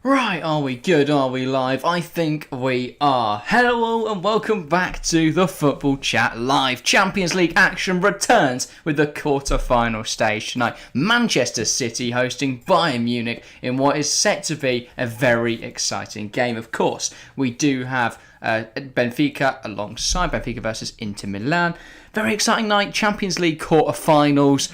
Right, are we good? Are we live? I think we are. Hello all and welcome back to the Football Chat Live. Champions League action returns with the quarter-final stage tonight. Manchester City hosting Bayern Munich in what is set to be a very exciting game. Of course, we do have Benfica alongside Benfica versus Inter Milan. Very exciting night, Champions League quarter-finals.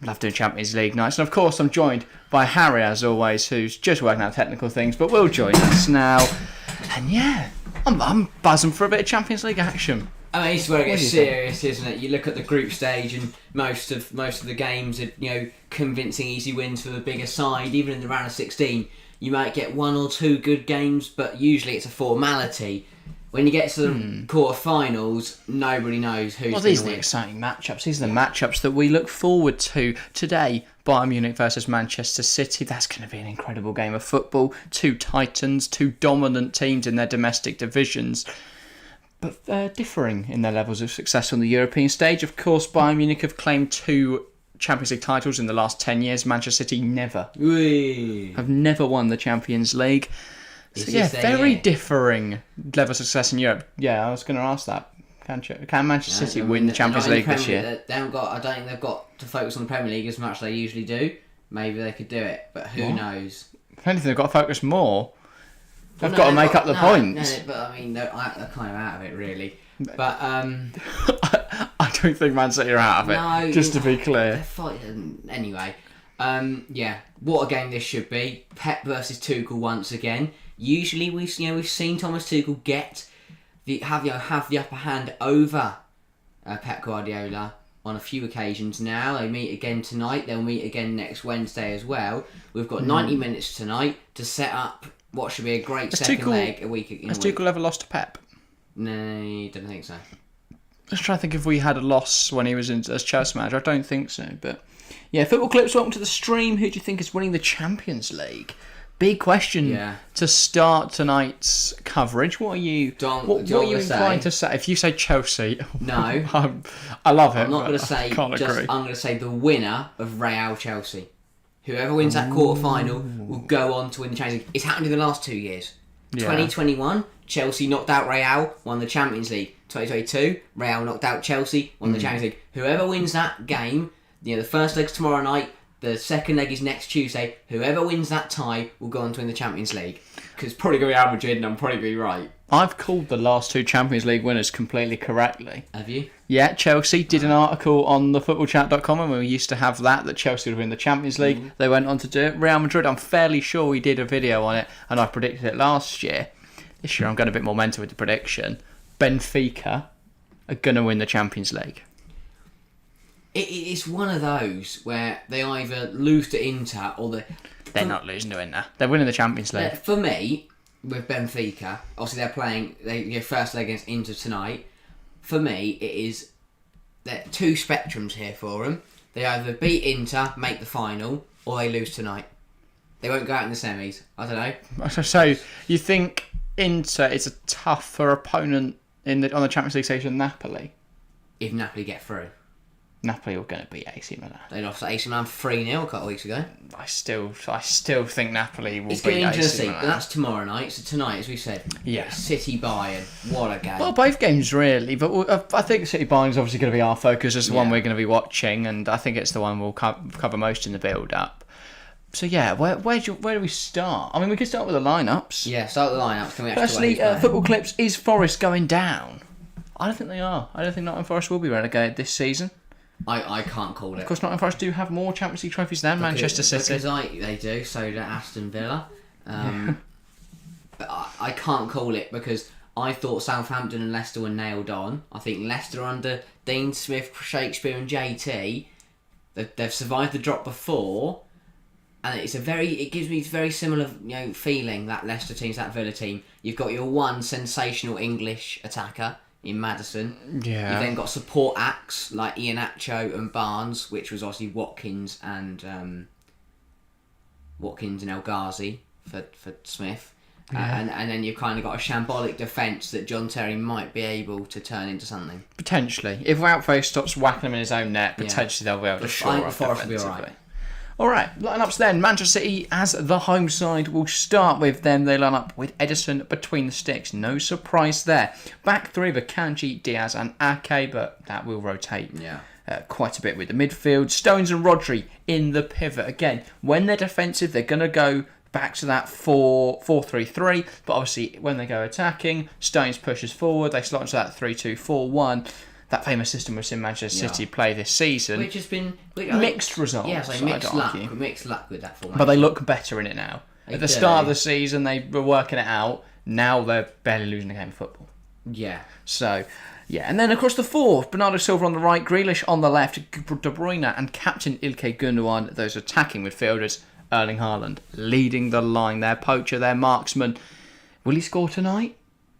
Love doing Champions League nights. And of course, I'm joined by Harry, as always, who's just working out technical things, but will join us now. And yeah, I'm buzzing for a bit of Champions League action. I mean, it's where it gets serious, isn't it? You look at the group stage, and most of the games are, convincing, easy wins for the bigger side. Even in the round of 16, you might get one or two good games, but usually it's a formality. When you get to the quarter-finals, nobody knows who's going to win. These are the exciting matchups. These are the matchups that we look forward to today. Bayern Munich versus Manchester City. That's going to be an incredible game of football. Two titans, two dominant teams in their domestic divisions, but differing in their levels of success on the European stage. Of course, Bayern Munich have claimed two Champions League titles in the last 10 years. Manchester City have never won the Champions League. So yeah, very differing level of success in Europe. Yeah, I was going to ask that. Can Manchester City win the Champions League this year? I don't think they've got to focus on the Premier League as much as they usually do. Maybe they could do it, but who knows? If anything, they've got to focus more. They've got to make up the points. No, but I mean, they're kind of out of it, really. But I don't think Man City are out of it. No, just to be clear. They're fighting anyway. What a game this should be. Pep versus Tuchel once again. Usually we've seen Thomas Tuchel have the upper hand over Pep Guardiola on a few occasions now. They meet again tonight. They'll meet again next Wednesday as well. We've got 90 minutes tonight to set up what should be a great second leg a week. Has Tuchel ever lost to Pep? No, don't think so. Let's try to think if we had a loss when he was as Chelsea manager. I don't think so, but yeah. Football Clips, welcome to the stream. Who do you think is winning the Champions League? Big question to start tonight's coverage. What are you inclined to say? If you say Chelsea, no, I love it. I'm not going to say. I'm going to say the winner of Real Chelsea. Whoever wins that quarter final will go on to win the Champions League. It's happened in the last 2 years. 2021, Chelsea knocked out Real, won the Champions League. 2022, Real knocked out Chelsea, won the Champions League. Whoever wins that game, the first leg's tomorrow night. The second leg is next Tuesday. Whoever wins that tie will go on to win the Champions League. Because it's probably going to be Real Madrid, and I'm probably going to be right. I've called the last two Champions League winners completely correctly. Have you? Yeah, Chelsea did an article on thefootballchat.com, and we used to have that Chelsea would win the Champions League. Mm-hmm. They went on to do it. Real Madrid, I'm fairly sure we did a video on it, and I predicted it last year. This year I'm going a bit more mental with the prediction. Benfica are going to win the Champions League. It's one of those where they either lose to Inter or they're not losing to Inter. They're winning the Champions League. For me, with Benfica, obviously they're playing their first leg against Inter tonight. For me, there are two spectrums here for them. They either beat Inter, make the final, or they lose tonight. They won't go out in the semis. I don't know. So you think Inter is a tougher opponent on the Champions League stage than Napoli? If Napoli get through. Napoli were going to beat AC Milan. They lost to AC Milan 3-0 a couple of weeks ago. I still think Napoli will beat AC Milan. It's interesting, but that's tomorrow night. So tonight, as we said, City Bayern. What a game. Well, both games really, but I think City Bayern is obviously going to be our focus. It's the one we're going to be watching, and I think it's the one we'll cover most in the build-up. So yeah, where do we start? I mean, we could start with the lineups. Yeah, start with the lineups. Can we Firstly, Football Clips, is Forest going down? I don't think they are. I don't think Nottingham Forest will be relegated this season. I can't call it. Of course, Nottingham Forest do have more Champions League trophies than Manchester City. They do, so do Aston Villa. But I can't call it because I thought Southampton and Leicester were nailed on. I think Leicester under Dean Smith, Shakespeare and JT, they've survived the drop before, and it gives me a very similar feeling, that Leicester team, that Villa team. You've got your one sensational English attacker in Maddison. Yeah. You've then got support acts like Iheanacho and Barnes, which was obviously Watkins and El Ghazi for Smith. And then you've kind of got a shambolic defence that John Terry might be able to turn into something. Potentially. If Woutface stops whacking him in his own net, potentially they'll be able to shore up defensively. All right, lineups then. Manchester City as the home side. We'll start with them. They line up with Edison between the sticks. No surprise there. Back three with Kanji, Diaz and Ake, but that will rotate quite a bit with the midfield. Stones and Rodri in the pivot. Again, when they're defensive, they're going to go back to that 4-3-3, but obviously when they go attacking, Stones pushes forward, they slot into that 3-2-4-1. That famous system we've seen Manchester City play this season. Which has been... mixed results, mixed luck with that formation. But they look better in it now. At the start of the season, they were working it out. Now they're barely losing a game of football. Yeah. So, yeah. And then across the four, Bernardo Silva on the right, Grealish on the left, De Bruyne and captain Ilkay Gundogan, those attacking midfielders, Erling Haaland leading the line there. Poacher, their marksman. Will he score tonight?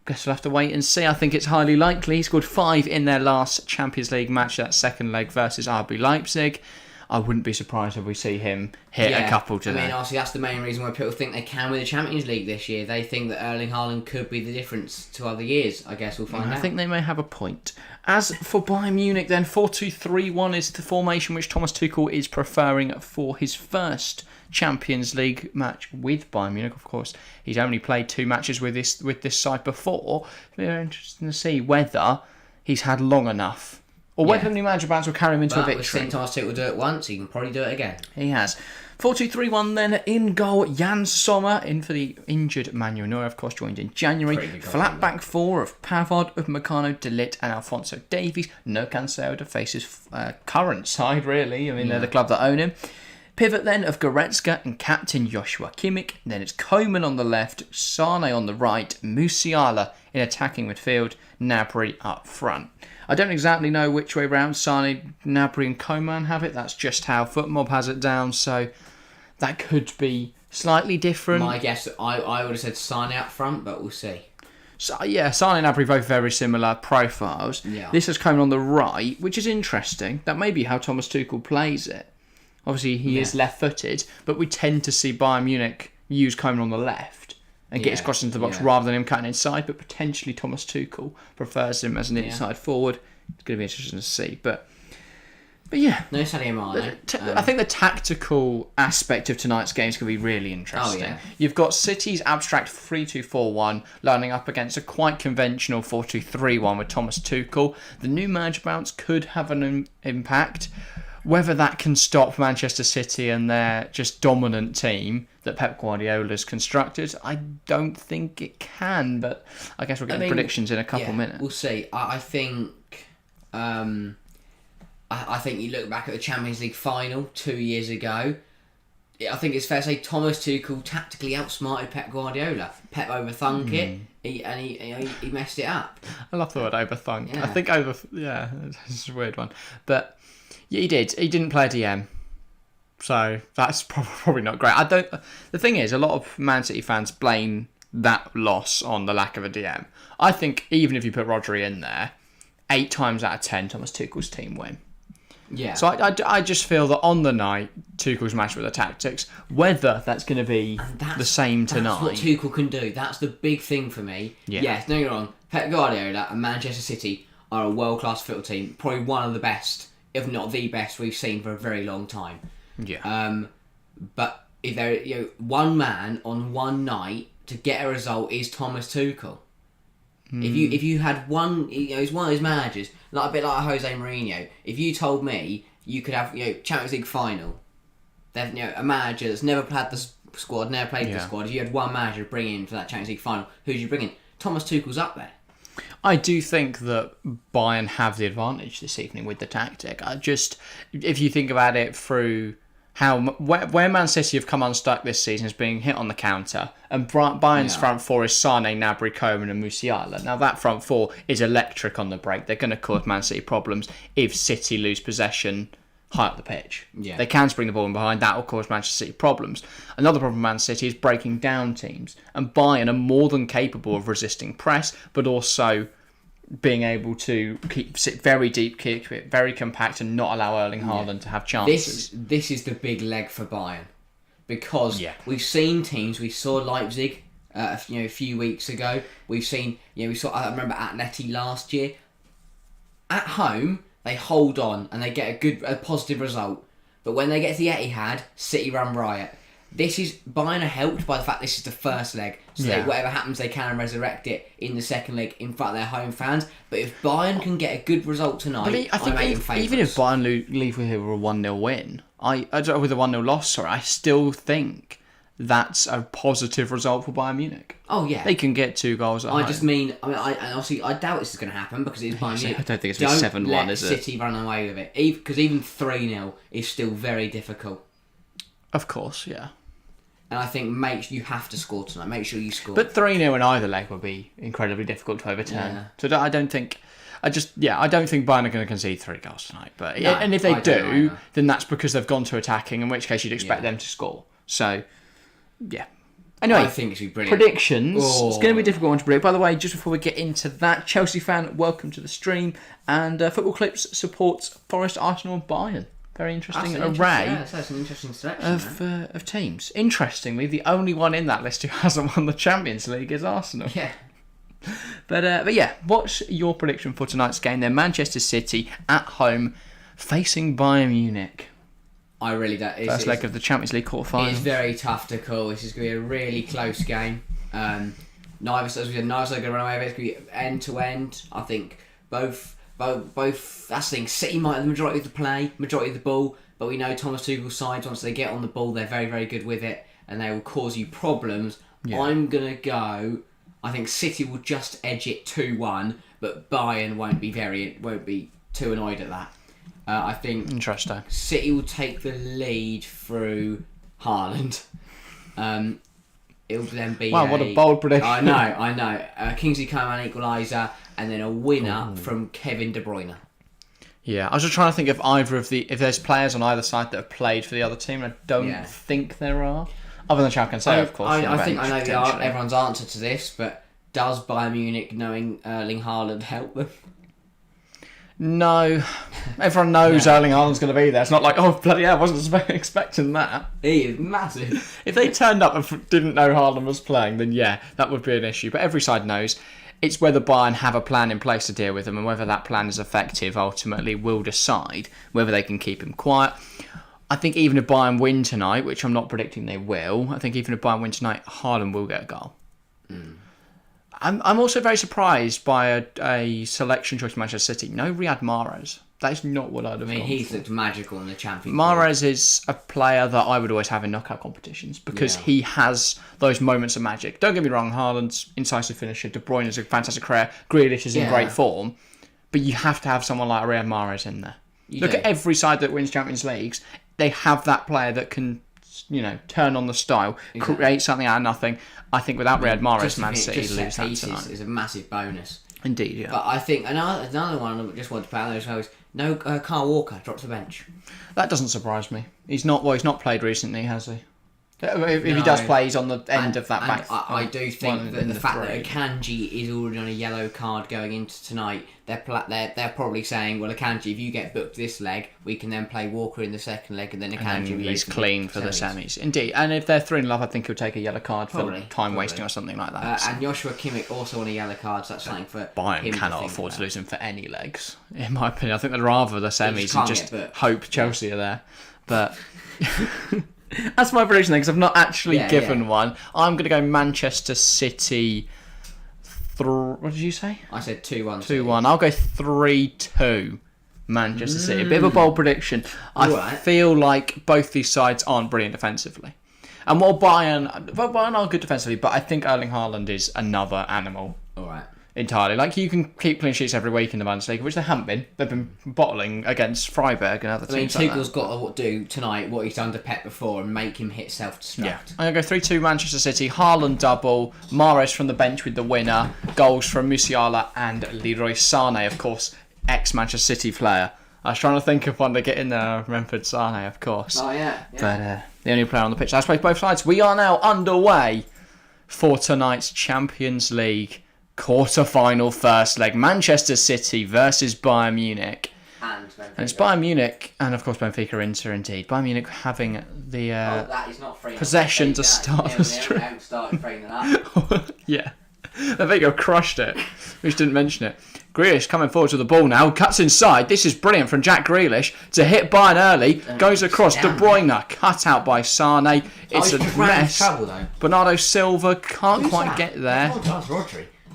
Guess we'll have to wait and see. I think it's highly likely. He scored 5 in their last Champions League match, that second leg versus RB Leipzig. I wouldn't be surprised if we see him hit a couple today. I mean, obviously, that's the main reason why people think they can win the Champions League this year. They think that Erling Haaland could be the difference to other years. I guess we'll find out. I think they may have a point. As for Bayern Munich, then 4-2-3-1 is the formation which Thomas Tuchel is preferring for his first Champions League match with Bayern Munich. Of course, he's only played 2 matches with this side before. It's very interesting to see whether he's had long enough, or whether the new manager bounce will carry him into a victory. We've seen Thomas Tuchel do it once, he can probably do it again. He has. 4-2-3-1 then, in goal, Jan Sommer, in for the injured Manuel Neuer, of course, joined in January. Flat back 4 of Pavard, Upamecano, De Ligt and Alphonso Davies. No Cancelo to face his current side, really. I mean, they're the club that own him. Pivot then of Goretzka and captain Joshua Kimmich. Then it's Koeman on the left, Sane on the right, Musiala in attacking midfield, Gnabry up front. I don't exactly know which way round Sane, Gnabry and Koeman have it. That's just how FootMob has it down, so that could be slightly different. My guess, I would have said Sane up front, but we'll see. So, yeah, Sane and Gnabry both very similar profiles. Yeah. This has Koeman on the right, which is interesting. That may be how Thomas Tuchel plays it. Obviously, he is left-footed, but we tend to see Bayern Munich use Koeman on the left and get his cross into the box rather than him cutting inside, but potentially Thomas Tuchel prefers him as an inside forward. It's going to be interesting to see. But yeah. No Sadio Mane. I think the tactical aspect of tonight's game is going to be really interesting. Oh, yeah. You've got City's abstract 3-2-4-1 lining up against a quite conventional 4-2-3-1 with Thomas Tuchel. The new manager bounce could have an impact. Whether that can stop Manchester City and their just dominant team that Pep Guardiola's constructed, I don't think it can. But I guess we'll get predictions in a couple minutes. We'll see. I think you look back at the Champions League final 2 years ago. I think it's fair to say Thomas Tuchel tactically outsmarted Pep Guardiola. Pep overthunk it, he messed it up. I love the word overthunk. Yeah. I think it's a weird one, but. Yeah, he did. He didn't play a DM, so that's probably not great. The thing is, a lot of Man City fans blame that loss on the lack of a DM. I think even if you put Rodri in there, 8 times out of 10, Thomas Tuchel's team win. Yeah. So I just feel that on the night, Tuchel's matched with the tactics. Whether that's going to be the same tonight. That's what Tuchel can do. That's the big thing for me. Yeah. Yes, don't get me wrong. Pep Guardiola and Manchester City are a world-class football team. Probably one of the best, if not the best we've seen for a very long time. Yeah. But if there, one man on one night to get a result is Thomas Tuchel. If you had one, he's one of those managers, like a bit like Jose Mourinho. If you told me you could have Champions League final, that a manager that's never had the squad, never played the squad. If you had one manager to bring in for that Champions League final, who'd you bring in? Thomas Tuchel's up there. I do think that Bayern have the advantage this evening with the tactic. If you think about it through where Man City have come unstuck this season is being hit on the counter, and Bayern's front four is Sane, Gnabry, Koeman and Musiala. Now that front four is electric on the break. They're going to cause Man City problems if City lose possession high up the pitch. Yeah. They can spring the ball in behind. That will cause Manchester City problems. Another problem with Man City is breaking down teams. And Bayern are more than capable of resisting press, but also being able to sit very deep, keep it very compact, and not allow Erling Haaland to have chances. This is the big leg for Bayern. Because we've seen teams, we saw Leipzig a few weeks ago. We've seen, I remember Atleti last year. At home, they hold on and they get a positive result. But when they get to the Etihad, City run riot. Bayern are helped by the fact this is the first leg, so whatever happens, they can resurrect it in the second leg in front of their home fans. But if Bayern can get a good result tonight, I think even if Bayern leave with a 1-0 win, with a 1-0 loss, sorry, I still think that's a positive result for Bayern Munich. Oh yeah, they can get 2 goals at home. Obviously, I doubt this is going to happen because it's Bayern Munich. I don't think it's 7-1, is it? City run away with it, because even 3-0 is still very difficult. Of course, yeah. And I think you have to score tonight. Make sure you score. But 3-0 in either leg would be incredibly difficult to overturn. Yeah. So I don't think Bayern are going to concede 3 goals tonight. But and if they do, then that's because they've gone to attacking. In which case, you'd expect them to score. So, yeah. Anyway, I think it's brilliant. Predictions. Oh. It's going to be a difficult one to predict. By the way, just before we get into that, Chelsea fan, welcome to the stream. And Football Clips supports Forest, Arsenal, and Bayern. Very interesting array that's an interesting selection of teams. Interestingly, the only one in that list who hasn't won the Champions League is Arsenal. Yeah. But yeah, what's your prediction for tonight's game? They're Manchester City at home facing Bayern Munich. I really don't. First leg of the Champions League quarter-final. It's very tough to call. This is going to be a really close game. Neither side are going to run away with it. It's going to be end-to-end. I think both. That's the thing. City might have the majority of the play, majority of the ball, but we know Thomas Tuchel's sides, once they get on the ball, they're very, very good with it, and they will cause you problems. Yeah. I'm going to go... I think City will just edge it 2-1, but Bayern won't be too annoyed at that. I think interesting. City will take the lead through Haaland. It'll then be what a bold prediction. I know. Kingsley Coman equaliser, and then a winner from Kevin De Bruyne. Yeah, I was just trying to think if there's players on either side that have played for the other team, and I don't think there are. Other than Schalke, of course. I think I know everyone's answer to this, but does Bayern Munich, knowing Erling Haaland, help them? No. Everyone knows Erling Haaland's going to be there. It's not like, oh, bloody hell, I wasn't expecting that. He is massive. If they turned up and didn't know Haaland was playing, then yeah, that would be an issue. But every side knows. It's whether Bayern have a plan in place to deal with him, and whether that plan is effective ultimately will decide whether they can keep him quiet. I think even if Bayern win tonight, which I'm not predicting they will, I think even if Bayern win tonight, Haaland will get a goal. I'm also very surprised by a selection choice for Manchester City. No Riyad Mahrez. That is not what I'd have gone he's for. Looked magical in the Champions League. Mahrez is a player that I would always have in knockout competitions because he has those moments of magic. Don't get me wrong, Haaland's incisive finisher, De Bruyne is a fantastic career, Grealish is in great form, but you have to have someone like Riyad Mahrez in there. Look at every side that wins Champions Leagues. They have that player that can, turn on the style, create something out of nothing. I think without Riyad Mahrez, Man City lose that tonight. Is a massive bonus. Indeed, yeah. But I think another one I just want to put out there is Kyle Walker drops the bench. That doesn't surprise me. He's not played recently, has he? If he does play, he's on the end of that back. I do think that the fact that Akanji is already on a yellow card going into tonight, they're probably saying, well, Akanji, if you get booked this leg, we can then play Walker in the second leg, and then Akanji he's clean for the semis. Indeed, and if they're 3-0, I think he'll take a yellow card for time wasting or something like that. And Joshua Kimmich also on a yellow card, so that's something for Bayern cannot afford to lose him for any legs, in my opinion. I think they'd rather the semis and just hope Chelsea are there. But that's my prediction because I've not actually given one. I'm going to go Manchester City. What did you say? I said 2-1. 2-1. I'll go 3-2 Manchester City. A bit of a bold prediction. I feel like both these sides aren't brilliant defensively. And while Bayern are good defensively, but I think Erling Haaland is another animal. All right. Entirely. Like, you can keep clean sheets every week in the Bundesliga, which they haven't been. They've been bottling against Freiburg and other teams. Tuchel's got to do tonight what he's done to Pep before and make him hit self-destruct. Yeah. I'm going to go 3-2 Manchester City. Haaland double. Mahrez from the bench with the winner. Goals from Musiala and Leroy Sané, of course, ex-Manchester City player. I was trying to think of one to get in there. I remembered Sané, of course. Oh, yeah. But the only player on the pitch. Let's play both sides. We are now underway for tonight's Champions League quarter-final first leg. Manchester City versus Bayern Munich. And it's Bayern Munich and, of course, Benfica Inter, indeed. Bayern Munich having the that is not free possession to start the stream. Started freeing that up. Yeah. Benfica crushed it. We just didn't mention it. Grealish coming forward to the ball now. Cuts inside. This is brilliant from Jack Grealish to hit Bayern early. Goes across. De Bruyne cut out by Sane. It's a mess. Trouble, Bernardo Silva can't quite get there.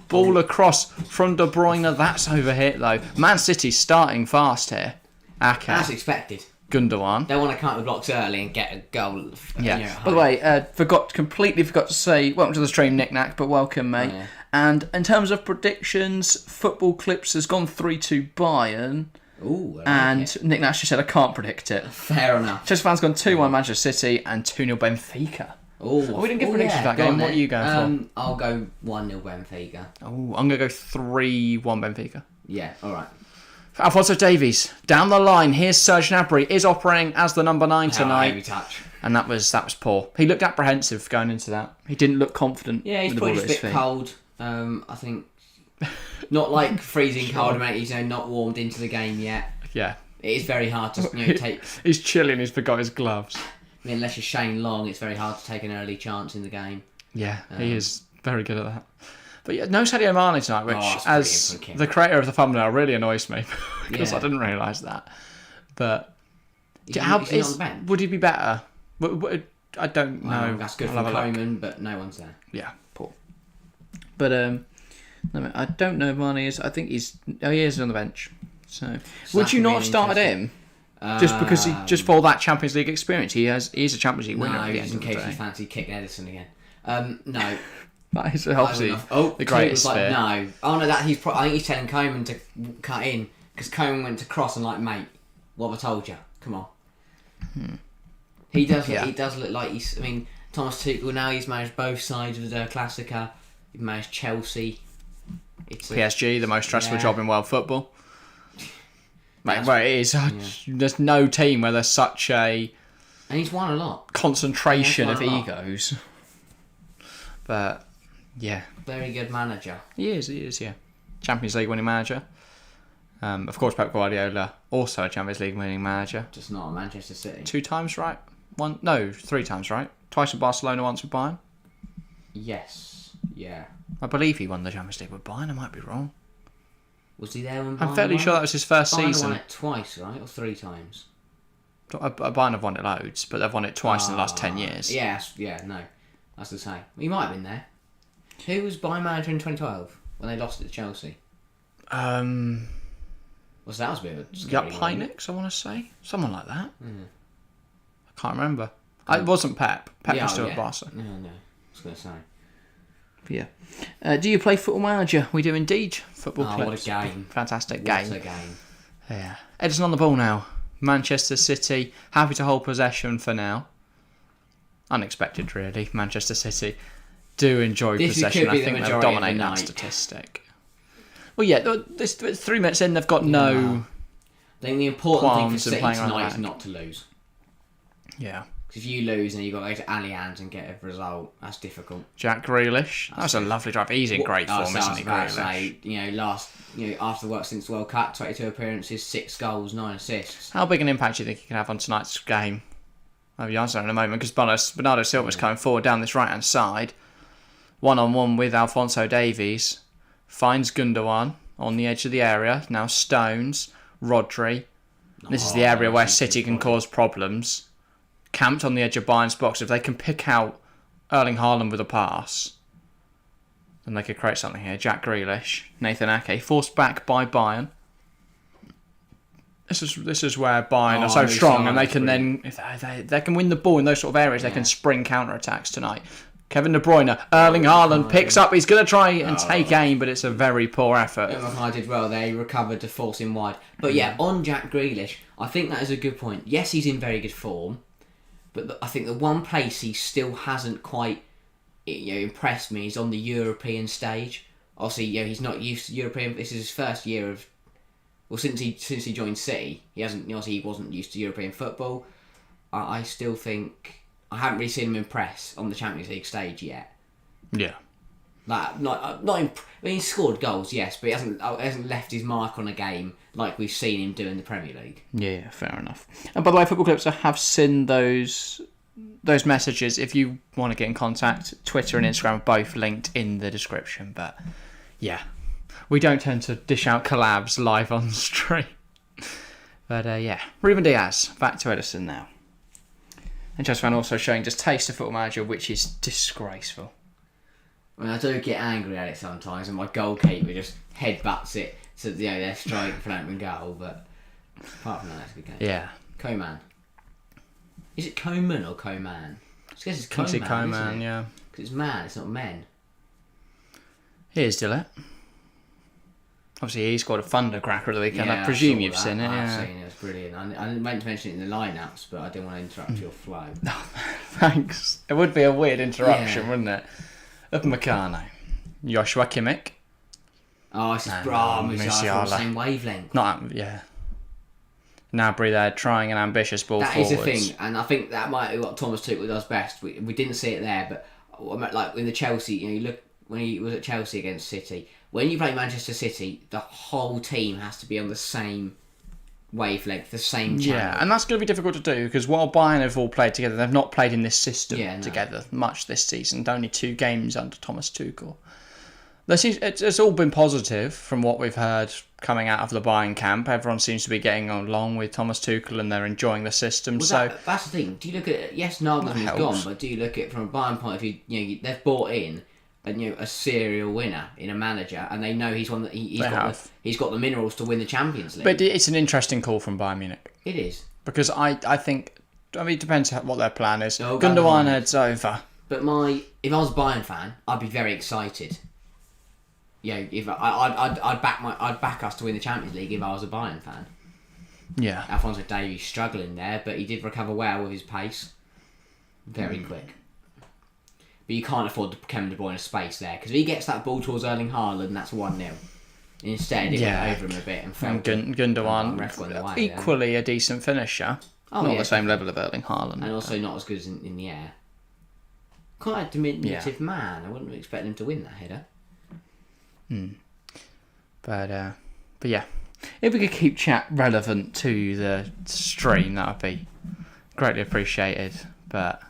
Ball across from De Bruyne. That's overhit though. Man City starting fast here. Ake. As expected. Gundogan. They want to count the blocks early and get a goal. Yeah. By the way, completely forgot to say welcome to the stream, Nick Nack, but welcome, mate. Oh, yeah. And in terms of predictions, Football Clips has gone 3-2 Bayern. Ooh, and Nick Nash just said I can't predict it. Fair enough. Chelsea fans gone 2-1 Manchester City and 2-0 Benfica. Oh, we didn't give predictions for that game. What are you going for? I'll go 1-0 Benfica. Oh, I'm going to go 3-1 Benfica. Yeah, all right. Alphonso Davies down the line. Here's Serge Gnabry is operating as the number 9 tonight, and that was poor. He looked apprehensive going into that. He didn't look confident. Yeah, he's probably just a bit cold. I think not like freezing cold, mate. He's not warmed into the game yet. Yeah, it is very hard to take. He's chilling. He's forgot his gloves. I mean, unless you're Shane Long, it's very hard to take an early chance in the game. Yeah, he is very good at that. But yeah, no Sadio Mane tonight, which, as the creator of the thumbnail, really annoys me because I didn't realise that. But would he be better? I don't know. That's good for Coman, but no one's there. Yeah, poor. But I don't know if Mane is. I think he is on the bench. So would you not have started him? Just because for all that Champions League experience, he's a Champions League winner. No, just in case he fancied kicking Edison again. No. That is obviously the greatest fear. No. Oh no, I think he's telling Coman to cut in because Coman went to cross and mate, what have I told you? Come on. He does. He does look like he's. I mean, Thomas Tuchel now he's managed both sides of the Classica. He's managed Chelsea. PSG, the most stressful job in world football. Mate, well, it is. There's no team where there's such a. And he's won a lot. Concentration of egos. But. Yeah. Very good manager. He is, yeah. Champions League winning manager. Of course, Pep Guardiola, also a Champions League winning manager. Just not at Manchester City. 2 times, right? 3 times, right? Twice with Barcelona, once with Bayern? Yes. Yeah. I believe he won the Champions League with Bayern, I might be wrong. Was he there when Bayern I'm fairly sure that was his first season. Won it twice, right? Or 3 times? Bayern have won it loads, but they've won it twice in the last 10 years. Yes, no. That's the same. He might have been there. Who was Bayern manager in 2012 when they lost it to Chelsea? That was a bit of a scary Heinix, I want to say. Someone like that. I can't remember. It wasn't Pep. Pep was still at Barca. No. I was going to say. Yeah. Do you play Football Manager? We do indeed. Football Clips. What a game. Fantastic game. What a game. Yeah. Edison on the ball now. Manchester City happy to hold possession for now. Unexpected, really. Manchester City do enjoy possession. I think they'll dominate that statistic. Well, yeah, this 3 minutes in, they've got no. I think the important thing for City tonight is not to lose. Yeah. Because if you lose and you've got to go to Allianz and get a result, that's difficult. Jack Grealish, that's a lovely drive. He's in great form, isn't he, Grealish? After the work since the World Cup, 22 appearances, 6 goals, 9 assists. How big an impact do you think he can have on tonight's game? I'll have your answer in a moment, because Bernardo Silva's coming forward down this right-hand side. 1-on-1 with Alphonso Davies. Finds Gundogan on the edge of the area. Now Stones, Rodri. This is the area where City can cause problems. Camped on the edge of Bayern's box. If they can pick out Erling Haaland with a pass, then they could create something here. Jack Grealish, Nathan Ake, forced back by Bayern. This is where Bayern are so strong, and they can then, if they can win the ball in those sort of areas, they can spring counter-attacks tonight. Kevin De Bruyne, Erling Haaland picks up. He's going to try and take aim, but it's a very poor effort. I did well. They recovered to force him wide. But yeah, on Jack Grealish, I think that is a good point. Yes, he's in very good form, but I think the one place he still hasn't quite impressed me is on the European stage. Obviously, he's not used to European. This is his first year of. Well, since he joined City, he wasn't used to European football. I still think. I haven't really seen him impress on the Champions League stage yet. Yeah. He scored goals, yes, but he hasn't left his mark on a game like we've seen him do in the Premier League. Yeah, fair enough. And by the way, Football Clips, I have seen those those messages, if you want to get in contact, Twitter and Instagram are both linked in the description. But yeah, we don't tend to dish out collabs live on stream. But yeah, Ruben Diaz, back to Edison now. And Just Fan also showing just taste of Football Manager, which is disgraceful. I mean, I do get angry at it sometimes, and my goalkeeper just headbutts it to their strike for an open goal. But apart from that, it's a good game. Yeah. Coman. Is it Coman or Coman? I guess it's Coman. Coman, yeah. Because it's man, it's not men. Here's Dillett. Obviously, he scored a thundercracker at the weekend. Yeah, I presume you've seen it. I've seen it. It was brilliant. I meant to mention it in the lineups, but I didn't want to interrupt your flow. Thanks. It would be a weird interruption, wouldn't it? Upamecano, Joshua Kimmich. Oh, it's just Musiala on the same wavelength. Gnabry there trying an ambitious ball forwards. That is the thing, and I think that might be what Thomas Tuchel does best. We didn't see it there, but like in the Chelsea, you look when he was at Chelsea against City. When you play Manchester City, the whole team has to be on the same wavelength, the same channel. Yeah, and that's going to be difficult to do because while Bayern have all played together, they've not played in this system together much this season. Only 2 games under Thomas Tuchel. It's all been positive from what we've heard coming out of the Bayern camp. Everyone seems to be getting along with Thomas Tuchel and they're enjoying the system. That's the thing. Do you look at it? Yes, Nagelsmann's gone, but do you look at it from a Bayern point of view? They've bought in a serial winner in a manager, and they know he's got the minerals to win the Champions League. But it's an interesting call from Bayern Munich. It is because I think it depends what their plan is. Gundogan heads over. But if I was a Bayern fan, I'd be very excited. If I'd back us to win the Champions League if I was a Bayern fan. Yeah. Alphonso Davies struggling there, but he did recover well with his pace. Very quick. But you can't afford to Kevin De Bruyne space there, because if he gets that ball towards Erling Haaland, that's 1-0. Instead, it went over him a bit and fell. Gundogan, equally a decent finisher. Not the same level of Erling Haaland. And also not as good as in the air. Quite a diminutive man. I wouldn't expect him to win that header. But yeah, if we could keep chat relevant to the stream, that would be greatly appreciated. But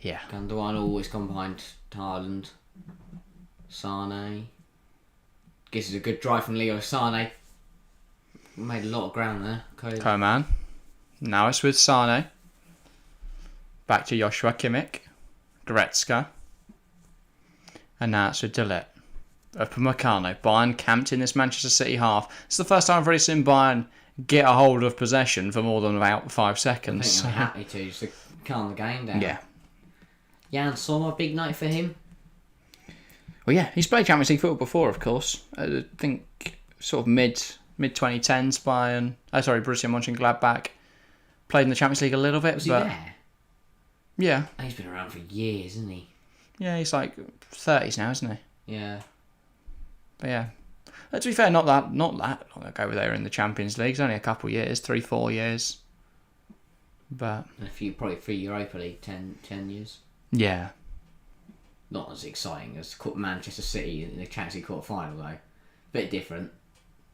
yeah, Gundogan always gone behind Haaland. Sane. Guess it's a good drive from Leo Sane. Made a lot of ground there. Coman. Now it's with Sane. Back to Joshua Kimmich. Goretzka. And now it's with Dillett. Upamecano. Bayern camped in this Manchester City half. It's the first time I've really seen Bayern get a hold of possession for more than about 5 seconds. I think I'm happy to, just to calm the game down. Yeah. Jan Sommer, big night for him. Well, yeah, he's played Champions League football before, of course. I think sort of mid 2010s Bayern. Borussia Mönchengladbach. Played in the Champions League a little bit. Was he there? Yeah. He's been around for years, isn't he? Yeah, he's like 30s now, isn't he? Yeah. But yeah, to be fair, not that long ago they were in the Champions League. It's only a couple of years, 3-4 years. But and probably 3 Europa League, 10 years. Yeah. Not as exciting as Manchester City in the Champions League quarter-final though. Bit different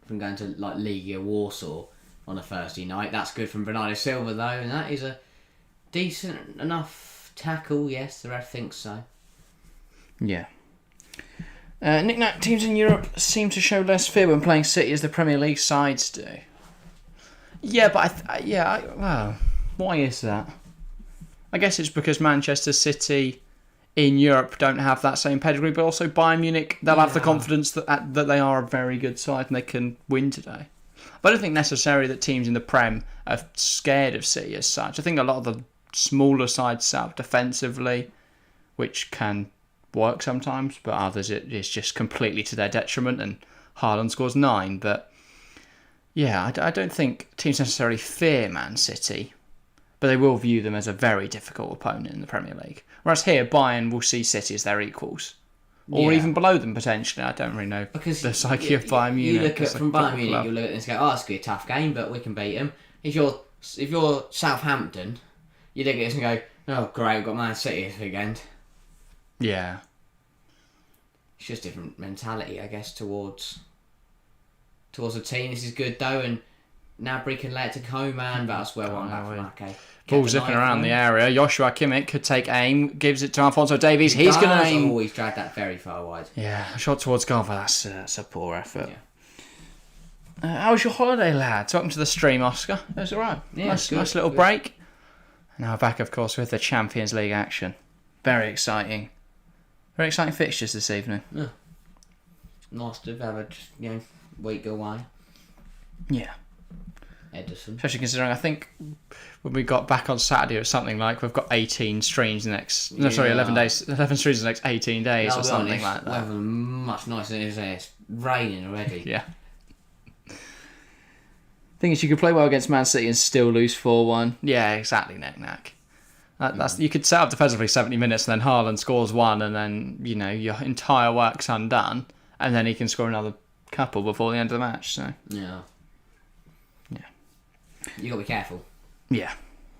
from going to like Legia Warsaw on a Thursday night. That's good from Bernardo Silva though, and that is a decent enough tackle. Yes, the ref thinks so. Yeah. Knick-knack teams in Europe seem to show less fear when playing City as the Premier League sides do. Yeah, but why is that? I guess it's because Manchester City in Europe don't have that same pedigree, but also Bayern Munich, they'll have the confidence that they are a very good side and they can win today. But I don't think necessarily that teams in the Prem are scared of City as such. I think a lot of the smaller sides set up defensively, which can work sometimes, but others it is just completely to their detriment, and Haaland scores 9. But yeah, I don't think teams necessarily fear Man City, but they will view them as a very difficult opponent in the Premier League. Whereas here, Bayern will see City as their equals, or even below them potentially. I don't really know because the psyche of Bayern Munich. You look at from Bayern Munich, you look at it and go, "Oh, it's gonna be a tough game, but we can beat them." If you're Southampton, you look at this and go, "Oh, great, we've got Man City this weekend." Yeah. It's just different mentality, I guess, towards the team. This is good though, and Gnabry can let it to Coman. That's well one back from Ake. Ball zipping around the area. Joshua Kimmich could take aim, gives it to Alphonso Davies. He's going to aim. Always dragged that very far wide. Yeah, a shot towards goal, but that's a poor effort. Yeah. How was your holiday, lad? Welcome to the stream, Oscar. It was alright. Yeah, nice little break. Now we're back, of course, with the Champions League action. Very exciting. Very exciting fixtures this evening. Yeah. Nice to have a week away. Yeah. Edison. Especially considering, I think when we got back on Saturday, it was something like we've got 18 streams the next... No, sorry, 11 days. 11 streams the next 18 days or something like that. Weather much nicer than it is there. It's raining already. Yeah. Thing is, you could play well against Man City and still lose 4-1. Yeah, exactly, knack. That's you could set up defensively 70 minutes and then Haaland scores one and then, your entire work's undone and then he can score another couple before the end of the match. So Yeah. You got to be careful. Yeah.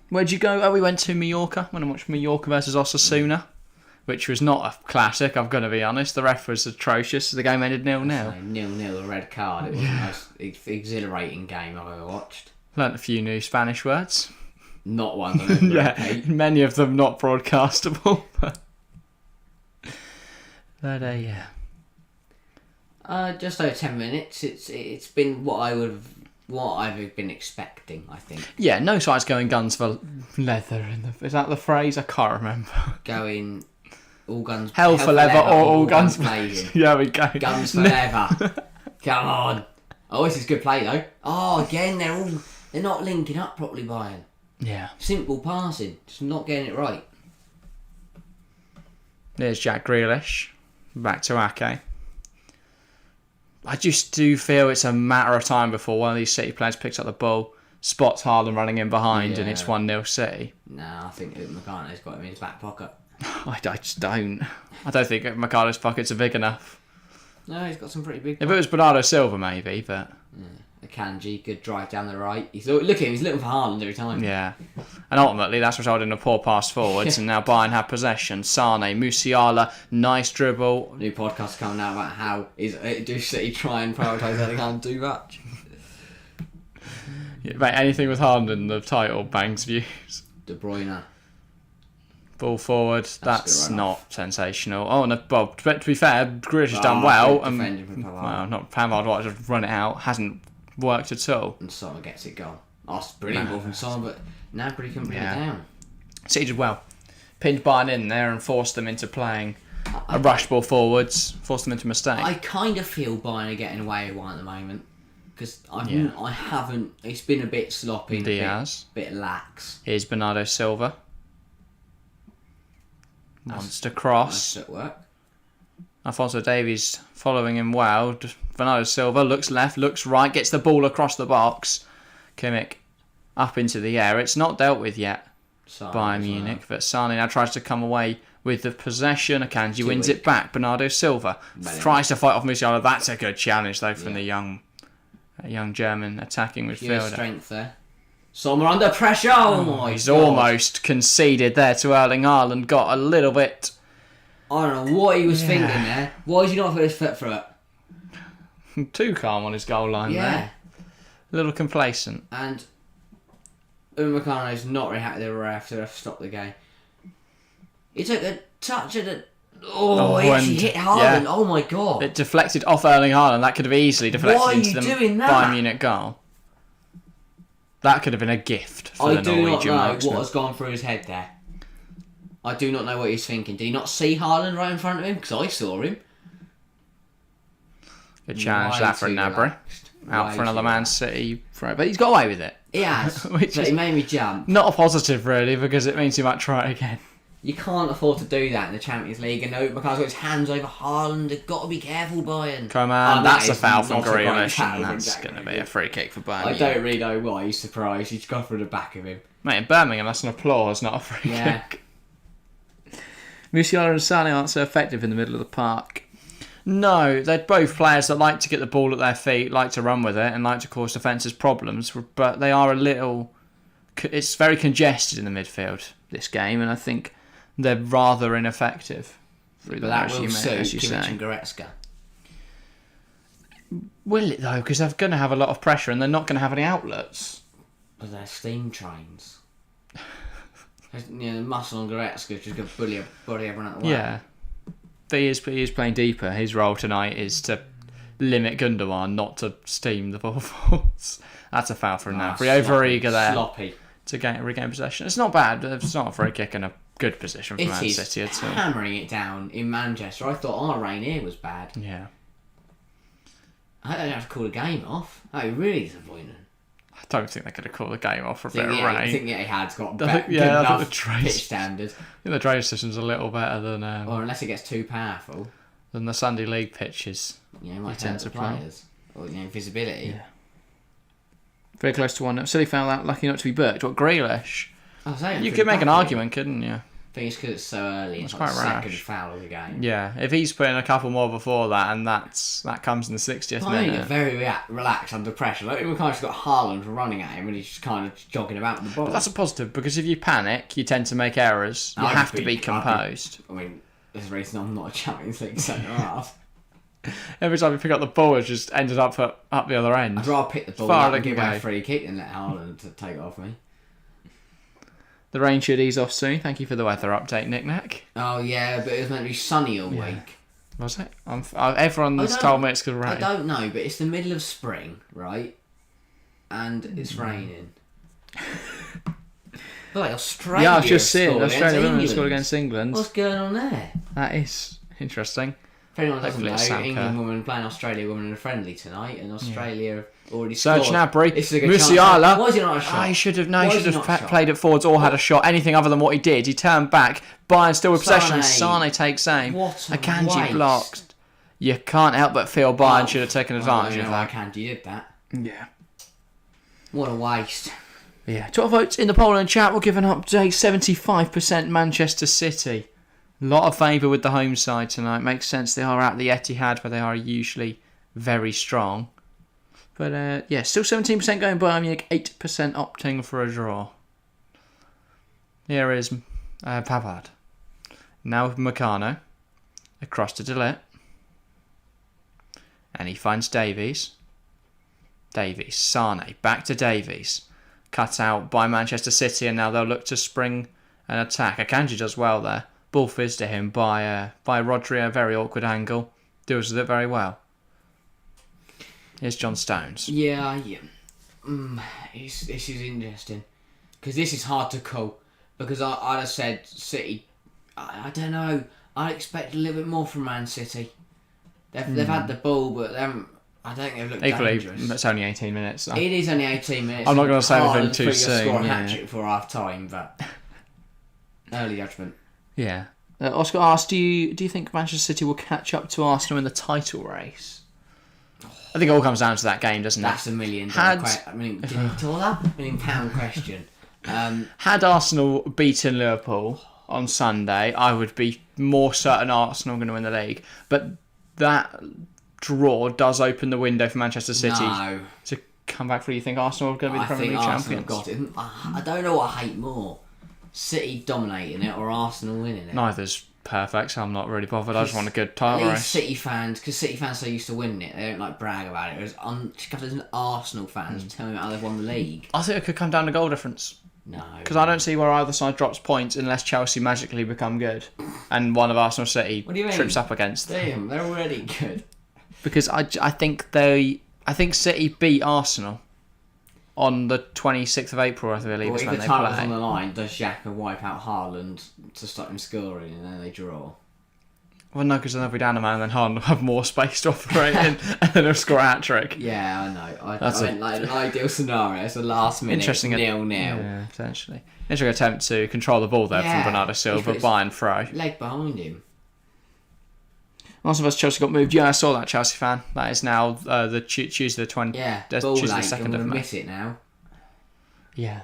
Where'd you go? Oh, we went to Mallorca. Went and watched Mallorca versus Osasuna, which was not a classic, I've got to be honest. The ref was atrocious. The game ended 0-0. 0-0, a red card. It was the most exhilarating game I've ever watched. Learnt a few new Spanish words. Not one that I've repeat. Many of them not broadcastable. But yeah. Just over 10 minutes. It's been what I've been expecting, I think. Yeah, no sides going guns for leather. Is that the phrase? I can't remember. Going all guns... Hell for leather or all guns blazing. Yeah, we go. Guns for leather. Come on. Oh, this is good play, though. Oh, again, they're not linking up properly, Bayern. Yeah. Simple passing. Just not getting it right. There's Jack Grealish. Back to Ake. I just do feel it's a matter of time before one of these City players picks up the ball, spots Haaland running in behind, and it's 1-0 City. No, I think McCartney's got him in his back pocket. I just don't. I don't think Mercado's pockets are big enough. No, he's got some pretty big... If it was Bernardo Silva, maybe, but... Akanji, good drive down the right. Look at him, he's looking for Haaland every time. Yeah. And ultimately, that's resulted in a poor pass forwards, and now Bayern have possession. Sane, Musiala, nice dribble. New podcast coming out about how do City try and prioritise Erling Haaland too much. Yeah, mate, anything with Haaland in the title bangs views. De Bruyne. Ball forward, that's not sensational. Oh, no, well, to be fair, Grealish has done well. Not Pavard, just run it out. Hasn't worked at all. And Sommer gets it gone. Oh, it's brilliant ball from Sommer, but Gnabry can bring it down. City did well. Pinned Bayern in there and forced them into playing a rush ball forwards, forced them into a mistake. I kind of feel Bayern are getting away with one at the moment. Because I haven't... It's been a bit sloppy. Diaz. A bit lax. Here's Bernardo Silva. Wants to cross. That's at work. Alphonso Davies following him well. Bernardo Silva looks left, looks right, gets the ball across the box. Kimmich up into the air. It's not dealt with yet by Munich, but Sane now tries to come away with the possession. Akanji wins it back. Bernardo Silva tries to fight off Musiala. That's a good challenge though from the young German attacking midfielder. Strength there. Sommer under pressure. Oh my He's God. almost conceded there to Erling Haaland. Got a little bit... I don't know what he was thinking there. Why did you not put his foot through it? Too calm on his goal line there. A little complacent. And Umacano's not really happy the ref to stop the game. He took a touch at it. He actually hit Haaland. Oh my God. It deflected off Erling Haaland. That could have easily deflected into the Bayern Munich goal. That could have been a gift for the Norwegian marksman. I do not know what has gone through his head there. I do not know what he's thinking. Did he not see Haaland right in front of him? Because I saw him. Good challenge that for Gnabry. Out for another Man City. But he's got away with it. He has. But he made me jump. Not a positive, really, because it means he might try it again. You can't afford to do that in the Champions League. And McCarthy's got his hands over Haaland. They've got to be careful, Bayern. Coman, that's a foul from Grealish, and that's going to be a free kick for Bayern. I don't really know why he's surprised. He's gone through the back of him. Mate, in Birmingham, that's an applause, not a free kick. Musiala and Sane aren't so effective in the middle of the park. No, they're both players that like to get the ball at their feet, like to run with it, and like to cause defences problems, but they are a little... It's very congested in the midfield, this game, and I think they're rather ineffective. But that will suit Kimmich and Goretzka. Will it though? Because they're going to have a lot of pressure and they're not going to have any outlets. But they're steam trains. The muscle on Goretzka just going to bully everyone out the way. Yeah. But he is playing deeper. His role tonight is to limit Gundogan, not to steam the ball forwards. That's a foul for him now. Pretty over-eager there. Sloppy. To regain possession. It's not bad. It's not a free kick in a good position for Man City at all. Hammering it down in Manchester. I thought our rain here was bad. Yeah. I don't have to call the game off. That would be really disappointing. I don't think they could have called the game off for a bit of rain. I think the Etihad's got good I enough think the drainage, pitch standard. I think the drainage system's a little better than... or unless it gets too powerful. Than the Sunday League pitches. It might hurt the players. Or, visibility. Yeah. Very close to 1-0. City found out lucky not to be booked. What, Grealish? You could make an argument, couldn't you? I think it's because it's so early. It's like the second foul of the game. Yeah, if he's putting a couple more before that, and that comes in the 60th minute. They're very relaxed under pressure. Like, we kind of just got Haaland running at him, and he's just kind of jogging about with the ball. But that's a positive, because if you panic, you tend to make errors. You have to be composed. There's a reason I'm not a Champions League centre half. Every time you pick up the ball, it's just ended up the other end. I'd rather pick the ball up and give away a free kick than let Haaland to take it off me. The rain should ease off soon. Thank you for the weather update, Nick Nack. Oh, yeah, but it was meant to be sunny all week. Was it? Everyone's told me it's going to rain. I don't know, but it's the middle of spring, right? And it's raining. Like Australia. Yeah, I was just seeing Australia women scored against England. What's going on there? That is interesting. If anyone doesn't know, England women playing Australia women in a friendly tonight, and Australia already scored. Serge Gnabry, Musiala. Why is he not a shot? He should have played it forwards or had a shot. Anything other than what he did. He turned back. Bayern still with possession. Sane takes aim. What a Akanji waste. blocked. You can't help but feel Bayern should have taken advantage of that. Akanji did that. Yeah. What a waste. Yeah. 12 votes in the poll and chat. We'll give an update. 75% Manchester City. A lot of favour with the home side tonight. Makes sense. They are at the Etihad, where they are usually very strong. But still 17% going Bayern Munich, 8% opting for a draw. Here is Pavard. Now with Meccano. Across to De Ligt. And he finds Davies. Sane. Back to Davies. Cut out by Manchester City, and now they'll look to spring an attack. Akanji does well there. Ball fizzed to him by Rodri, a very awkward angle. Deals with it very well. Here's John Stones. Yeah. This is interesting. Because this is hard to call. Because I'd have said City... I don't know. I expect a little bit more from Man City. They've had the ball, but they haven't... I don't think they've looked dangerous. It's only 18 minutes. So. It is only 18 minutes. I'm not going to say anything too soon. Score a hat-trick before half-time, but... Early judgment. Yeah. Oscar asked, do you think Manchester City will catch up to Arsenal in the title race? I think it all comes down to that game, doesn't it? That's $1 million £1 million question. Had Arsenal beaten Liverpool on Sunday, I would be more certain Arsenal are going to win the league. But that draw does open the window for Manchester City to come back through. You think Arsenal are going to be the Premier League champions? Got it. I don't know what I hate more. City dominating it or Arsenal winning it? Neither's perfect, so I'm not really bothered. I just want a good title race. City fans, because City fans are used to winning it, they don't like brag about it. Whereas Arsenal fans tell me how they've won the league. I think it could come down to goal difference. No. Because I don't see where either side drops points unless Chelsea magically become good and one of Arsenal City trips up against them. Damn, they're already good. Because I think City beat Arsenal on the 26th of April, I believe, is when they play. If the title's on the line, does Xhaka wipe out Haaland to stop him scoring and then they draw? Well, no, because then they'll be down a man and then Haaland will have more space to operate in and then he'll score a hat-trick. Yeah, I know. I meant like an ideal scenario. It's a last minute 0-0. Yeah, potentially. Interesting attempt to control the ball there from Bernardo Silva, Bayern throw. Leg behind him. Last of us, Chelsea got moved. Yeah, I saw that, Chelsea fan. That is now the Tuesday the 20th. Yeah, Tuesday the 2nd I'm of May. Miss it now. Yeah.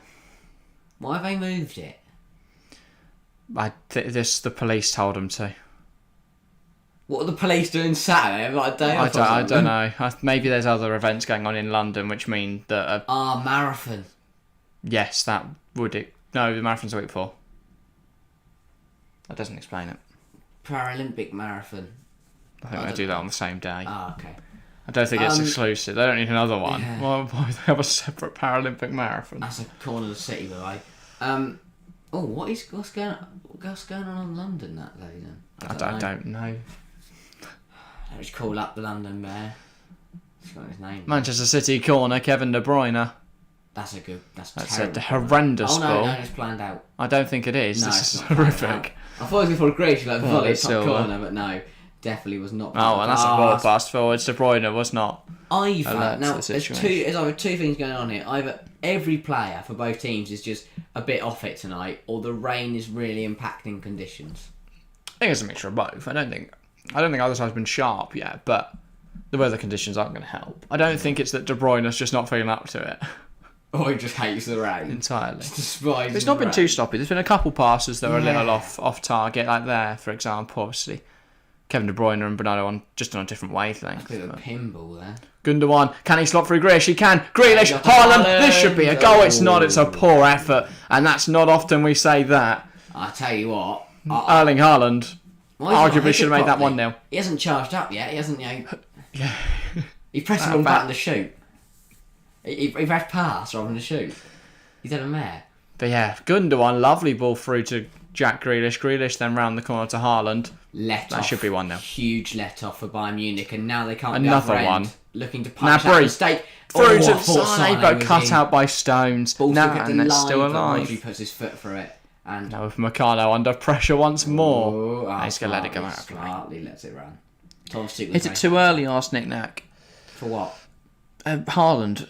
Why have they moved it? The police told them to. What are the police doing Saturday? Like a day off I don't know. Maybe there's other events going on in London which mean that... marathon. Yes, that would... No, the marathon's a week before. That doesn't explain it. Paralympic marathon. I think they do that on the same day. Okay. I don't think it's exclusive. They don't need another one. Yeah. Why would they have a separate Paralympic marathon? That's a corner of the city, by the way. What's going on in London that day then? I don't know. Let's call up the London Mayor. He's got his name. Manchester City corner, Kevin De Bruyne. That's That's terrible. a horrendous ball. No, it's planned out. I don't think it is. No, This it's is not planned out. horrific. I thought it was for a great volley it's top Silva. corner, but no, definitely was not. Oh, and that's a ball pass forwards. De Bruyne was not. Now, the there's either two things going on here. Either every player for both teams is just a bit off it tonight, or the rain is really impacting conditions. I think it's a mixture of both. I don't think either side's been sharp yet, but the weather conditions aren't going to help. I don't think it's that De Bruyne's just not feeling up to it. Or he just hates the rain. Entirely. Despises It's not the been rain. too sloppy. There's been a couple passes that were a little Yeah. off target, like there, for example. Obviously, Kevin De Bruyne and Bernardo on a different wavelength. Bit of a pinball there. Gundogan, can he slot through Grealish? He can. Grealish, got to Haaland. Haaland. This should be a goal. It's not. It's a poor effort, and that's not often we say that. I tell you what. Erling Haaland Why is he not arguably should have hit made that properly? 1-0. He hasn't charged up yet. He hasn't, Yeah. He pressed the That wrong back- button to shoot. He pressed pass rather than to shoot. He's had a mare. But yeah, Gundogan, lovely ball through to Jack Grealish. Grealish then round the corner to Haaland. That should be 1-0. Huge let off for Bayern Munich, and now they can't. Another the other one. end, looking to punish that Gnabry. mistake. Through I to thought Sané, Sané but was cut in. out by Stones. Ball Now, took it to and it's line, still but alive. Rodri puts his foot through it, and Now with Meccano under pressure once more. He's going to let it go out. Smartly lets it run. Thomas Tuchel Is it too early, asked Nick Knack? For what? Haaland.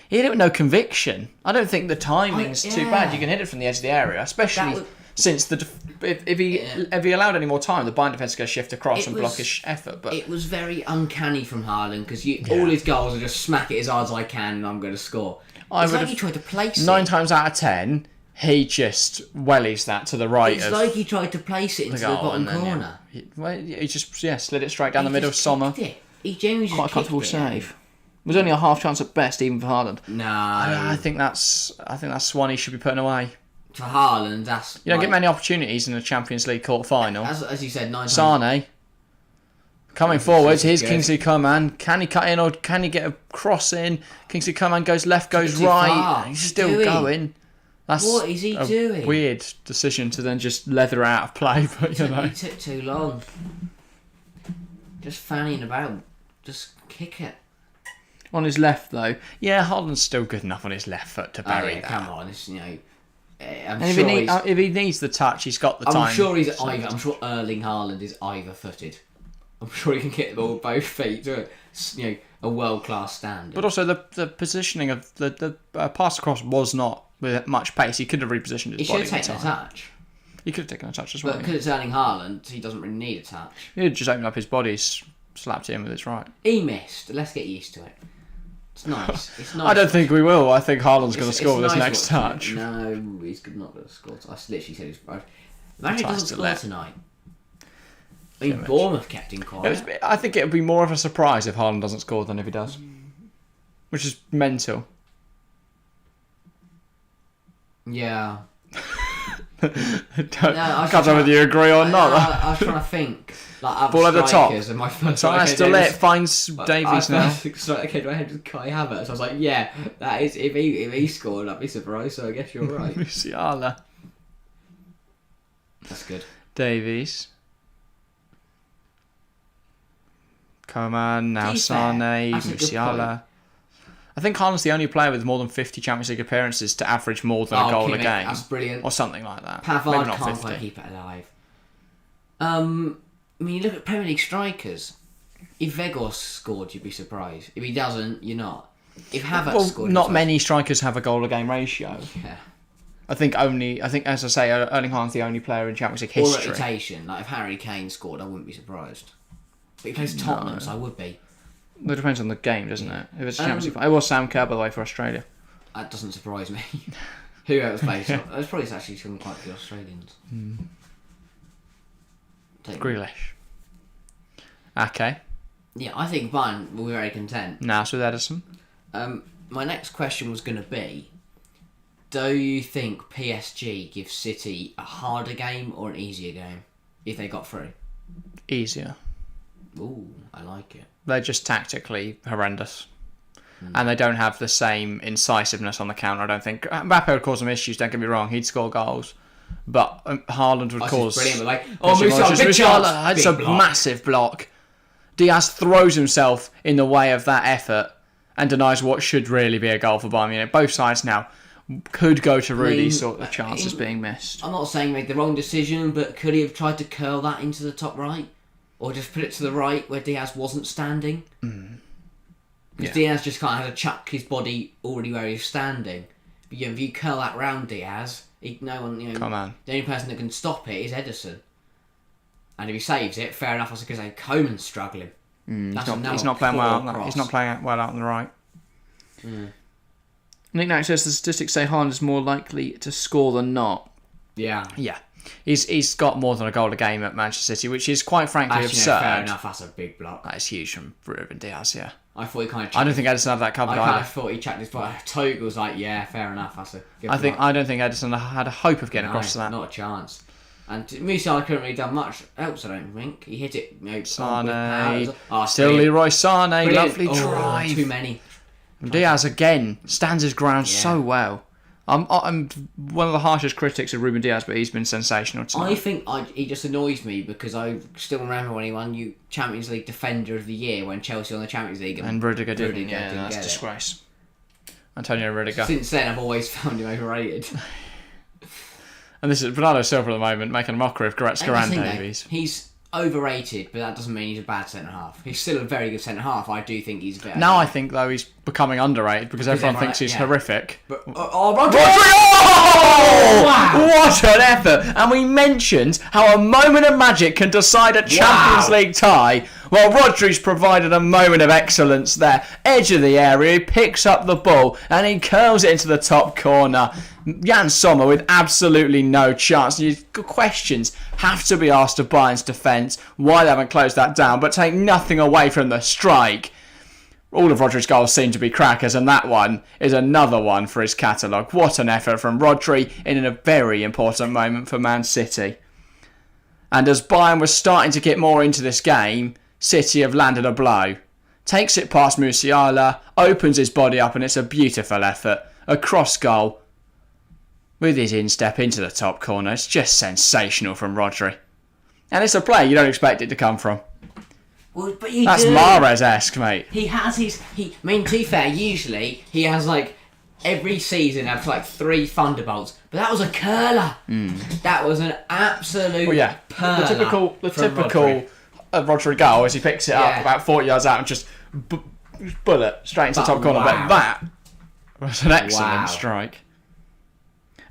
He hit it with no conviction. I don't think the timing's too bad. You can hit it from the edge of the area, especially since if he allowed any more time, the Bayern defence is going to shift across and block his effort. But it was very uncanny from Haaland because all his goals are just smack it as hard as I can and I'm going to score. It's like he tried to place it. 9 times out of 10, he just wellies that to the right. It's like he tried to place it into the bottom corner. He just slid it straight down the middle of Sommer. He genuinely just Quite a comfortable kicked it. save. It was only a half chance at best, even for Haaland. No, I think that's one he should be putting away. for Haaland, that's You don't get many opportunities in a Champions League quarter final. as you said, 9 times. Sané coming forwards. Here's good. Kingsley Coman. Can he cut in or can he get a cross in? Kingsley Coman goes left, goes too right. far. He's What's still he doing? going. That's What is he a doing? weird decision to then just leather out of play, but you know. He took too long. Just fanning about. Just kick it. On his left though, yeah, Haaland's still good enough on his left foot to bury that. Come on, it's, I'm And sure if he needs the touch, he's got the time. I'm sure I'm sure Erling Haaland is either-footed. I'm sure he can get the ball with both feet to a world-class standard. But also the positioning of the pass across was not with much pace. He could have repositioned his He body. should have taken a touch. He could have taken a touch as But well. because it's Erling Haaland, he doesn't really need a touch. He would just opened up his body, slapped it in with his right. He missed. Let's get used to it. It's nice. It's nice. I don't think we will. I think Haaland's going to score with his nice next watching touch. it. No, he's not going to score. I literally said he's. Imagine he doesn't score tonight. I mean, Bournemouth kept him quiet. I think it would be more of a surprise if Haaland doesn't score than if he does. Which is mental. Yeah. I can't tell trying- whether you agree or not. I was trying to think. Like other Ball at the top. strikers and my first So that's still it. Finds Davies now. Strike came to my head with Kai Havertz. I was like, yeah, that is if he scored, I'd be surprised. So I guess you're right. Musiala. That's good. Davies. Coman, now To be fair, Sané, that's a good Musiala. I think Haaland's the only player with more than 50 Champions League appearances to average more than a goal a Kimmich, game. That's brilliant. Or something like that. Pavard Maybe not can't 50. quite keep it alive. I mean, you look at Premier League strikers. If Vegos scored, you'd be surprised. If he doesn't, you're not. If Havertz scored, Not many strikers have a goal a game ratio. Yeah. I think, as I say, Erling Haaland's the only player in Champions League Or history. reputation. Like if Harry Kane scored, I wouldn't be surprised. But he plays Tottenham, so I would be. It depends on the game, doesn't it? If it's Champions League, it was Sam Kerr, by the way, for Australia. That doesn't surprise me. Who else plays? There's probably actually some quite good Australians. Grealish. Okay. Yeah, I think Bayern will be very content. Now it's with Edison. My next question was going to be, do you think PSG gives City a harder game or an easier game if they got through? Easier. Ooh, I like it. They're just tactically horrendous. And they don't have the same incisiveness on the counter, I don't think. Mbappe would cause them issues, don't get me wrong. He'd score goals. But Haaland would cause... Brilliant, but Musiala, it's a massive block. Diaz throws himself in the way of that effort and denies what should really be a goal for Bayern Munich. Both sides now could go to Rudy's sort of chances being missed. I'm not saying he made the wrong decision, but could he have tried to curl that into the top right? Or just put it to the right where Diaz wasn't standing? Because Diaz just kind of had to chuck his body already where he was standing. But if you curl that round Diaz, no one, Come on. The only person that can stop it is Ederson. And if he saves it, fair enough. I was going to say Coman's struggling. He's not playing well. He's not playing well out on the right. Nick Knack says the statistics say Haaland is more likely to score than not. Yeah. He's got more than a goal a game at Manchester City, which is quite frankly absurd. Fair enough, that's a big block. That is huge from Ruben Diaz, yeah. I thought he kind of. I don't think Ederson had that covered. I thought he checked his body. Tuchel was like, yeah, fair enough. That's a good block. I don't think Ederson had a hope of getting across to that. Not a chance. And Musiala couldn't really done much else, I don't think. He hit it, Sané. Still Leroy Sané. Brilliant. Lovely drive. Too many. Diaz again stands his ground so well. I'm one of the harshest critics of Ruben Diaz, but he's been sensational tonight. I think he just annoys me because I still remember when he won Champions League Defender of the Year when Chelsea won the Champions League. And Rudiger didn't. That's a disgrace. Antonio Rudiger. Since then, I've always found him overrated. And this is Bernardo Silva at the moment making a mockery of Goretzka and Davies. He's overrated, but that doesn't mean he's a bad centre-half. He's still a very good centre-half. I do think he's better. Now I think, though, he's becoming underrated because everyone thinks he's horrific. But, Rodri! Oh, wow! What an effort! And we mentioned how a moment of magic can decide a Champions League tie. Well, Rodri's provided a moment of excellence there. Edge of the area, he picks up the ball and he curls it into the top corner. Jan Sommer with absolutely no chance. Questions have to be asked of Bayern's defence, why they haven't closed that down, but take nothing away from the strike. All of Rodri's goals seem to be crackers, and that one is another one for his catalogue. What an effort from Rodri in a very important moment for Man City. And as Bayern was starting to get more into this game, City have landed a blow. Takes it past Musiala, opens his body up, and it's a beautiful effort. A cross goal with his instep into the top corner. It's just sensational from Rodri. And it's a play you don't expect it to come from. Well, but that's Mahrez-esque, mate. He has his... I mean, to be fair, usually he has every season has 3 thunderbolts. But that was a curler. That was an absolute perler. The typical Rodri goal is he picks it up about 40 yards out and just bullet straight into the top corner. But that was an excellent strike.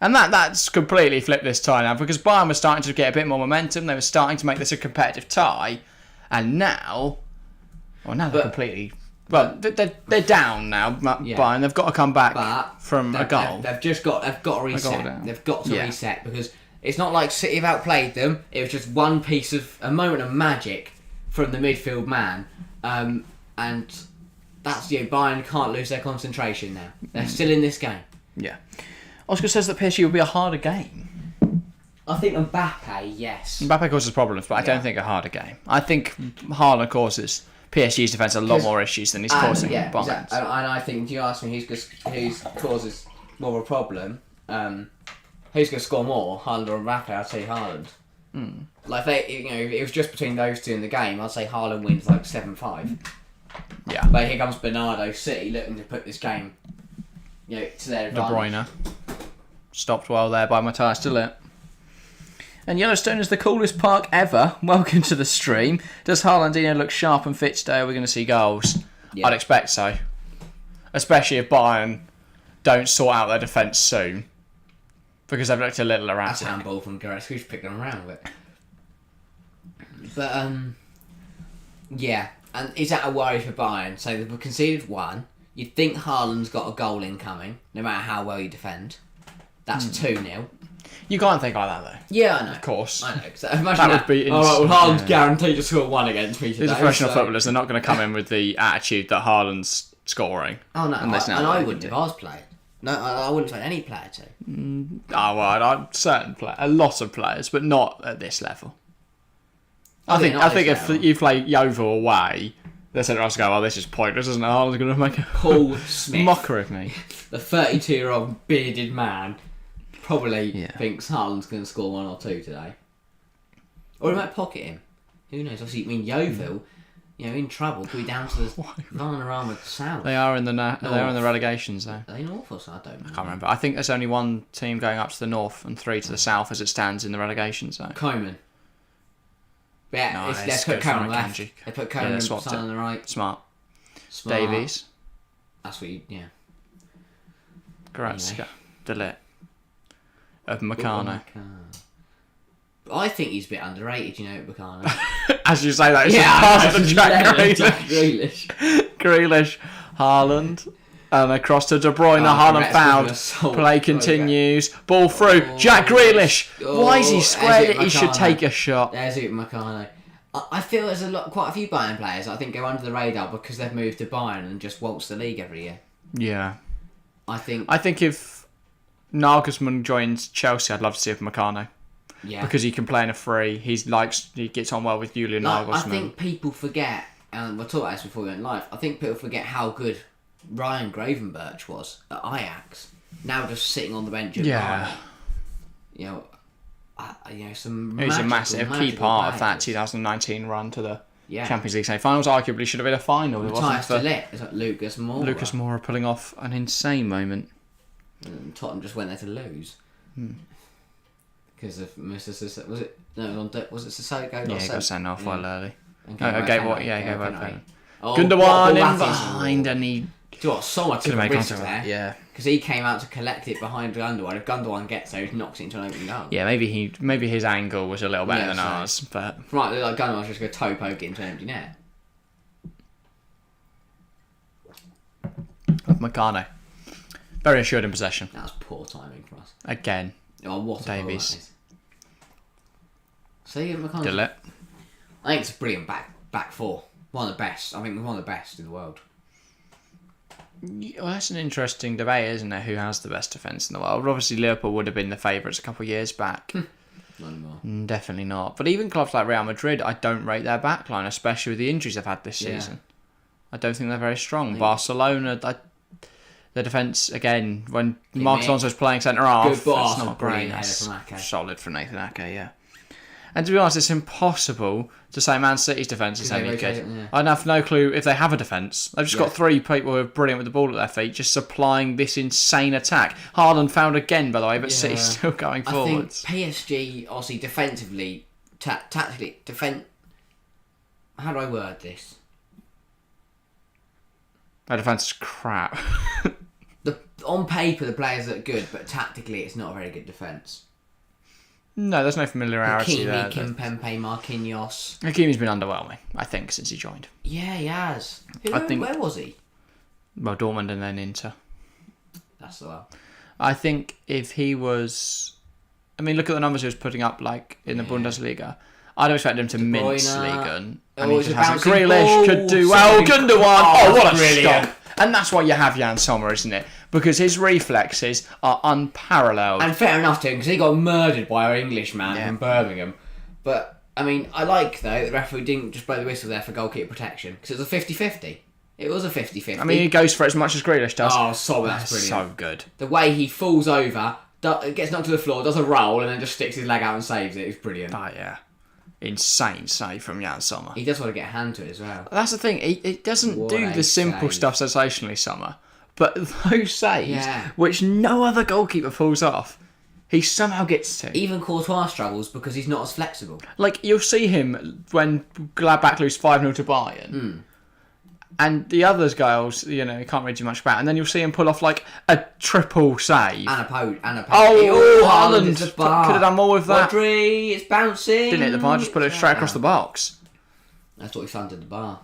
And that's completely flipped this tie now because Bayern was starting to get a bit more momentum. They were starting to make this a competitive tie. And now they're completely... Well, they're down now, Bayern. They've got to come back from a goal. They've got to reset. They've got to reset because it's not like City have outplayed them. It was just one piece of... a moment of magic from the midfield man. And that's... Bayern can't lose their concentration now. They're still in this game. Yeah. Oscar says that PSG will be a harder game. I think Mbappe, yes. Mbappe causes problems, but I don't think a harder game. I think Haaland causes PSG's defence a lot more issues than he's causing Bayern's. Exactly. And I think if you ask me who's causes more of a problem, who's going to score more, Haaland or Mbappe, I'd say Haaland. If it was just between those two in the game, I'd say Haaland wins 7-5. Yeah. But here comes Bernardo City looking to put this game to their advantage. De Bruyne stopped well there by Matthias de Ligt. And Yellowstone is the coolest park ever. Welcome to the stream. Does Haalandinho look sharp and fit today? Are we going to see goals? Yeah. I'd expect so. Especially if Bayern don't sort out their defence soon. Because they've looked a little erratic. That's a handball from Goretzka. Who's picked them around with it? But, yeah. And is that a worry for Bayern? So they've conceded 1. You'd think Haaland's got a goal incoming, no matter how well you defend. That's 2-0. You can't think like that, though. Yeah, I know. Of course. I know. Imagine that would be... Haaland's guaranteed to score 1 against me today. These are professional footballers. They're not going to come in with the attitude that Haaland's scoring. Oh, no. I wouldn't if I was playing. No, I wouldn't say any player to. Certain players. A lot of players, but not at this level. I think if you play Yeovil away, the centre halves go, "Oh, this is pointless, isn't it? Haaland's going to make a Paul Smith, mockery of me." the 32-year-old bearded man, probably thinks Haaland's going to score 1 or 2 today, or he might pocket him. Who knows? Obviously, I mean Yeovil, in trouble. Could be down to the Vanarama South. They are in the relegations though. Are they North or South? I don't know. I can't remember. I think there's only one team going up to the north and 3 to the south as it stands in the relegation zone. Coman. Yeah, they put Coman on the left. They put Coman on the right. Smart. Davies. That's what Goretzka. Delit. Meccano. I think he's a bit underrated, Meccano. As you say that, it's pass to Jack Grealish. Grealish, Haaland, and across to De Bruyne. Haaland fouled. Play continues. Ball through. Jack Grealish. Why is he squared it? He should take a shot. There's it, Meccano. I feel there's quite a few Bayern players I think go under the radar because they've moved to Bayern and just waltz the league every year. Yeah. I think if Nagelsmann joins Chelsea, I'd love to see it for Meccano. Yeah. Because he can play in a free. He gets on well with Julian Nagelsmann. I think people forget, and we'll talk about this before we went live, I think people forget how good Ryan Gravenberch was at Ajax. Now just sitting on the bench at Bayern. Some he's a massive key part of that 2019 run to the Champions League semi-finals. Arguably should have been a final. It wasn't for it's like Lucas Moura. Lucas Moura pulling off an insane moment. And Tottenham just went there to lose. Because of Mr. Sissoko. Was it Sissoko? Yeah, he got sent off well early. He gave away penalty. Oh, Gundogan in behind and he... Do you know what? Someone took a risk there. Yeah. Because he came out to collect it behind Gundogan. If Gundogan gets there, he knocks it into an open goal. Yeah, maybe his angle was a little better than ours, but... Right, like Gundogan's just going to toe poke it into an empty net. Meccano. Very assured in possession. That was poor timing for us. Again. Oh, what a Davies. goal that is. See, Meccano. Delit. I think it's a brilliant back four. One of the best. I think one of the best in the world. Well, that's an interesting debate, isn't it? Who has the best defence in the world? Obviously, Liverpool would have been the favourites a couple of years back. Not anymore. Definitely not. But even clubs like Real Madrid, I don't rate their backline, especially with the injuries they've had this season. I don't think they're very strong. Barcelona, the defence, again, when Marcos Alonso's playing centre-half, it's not great. Solid for Nathan Ake, yeah. And to be honest, it's impossible to say Man City's defence is any good. I'd have no clue if they have a defence. They've just got 3 people who are brilliant with the ball at their feet, just supplying this insane attack. Haaland fouled again, by the way, but City's still going forwards. I think PSG, obviously, defensively, tactically, how do I word this? Their defence is crap. On paper, the players look good, but tactically, it's not a very good defence. No, there's no familiarity there. Kimpembe, Marquinhos. Hakimi's been underwhelming, I think, since he joined. Yeah, he has. Where was he? Well, Dortmund and then Inter. That's the one. I think if he was... I mean, look at the numbers he was putting up, like, in the Bundesliga. I'd expect him to mince Liga. And he just hasn't. Grealish could do well. Gundogan. Oh, what a stop. And that's why you have Jan Sommer, isn't it? Because his reflexes are unparalleled. And fair enough to him, because he got murdered by our English man from Birmingham. But, I mean, I like, though, the referee didn't just blow the whistle there for goalkeeper protection, because it was a 50-50. It was a 50-50. I mean, he goes for it as much as Grealish does. Oh, Sommer, that's brilliant. So good. The way he falls over, gets knocked to the floor, does a roll, and then just sticks his leg out and saves it. It's brilliant. Oh, yeah. Insane save from Jan Sommer. He does want to get a hand to it as well. That's the thing. It doesn't do the simple stuff sensationally, Sommer. But those saves, which no other goalkeeper pulls off, he somehow gets to. Even Courtois struggles because he's not as flexible. Like, you'll see him when Gladbach lose 5-0 to Bayern. And the others goals, he can't read too much about. And then you'll see him pull off, like, a triple save. And a poach. Oh, Haaland could have done more with that. Rodri, it's bouncing. Didn't hit the bar, just put it straight across the box. I thought he funded the bar.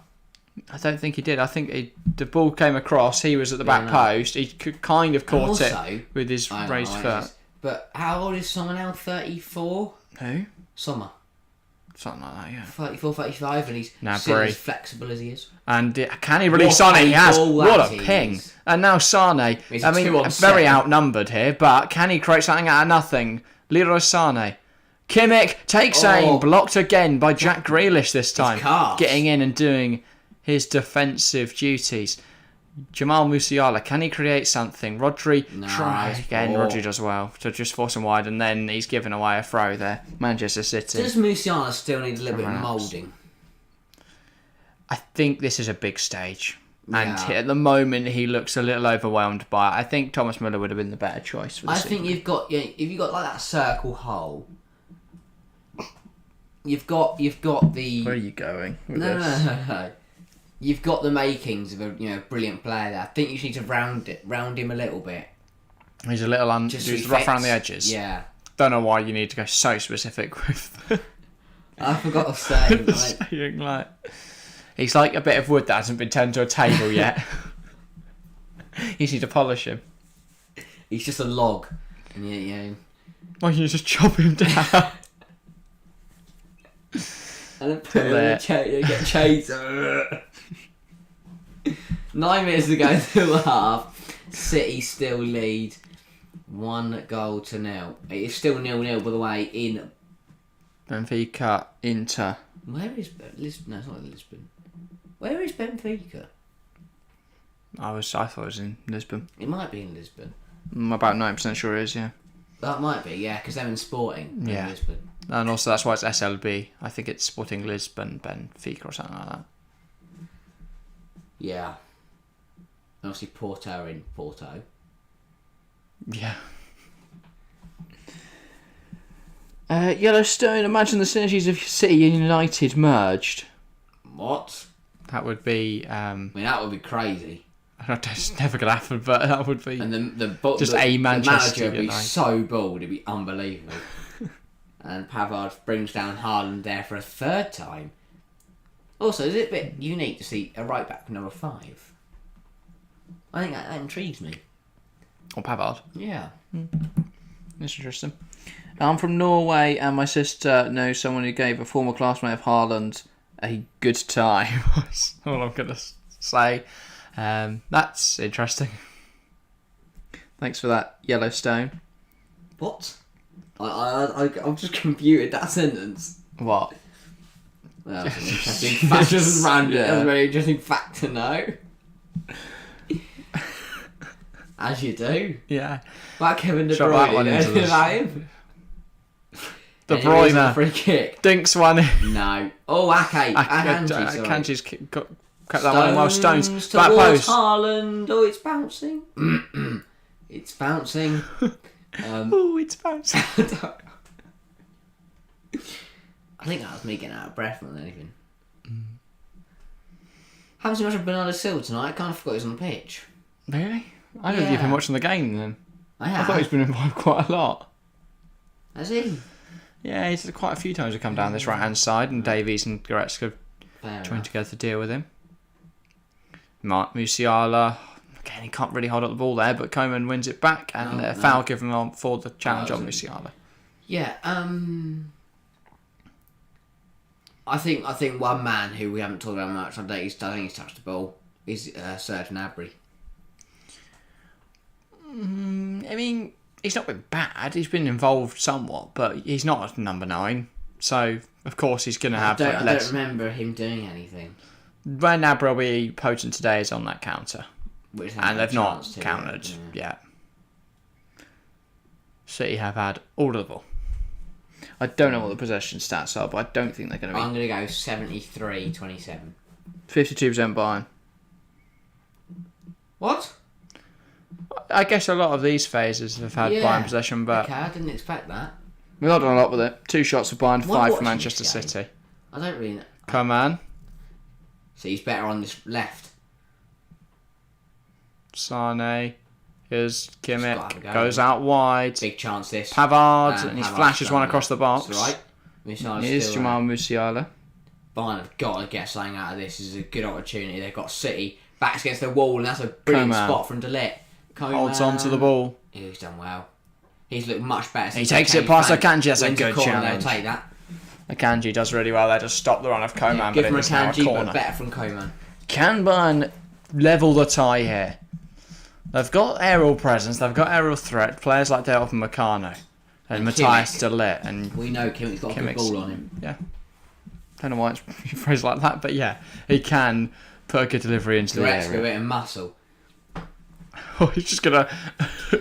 I don't think he did. I think the ball came across. He was at the back post. He could kind of caught it with his raised foot. But how old is Sommer now? 34? Who? Sommer. Something like that, yeah. 34, 35, and he's still as flexible as he is. And can he release Sane? He has. What a ping. And now Sane. Very outnumbered here, but can he create something out of nothing? Leroy Sane Kimmich takes aim, blocked again by Jack Grealish this time. calves. Getting in and doing his defensive duties. Jamal Musiala, can he create something? Rodri tries again. Rodri does well to just force him wide, and then he's given away a throw there. Manchester City. Does Musiala still need a little bit of moulding? I think this is a big stage. And at the moment, he looks a little overwhelmed by it. I think Thomas Müller would have been the better choice for this. I think if you've got like that circle hole, you've got the. Where are you going with No, this? no. You've got the makings of a brilliant player there. I think you just need to round him a little bit. He's a little he's rough around the edges. Yeah. Don't know why you need to go so specific with. I forgot to say. Saying like, he's like a bit of wood that hasn't been turned to a table yet. You need to polish him. He's just a log. And yeah. Why don't you just chop him down? And then put him in the get chased. 9 minutes to go through the half. City still lead 1-0. It is still 0-0 by the way in Benfica, Inter. Where is Lisbon? No, it's not Lisbon. Where is Benfica? I thought it was in Lisbon. It might be in Lisbon. I'm about 9% sure it is, yeah. That might be, yeah, because they're in Sporting in Lisbon. And also that's why it's SLB. I think it's Sporting Lisbon, Benfica or something like that. Yeah. And obviously Porto are in Porto. Yeah. Yellowstone, imagine the synergies of City and United merged. What? That would be... I mean, that would be crazy. It's never going to happen, but that would be... And the Manchester manager would be United. so bold, it'd be unbelievable. And Pavard brings down Haaland there for a third time. Also, is it a bit unique to see a right back number 5? I think that intrigues me. Or Pavard. Yeah. That's interesting. I'm from Norway, and my sister knows someone who gave a former classmate of Haaland a good time. That's all I'm going to say. That's interesting. Thanks for that, Yellowstone. What? I'm just confused that sentence. What? Well, that's an interesting fact. Just random. Yeah. That's a very interesting fact to know. As you do. Yeah. Like Kevin De Shot that one Bruyne. into Anything this. about him? De And he was a Bruyne free kick. dinks one in. No. Oh, Ake. Akanji's cut that one in well. Stones. Back towards post. Haaland. Oh, it's bouncing. It's bouncing. Oh, it's bouncing. I think that was me getting out of breath more than anything. Haven't seen much of Bernardo Silva tonight. I kind of forgot he was on the pitch. Really? I don't think you've been watching the game then. I I thought he's been involved quite a lot. Has he? Yeah, he's quite a few times to come down this right hand side, and Davies and Goretzka trying together to deal with him. Musiala, again, he can't really hold up the ball there, but Koeman wins it back, and foul given on for the challenge on Musiala. Yeah. I think one man who we haven't talked about much. I think he's touched the ball. Is Serge Gnabry. I mean, he's not been bad. He's been involved somewhat, but he's not a number 9. So, of course, he's going to have I less. don't remember him doing anything. When Gnabry will be potent today is on that counter. And they've not countered yet. City have had all of the ball. I don't know what the possession stats are, but I don't think they're going to be. I'm going to go 73-27. 52% Bayern. What? I guess a lot of these phases have had Bayern possession, but Okay, I didn't expect that. we've not done a lot with it. 2 shots for Bayern, 5 for Manchester City. I don't really know. Come on. So he's better on this left. Sane. Here's Kimmich. Go. Goes out wide. Big chance this. Pavard. And he Pavard's flashes one done across the that. box. That's right. Musiala's Here's still Jamal Musiala. Bayern have got to get something out of this. This is a good opportunity. They've got City backs against the wall, and that's a brilliant spot from De Ligt. Holds on to the ball. He's done well. He's looked much better since He takes it past Akanji. That's a good challenge. They'll take that. Akanji does really well there to stop the run of Koeman, Give but him it is now a Akanji, corner. but better from Koeman. Can Bayern level the tie here? They've got aerial presence, they've got aerial threat, players like Delph and Meccano. And Matthias de Ligt. And we know Kimmich's got a good ball on him. Yeah. Don't know why it's phrased like that, but yeah, he can put a good delivery into the area. Goretzka and muscle. Oh, he's just gonna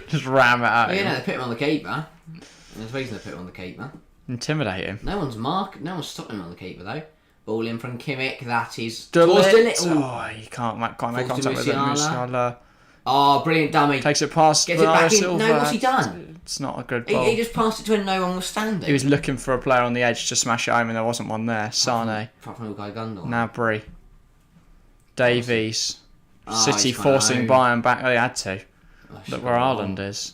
just ram it out. Yeah, they put him on the keeper. There's a reason they put him on the keeper. Intimidate him. No one's stopping him on the keeper though. Ball in from Kimmich. That is de Ligt. Oh, you can't make contact with it. Musiala. Oh, brilliant dummy. Takes it past. Gets it back in. No, what's he done? It's not a good ball. He just passed it to when no one was standing. He was looking for a player on the edge to smash it home, and there wasn't one there. Sane. Gnabry. Davies. City forcing Bayern back. They had to. Look where Haaland is.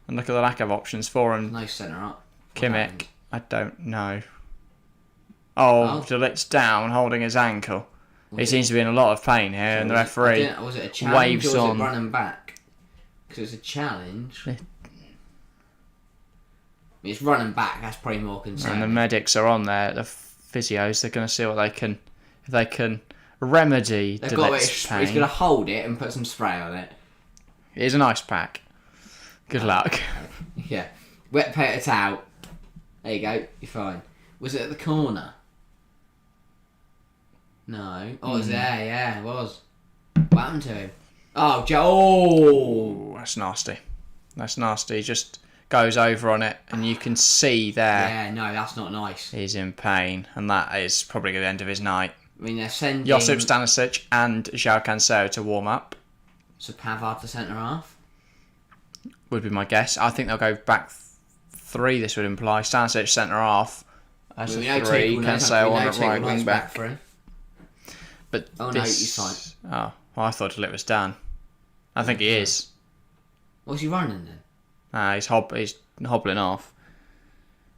And look at the lack of options for him. No centre up. Kimmich. I don't know. Oh, de Ligt's down, holding his ankle. He seems to be in a lot of pain here, and the referee was it a challenge waves or was on. it running back? Because it was a challenge. It's running back. That's probably more concerning. And the medics are on there. The physios. They're going to see what they can, if they can remedy de Ligt's pain. He's going to hold it and put some spray on it. It is an ice pack. Good luck. Yeah. Wet paper towel. There you go. You're fine. Was it at the corner? No. Oh, it was there. Yeah, it was. What happened to him? Oh, Joe. That's nasty. That's nasty. He just goes over on it, and you can see there. Yeah, no, that's not nice. He's in pain, and that is probably the end of his night. I mean, they're sending Josip Stanisic and João Cancelo to warm up. So Pavard to centre half? Would be my guess. I think they'll go back three, this would imply. Stanisic centre half. That's a three. Cancelo on the right wing back. For him. But no, he's fine. Oh, well, I thought de Ligt was done. I think he is. What's he running then? He's hobbling off.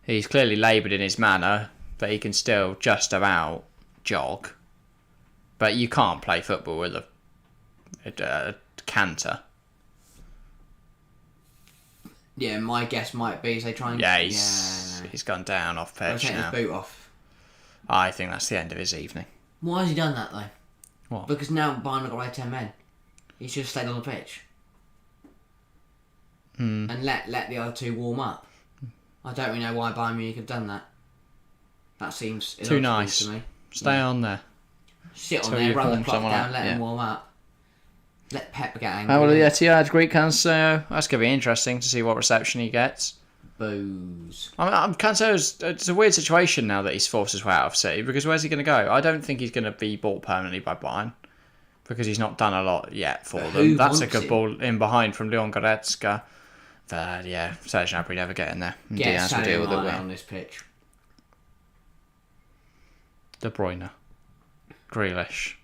He's clearly laboured in his manner, but he can still just about jog. But you can't play football with a canter. Yeah, my guess might be they try and... Yeah, he's gone down off pitch now. His boot off. I think that's the end of his evening. Why has he done that though? What? Because now Bayern have got like 10 men. He should have stayed on the pitch. And let the other two warm up. I don't really know why Bayern Munich have done that. That seems too nice to me. Stay on there. Sit on there, run the clock down, let him warm up. Let Pep get angry. How will the Etihad Greek Cancelo? That's going to be interesting to see what reception he gets. Booze. Cancelo's, it's a weird situation now that he's forced his way out of City, because where's he going to go? I don't think he's going to be bought permanently by Bayern, because he's not done a lot yet for them. That's a good ball in behind from Leon Goretzka. Yeah, Serge Gnabry never get in there. Diaz will deal with it on this pitch. De Bruyne. Grealish.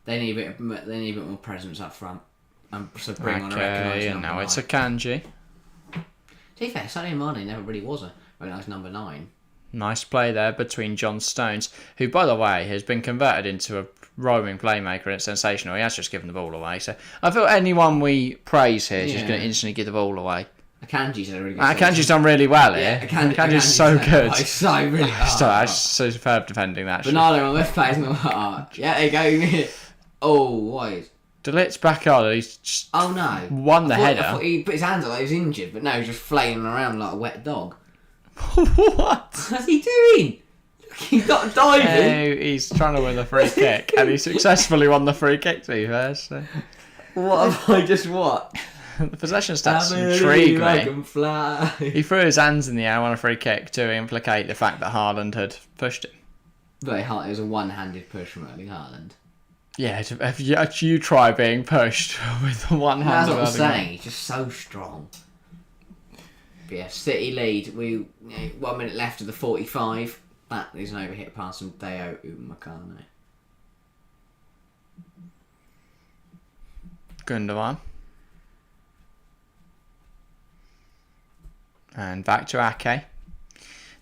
They need a bit more presence up front. So bring on a recognised and now 9. it's a Kanji. To be fair, Sadio Mane never really was a recognised number 9. Nice play there between John Stones, who, by the way, has been converted into a roaming playmaker, and it's sensational. He has just given the ball away. So I feel anyone we praise here is just going to instantly give the ball away. Akanji's done really good. Akanji's done really well here. Akanji's so good. He's so really hard. So superb defending that. Bernardo on left players not hard. Yeah, there you go. Oh, what is... de Ligt's back on. He's just won the header. I thought he put his hands up like he was injured, but no, he's just flailing around like a wet dog. What? What's he doing? He's not diving. He's trying to win the free kick, and he successfully won the free kick, to be fair. So. What have I just what? The possession stats intrigue me. He threw his hands in the air on a free kick to implicate the fact that Haaland had pushed him. Very hard. It was a one-handed push from Erling Haaland. Yeah, if you try being pushed with one hand. That's what I'm saying. He's just so strong. But yeah, City lead. 1 minute left of the 45. That is an overhit pass from Deo Upamecano. Gundogan. And back to Ake.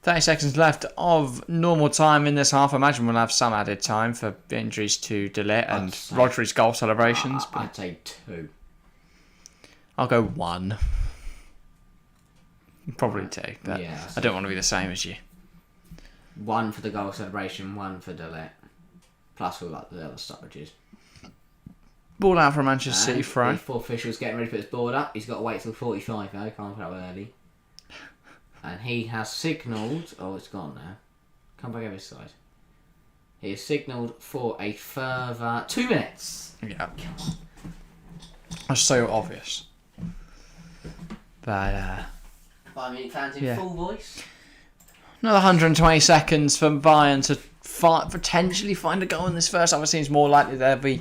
30 seconds left of normal time in this half. I imagine we'll have some added time for injuries to de Ligt and Rodri's goal celebrations. I'd say 2. I'll go 1. Probably 2, but yeah, I don't want to be the same as you. 1 for the goal celebration, 1 for de Ligt. Plus all like the other stoppages. Ball out for Manchester City throw. The official's getting ready to put his board up. He's got to wait till 45 though. Can't put it up early. And he has signalled... Oh, it's gone now. Come back over this side. He has signalled for a further 2 minutes. Yeah. That's so obvious. But, Bayern Munich fans in full voice. Another 120 seconds for Bayern to potentially find a goal in this first half. It seems more likely there'll be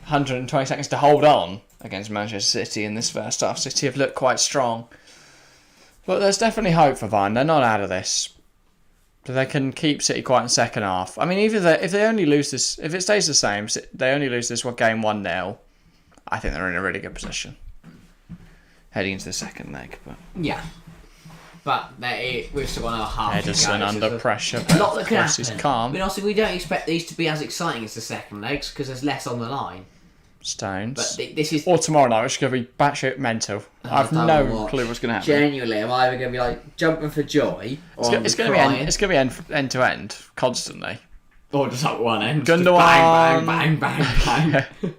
120 seconds to hold on against Manchester City in this first half. City have looked quite strong. But there's definitely hope for Bayern. They're not out of this. So they can keep City quiet in the second half. I mean, even if they only lose this, if it stays the same, they only lose this game 1-0, I think they're in a really good position heading into the second leg. But yeah, but we've still got another half. Ederson under pressure. A lot that can happen. He's calm. But also, we don't expect these to be as exciting as the second legs because there's less on the line. Stones. But this is... Or tomorrow night, which is going to be batshit mental. I've no clue what's going to happen. Genuinely, I'm either going to be like jumping for joy, or it's going to be end to end constantly, or just like one end. Gundogan, bang, bang, bang, bang.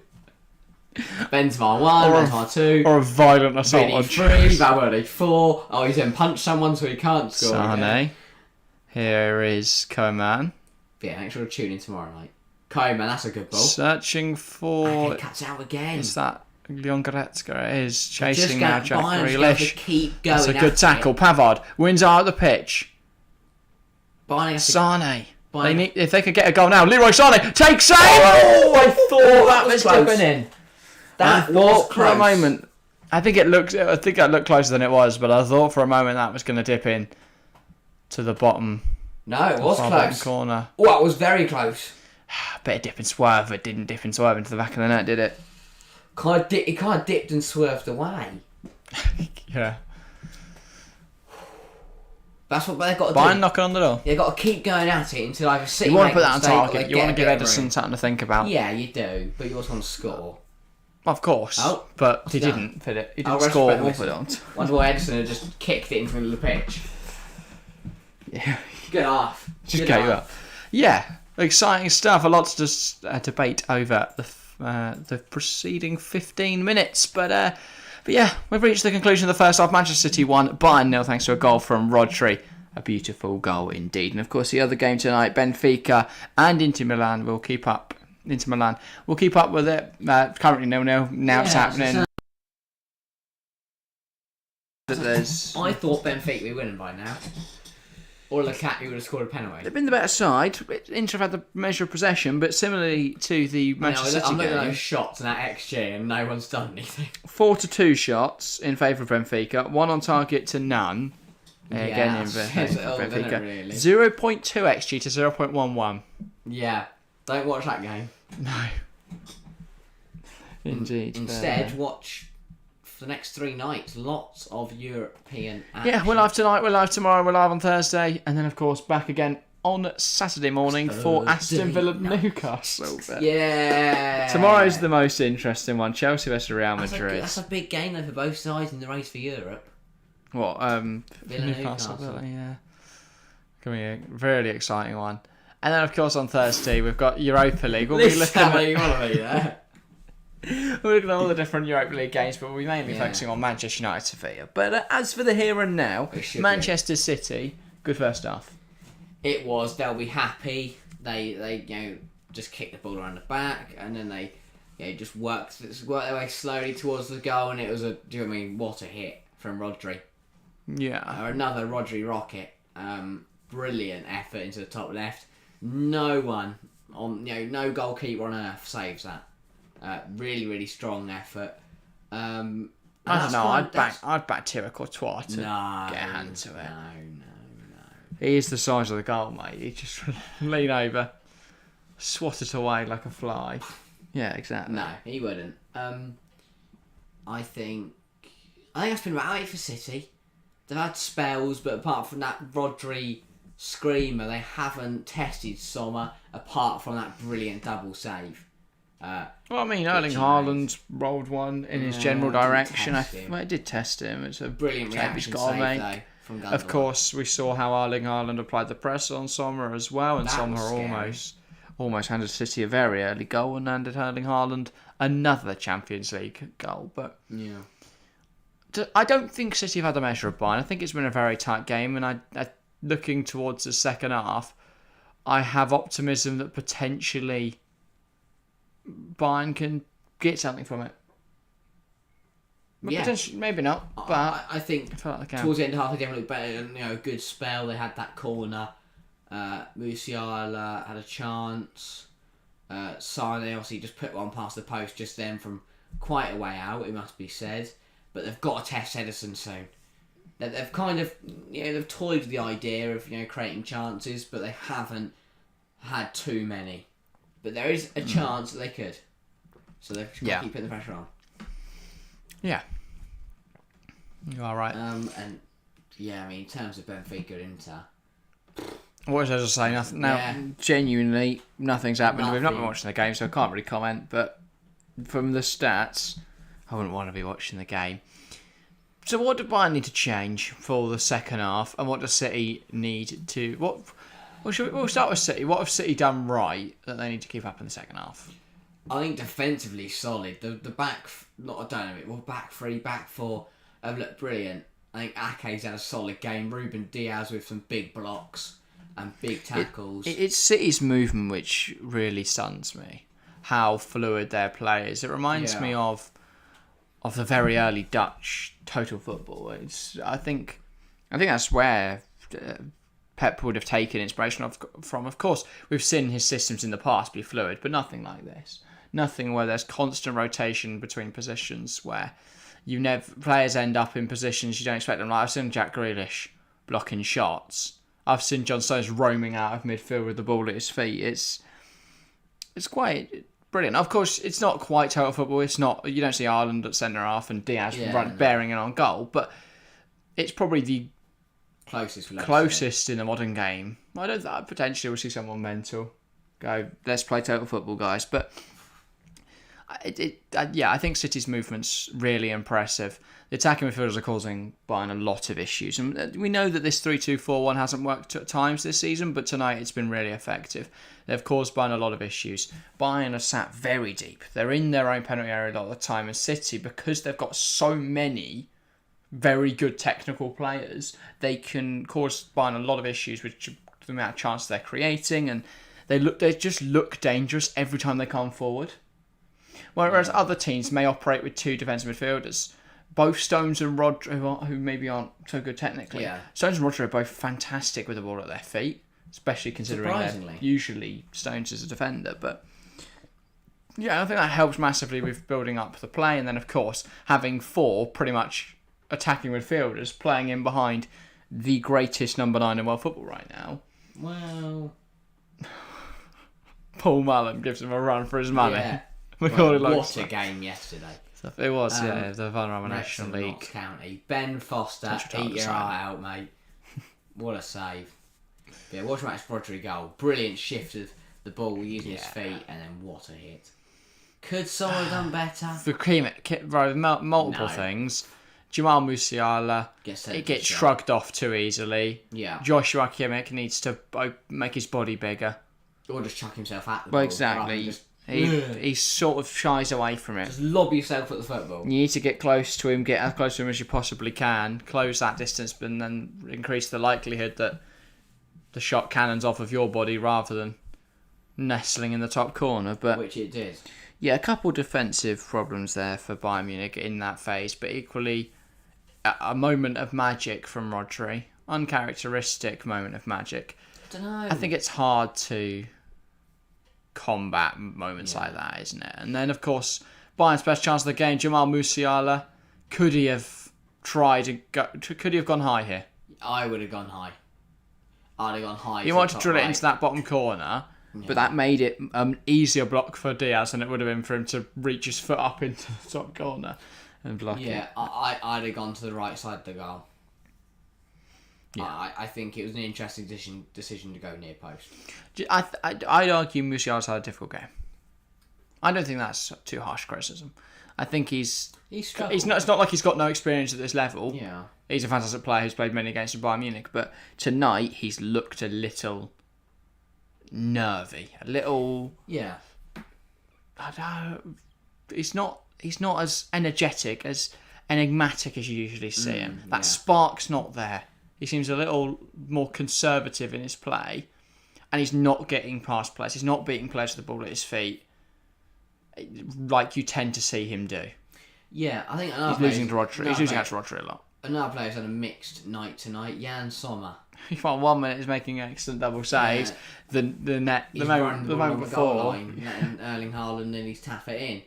Benzema 1, Benzema 2, or a violent assault on 3, Valverde 4. Oh, he's then punched someone so he can't score. Sane. Here is Coman. Yeah, make sure to tune in tomorrow night. Coman, that's a good ball. Searching for... Okay, cuts out again. Is that Leon Goretzka? It is chasing now Jack Grealish. Keep going. That's a good tackle. Pavard wins out the pitch. Sane. If they could get a goal now, Leroy Sane takes aim. Oh, I thought that was going in. That was close. For a moment. I think it looked closer than it was, but I thought for a moment that was going to dip in to the bottom. No, it was close. Corner. Oh, it was very close. Bit of dip and swerve. It didn't dip and swerve into the back of the net, did it? It kind of dipped and swerved away. Yeah. That's what they've got to do. Bayern knocking on the door. They've got to keep going at it until either City. You want to put that on target. You want to give Ederson something to think about. Yeah, you do. But you also want to score. Of course. Oh, but he didn't fit it. He didn't score or put it on. Wonder why Ederson had just kicked it into the pitch. Yeah. Good off. Just get you up. Yeah. Exciting stuff. A lot to just debate over the preceding 15 minutes. But yeah, we've reached the conclusion of the first half. Manchester City won, Bayern 0 thanks to a goal from Rodri. A beautiful goal indeed. And of course, the other game tonight, Benfica and Inter Milan will keep up. Inter Milan will keep up with it. Currently 0-0. Now it's happening. I thought Benfica would be winning by now. Or Lukaku would have scored a penalty. They've been the better side. Inter have had the measure of possession, but similarly to the Manchester City game. I'm looking at those shots and that XG, and no one's done anything. 4-2 shots in favour of Benfica. 1 on target to none. Again in favour of Benfica. Really. 0.2 XG to 0.11. Yeah. Don't watch that game. No. Indeed. Instead, watch... for the next 3 nights, lots of European action. Yeah, we're live tonight, we're live tomorrow, we're live on Thursday, and then of course back again on Saturday morning for Aston Villa Newcastle. Yeah. Tomorrow's the most interesting one. Chelsea versus Real Madrid. That's a big game though for both sides in the race for Europe. What? Villa Newcastle. Villa, yeah. Gonna be a really exciting one. And then of course on Thursday we've got Europa League. We'll be looking at we're looking at all the different Europa League games, but we'll be mainly focusing on Manchester United Sevilla. But as for the here and now, Manchester City, good first half. It was. They'll be happy. They just kicked the ball around the back, and then they just worked their way slowly towards the goal, and it was what a hit from Rodri. Yeah. Another Rodri rocket. Brilliant effort into the top left. No one no goalkeeper on earth saves that. Really, really strong effort. I don't know. I'd back Thierry Courtois to get a hand to it. No. He is the size of the goal, mate. He just lean over, swat it away like a fly. Yeah, exactly. No, he wouldn't. I think that's been right for City. They've had spells, but apart from that Rodri screamer, they haven't tested Sommer apart from that brilliant double save. Well, I mean, Erling Haaland rolled one in his general direction. It did test him. It's a brilliant reaction save, though, from Gundogan. Of course, we saw how Erling Haaland applied the press on Sommer as well, and Sommer almost handed City a very early goal and handed Erling Haaland another Champions League goal. But I don't think City have had the measure of Bayern. I think it's been a very tight game, and I looking towards the second half, I have optimism that potentially Bayern can get something from it. Yeah. Potentially, maybe not, but I think like towards the end of half, they looked better. And, a good spell. They had that corner. Musiala had a chance. Sane obviously just put one past the post just then from quite a way out, it must be said. But they've got to test Edison soon. They've kind of, they've toyed with the idea of, creating chances, but they haven't had too many. But there is a chance that they could. So they've got to keep putting the pressure on. Yeah. You are right. In terms of Benfica and Inter... What was I just saying? Nothing. Now, genuinely, nothing's happened. We've not been watching the game, so I can't really comment. But from the stats, I wouldn't want to be watching the game. So, what do Bayern need to change for the second half, and what does City need to? We'll start with City. What have City done right that they need to keep up in the second half? I think defensively solid. The back, back three, back four have looked brilliant. I think Ake's had a solid game. Ruben Diaz with some big blocks and big tackles. It's City's movement which really stuns me. How fluid their play is. It reminds me of the very early Dutch total football. I think that's where Pep would have taken inspiration from. Of course, we've seen his systems in the past be fluid, but nothing like this. Nothing where there's constant rotation between positions, where players end up in positions you don't expect them. Like I've seen Jack Grealish blocking shots. I've seen John Stones roaming out of midfield with the ball at his feet. It's quite brilliant. Of course, it's not quite total football. It's not. You don't see Haaland at centre half and Diaz bearing it on goal, but it's probably the closest in the modern game. I don't think potentially we'll see someone mental go, let's play total football, guys. But I think City's movement's really impressive. The attacking midfielders are causing Bayern a lot of issues. And we know that this 3-2-4-1 hasn't worked at times this season, but tonight it's been really effective. They've caused Bayern a lot of issues. Bayern are sat very deep. They're in their own penalty area a lot of the time. And City, because they've got so many very good technical players, they can cause Bayern a lot of issues with the amount of chances they're creating. And they just look dangerous every time they come forward. Whereas other teams may operate with two defensive midfielders. Both Stones and Rodri, who maybe aren't so good technically, Stones and Rodri are both fantastic with the ball at their feet, especially considering they're usually Stones as a defender. But yeah, I think that helps massively with building up the play. And then, of course, having four pretty much attacking midfielders playing in behind the greatest number 9 in world football right now. Well, Paul Mullen gives him a run for his money. Yeah. What a game yesterday. It was, the Vulnerable National League. Notts County. Ben Foster, eat your eye out, mate. What a save. Yeah, watch Max Rodri goal. Brilliant shift of the ball using his feet, and then what a hit. Could someone have done better? Multiple things. Jamal Musiala gets shrugged off too easily. Yeah. Joshua Kimmich needs to make his body bigger. Or just chuck himself at the ball. Well, exactly. He sort of shies away from it. Just lob yourself at the football. You need to get close to him, get as close to him as you possibly can, close that distance, and then increase the likelihood that the shot cannons off of your body rather than nestling in the top corner. But which it did. Yeah, a couple defensive problems there for Bayern Munich in that phase, but equally a moment of magic from Rodri. Uncharacteristic moment of magic. I don't know. I think it's hard to combat moments like that, isn't it? And then, of course, Bayern's best chance of the game, Jamal Musiala. Could he have could he have gone high here? I would have gone high. I'd have gone high. He wanted to drill it into that bottom corner, but that made it an easier block for Diaz than it would have been for him to reach his foot up into the top corner and block it. Yeah, I'd have gone to the right side of the goal. Yeah. I think it was an interesting decision to go near post. I'd argue Musiala's had a difficult game. I don't think that's too harsh criticism. I think he's not. It's not like he's got no experience at this level. Yeah, he's a fantastic player who's played many games for Bayern Munich, but tonight he's looked a little nervy, a little. Yeah, I don't know. He's not as energetic as enigmatic as you usually see him. That spark's not there. He seems a little more conservative in his play, and he's not getting past players. He's not beating players with the ball at his feet, like you tend to see him do. Yeah, I think he's losing to Rodri. He's losing out to Rodri a lot. Another player who's had a mixed night tonight, Jan Sommer. He won 1 minute, he's making excellent double saves. The moment before, letting Erling Haaland nearly tap it in.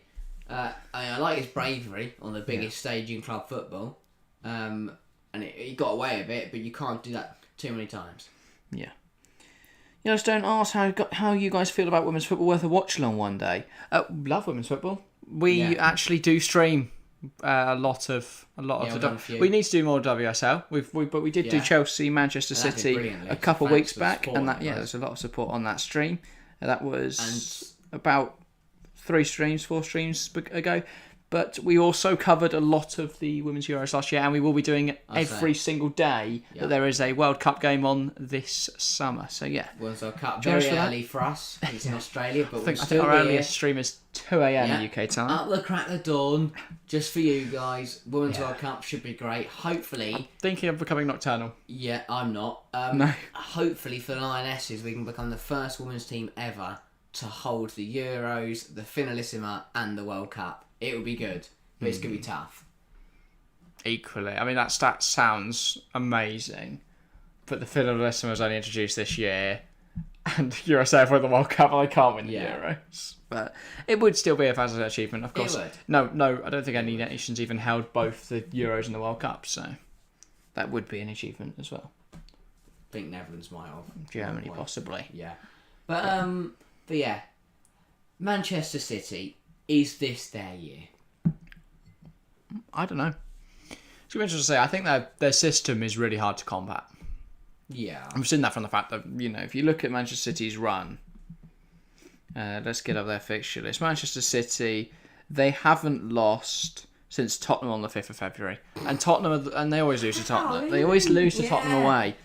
I like his bravery on the biggest stage in club football, and he got away with it, but you can't do that too many times. Yeah. Yellowstone asks how you guys feel about women's football worth a watch along one day. Love women's football. We actually do stream a lot of the. We need to do more WSL. But we did do Chelsea, Manchester City a couple of weeks back, and there's a lot of support on that stream. That was about 4 streams ago. But we also covered a lot of the Women's Euros last year, and we will be doing it every single day that there is a World Cup game on this summer. So, World Cup, very early for us. It's in Australia, but I think our earliest stream is 2 a.m. UK time. At the crack of dawn, just for you guys. Women's World Cup should be great. Hopefully... I'm thinking of becoming nocturnal. Yeah, I'm not. No. Hopefully for the Lionesses, we can become the first women's team ever to hold the Euros, the Finalissima, and the World Cup. It would be good, but it's going to be tough. Equally. I mean, that stat sounds amazing, but the Finalissima was only introduced this year, and USA have won the World Cup, and they can't win the Euros. But it would still be a fantastic achievement, of course. It would. No, I don't think any nations even held both the Euros and the World Cup, so that would be an achievement as well. I think Netherlands might have. Germany, possibly. Yeah. But yeah. Manchester City... Is this their year? I don't know. It's interesting to say. I think that their system is really hard to combat. Yeah. I've seen that from the fact that, if you look at Manchester City's run, let's get up their fixture list. Manchester City, they haven't lost since Tottenham on the 5th of February. And and they always lose to Tottenham. They always lose to Tottenham away.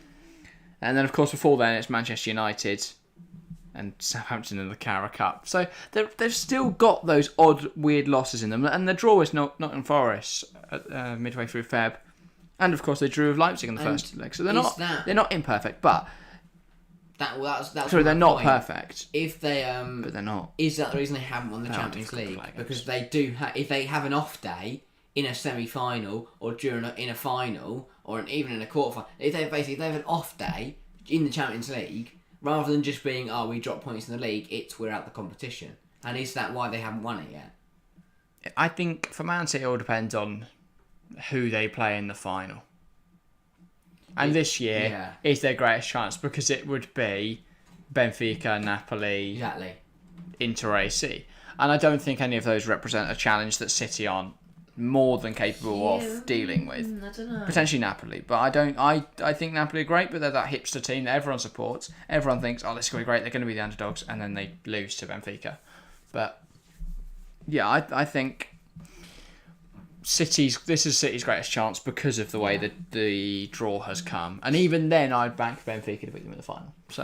And then, of course, before then, it's Manchester United and Southampton in the Carabao Cup. So they've still got those odd, weird losses in them. And the draw is Nottingham Forest midway through Feb. And, of course, they drew with Leipzig in the first leg. So they're not imperfect, but... they're not perfect. If they... but they're not. Is that the reason they haven't won the Champions League? Because they do... if they have an off day in a semi-final or in a final or even in a quarter-final... If they have an off day in the Champions League... Rather than just being, we dropped points in the league, we're out the competition. And is that why they haven't won it yet? I think for Man City, it all depends on who they play in the final. And this year is their greatest chance because it would be Benfica, Napoli, Inter AC. And I don't think any of those represent a challenge that City aren't more than capable of dealing with. I don't know. Potentially Napoli, but I think Napoli are great, but they're that hipster team that everyone supports. Everyone thinks, this is going to be great, they're going to be the underdogs, and then they lose to Benfica. But yeah, I think this is City's greatest chance because of the way that the draw has come. And even then, I'd back Benfica to beat them in the final. So,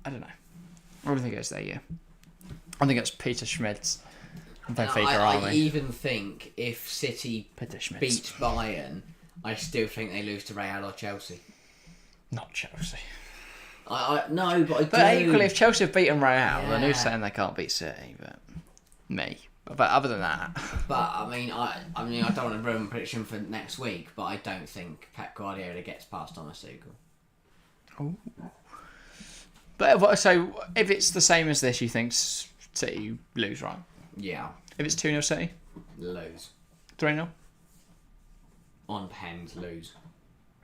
I don't know. I don't think it's their year. I think it's Peter Schmidt's Benfica army. I even think if City beat Bayern, I still think they lose to Real or Chelsea. Not Chelsea. No, but I do. But equally, if Chelsea have beaten Real, then who's saying they can't beat City? But me. But other than that, I don't want to ruin my prediction for next week, but I don't think Pep Guardiola gets past Thomas Tuchel. Ooh. But so if it's the same as this, you think City lose, right? Yeah. If it's 2-0 City? Lose. 3-0? On pens, lose.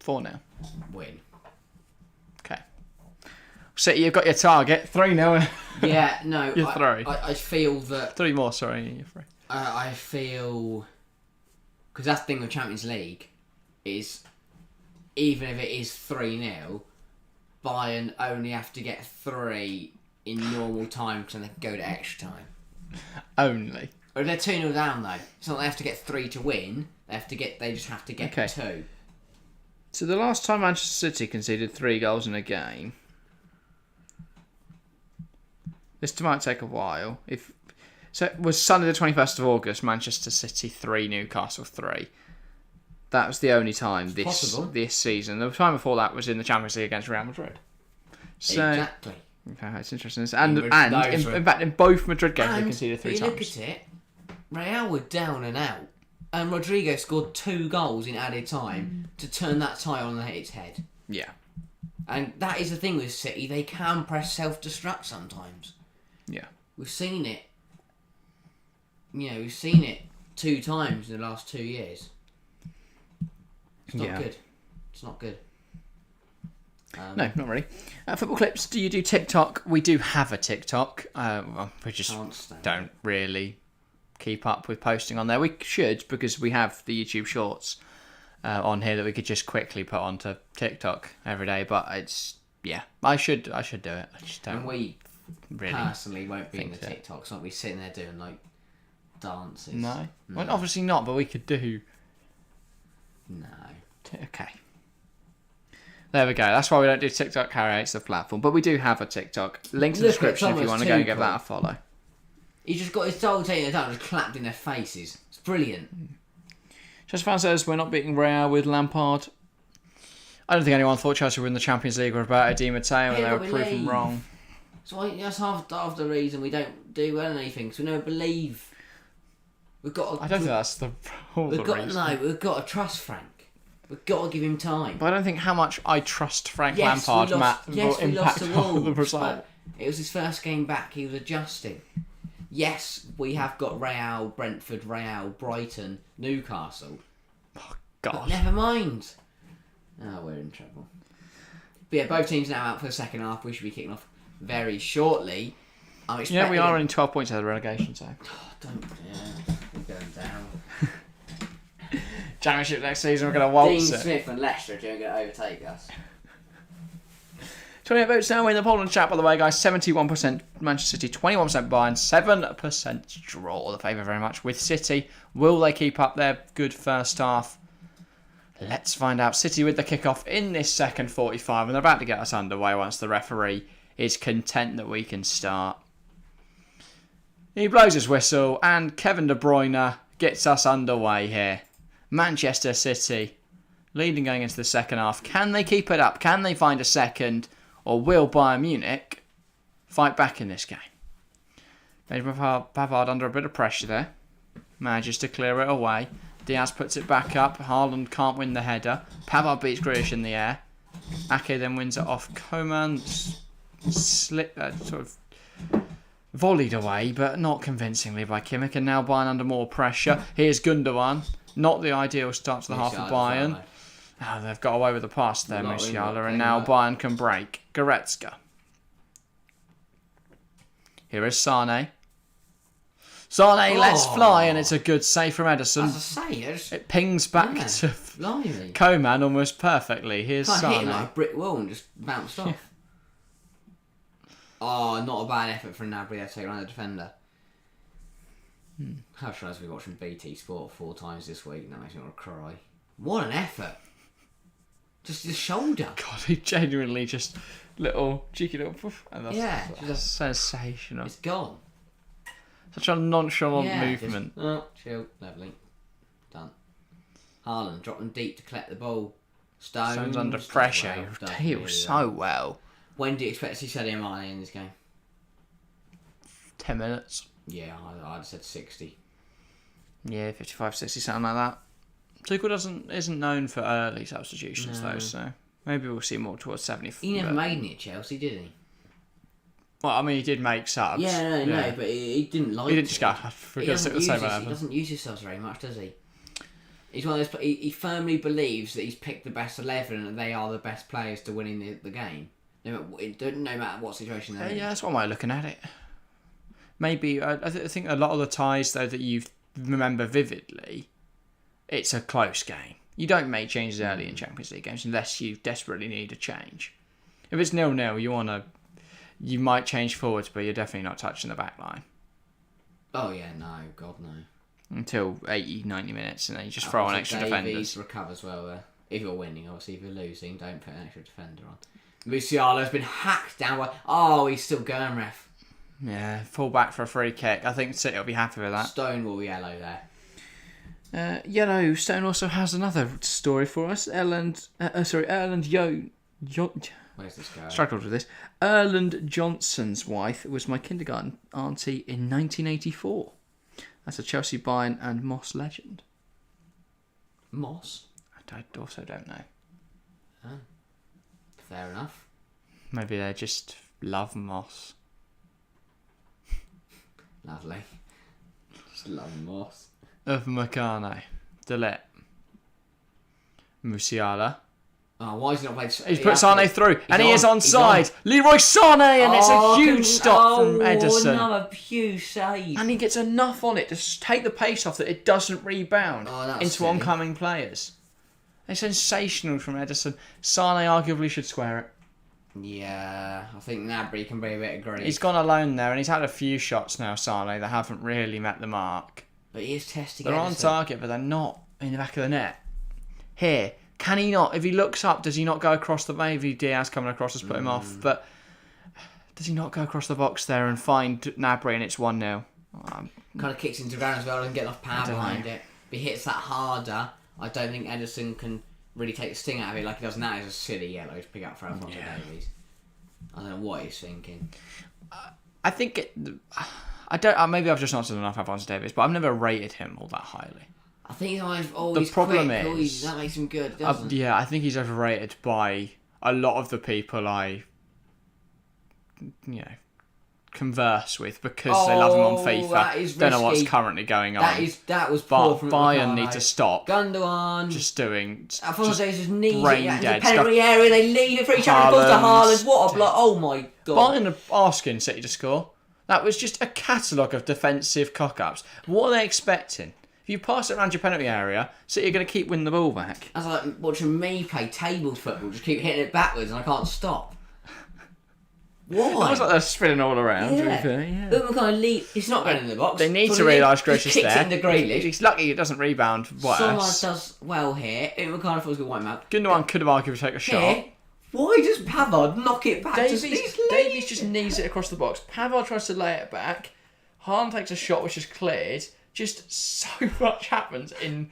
4-0? Win. Okay. City, you've got your target. 3-0. Yeah, no. You're 3. I feel that... 3 more, sorry. You're 3. I feel... Because that's the thing with Champions League, is even if it is 3-0, Bayern only have to get 3 in normal time because then they can go to extra time. Only. Or if they're 2-0 down though, it's not they have to get 3 to win. They just have to get 2. So the last time Manchester City conceded 3 goals in a game, this might take a while. If So it was Sunday the 21st of August, Manchester City 3, Newcastle 3. That was the only time this season. The time before that was in the Champions League against Real Madrid. So, exactly. Okay, it's interesting. And in fact, in both Madrid games, they conceded 3 times. Look at it, Real were down and out. And Rodrigo scored 2 goals in added time to turn that tie on its head. Yeah. And that is the thing with City. They can press self-destruct sometimes. Yeah. We've seen it. We've seen it 2 times in the last 2 years. It's not good. It's not good. No, not really. Football clips. Do you do TikTok? We do have a TikTok. We just don't really keep up with posting on there. We should, because we have the YouTube Shorts on here that we could just quickly put onto TikTok every day. But it's I should do it. I just don't. And we really personally won't be in the TikToks. Won't be sitting there doing like dances. No. Well, obviously not. But we could do. No. Okay. There we go. That's why we don't do TikTok. Harry hates the platform. But we do have a TikTok. Link to the description if you want to go and give that a follow. He just got his dog taking it down and just clapped in their faces. It's brilliant. Just fan says we're not beating Real with Lampard. I don't think anyone thought Chelsea would win the Champions League with Roberto Di Matteo, and they were proven wrong. So that's half the reason we don't do anything, because we never believe. I don't think that's the whole reason. No, we've got to trust Frank. We've got to give him time. But I don't think how much I trust Frank Lampard will impact on the result. It was his first game back. He was adjusting. Yes, we have got Real, Brentford, Real, Brighton, Newcastle. Oh, God. But never mind. Oh, we're in trouble. But yeah, both teams now out for the second half. We should be kicking off very shortly. We are running 12 points out of the relegation, so. We're going down. Championship next season, we're going to waltz Dean it. Smith and Leicester are going to overtake us. 28 votes now in the Poland chat, by the way, guys. 71% Manchester City, 21% Bayern, 7% draw. The favour very much with City. Will they keep up their good first half? Let's find out. City with the kickoff in this second 45, and they're about to get us underway once the referee is content that we can start. He blows his whistle, and Kevin De Bruyne gets us underway here. Manchester City leading going into the second half. Can they keep it up? Can they find a second? Or will Bayern Munich fight back in this game? Pavard under a bit of pressure there. Manages to clear it away. Diaz puts it back up. Haaland can't win the header. Pavard beats Grealish in the air. Ake then wins it off Coman. Sort of volleyed away, but not convincingly by Kimmich. And now Bayern under more pressure. Here's Gundogan. Not the ideal start to the half of Bayern. Oh, they've got away with the pass there, Musiala, and now Bayern can break. Goretzka. Here is Sane. Sane lets fly, and it's a good save from Ederson. As I say, it pings back to Coman almost perfectly. Here's Sane. Hit him like a brick wall and just bounced off. Oh, not a bad effort from Gnabry there to take around the defender. How should I be watching BT Sport 4 times this week? That makes me want to cry. What an effort! Just his shoulder. God, he genuinely just cheeky little poof. And that's just sensational. It's gone. Such a nonchalant movement. Chill, lovely. Done. Haaland dropping deep to collect the ball. Stones under pressure. He was so well. When do you expect to see Sadio Mane in this game? 10 minutes. Yeah, I'd have said 60. Yeah, 55, 60, something like that. Tuchel isn't known for early substitutions though, so maybe we'll see more towards 70. He never made any at Chelsea, did he? Well, I mean, he did make subs. No, but he didn't like. He didn't just go. He doesn't use his subs very much, does he? He's one of those. He firmly believes that he's picked the best 11 and they are the best players to winning the game. No matter what situation they're in. Yeah, that's one way of looking at it. Maybe I think a lot of the ties though that you remember vividly, it's a close game. You don't make changes early in Champions League games unless you desperately need a change. If it's 0-0, you might change forwards, but you're definitely not touching the back line. Oh yeah, no, God no. Until 80, 90 minutes, and then you just throw on extra defenders. Recovers well there. If you're winning, obviously. If you're losing, don't put an extra defender on. Musiala has been hacked down by... Oh, he's still going, ref. Yeah, full back for a free kick. I think City will be happy with that. Stonewall yellow there. Yellow Stone also has another story for us. Erland Where's this going? struggled with this. Erland Johnson's wife was my kindergarten auntie in 1984. That's a Chelsea, Bayern and Moss legend. Moss? I also don't know. Oh. Fair enough. Maybe they just love Moss. Lovely. Just love Moss. Of Meccano. Delete. Musiala. Oh, why has he not played? He's put Sane through, and he is onside. Leroy Sane, and it's a huge stop from Ederson. Another huge save. And he gets enough on it to take the pace off that it doesn't rebound into silly. oncoming players. It's sensational from Ederson. Sane arguably should square it. Yeah, I think Gnabry can be a bit of grief. He's gone alone there, and he's had a few shots now, Sane, that haven't really met the mark. But he is testing They're Ederson. on target, but they're not in the back of the net. Here, can he not? If he looks up, does he not go across the... Maybe Diaz coming across has put him off, but does he not go across the box there and find Gnabry and it's 1-0? Kind of kicks into the ground as well and get enough power behind it. If he hits that harder, I don't think Ederson can really take the sting out of it like he does now. It's a silly yellow to pick up for Alphonso Davies. I don't know what he's thinking. I think... I don't. Maybe I've just not said enough Alphonso Davies, but I've never rated him all that highly. I think he's problem quick. is... that makes him good, doesn't it? Yeah, I think he's overrated by a lot of the people I... converse with because they love him on FIFA. That is don't know what's risky. currently going on. That was poor But from Bayern Meccano. need to stop Gundogan. just doing Alphonso Davies' knees brain in the dead penalty stuff. area. They leave it for each other. It goes to Haaland. Haaland. What a block! Oh my god! Bayern are asking City to score. That was just a catalogue of defensive cock-ups. What are they expecting? If you pass it around your penalty area, City are going to keep winning the ball back. That's like watching me play table football. Just keep hitting it backwards and I can't stop. Why? It looks like they're spinning all around. To be Yeah. fair, yeah. He's not going in the box. They need So to realise Grealish is kicks there. it into Grealish. He's lucky it doesn't rebound worse. Someone does well here. Meccano thought he was going to wipe him out. Gundogan could have argued to take a shot. Here. Why does Pavard knock it back? Davies just knees it across the box. Pavard tries to lay it back. Haaland takes a shot which is cleared. Just so much happens in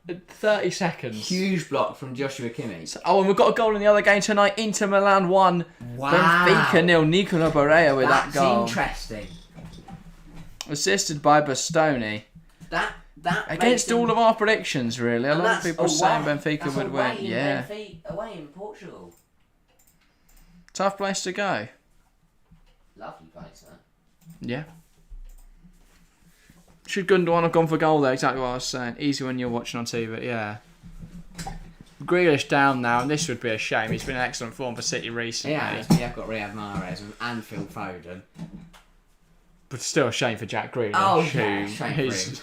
30 seconds. Huge block from Joshua Kimmich. And we've got a goal in the other game tonight. Inter Milan 1. Wow. Benfica 0. Nicola Barea with that goal. That's interesting. Assisted by Bastoni. That Against all of our predictions, really. A lot of people saying Benfica would win. Yeah. Away in Portugal. Tough place to go. Lovely place, that. Yeah. Should Gundogan have gone for goal there? Exactly what I was saying. Easy when you're watching on TV, yeah. Grealish down now, and this would be a shame. He's been in excellent form for City recently. Yeah, I've got Riyad Mahrez and Phil Foden. But still a shame for Jack Grealish. Oh, yeah, shame for who's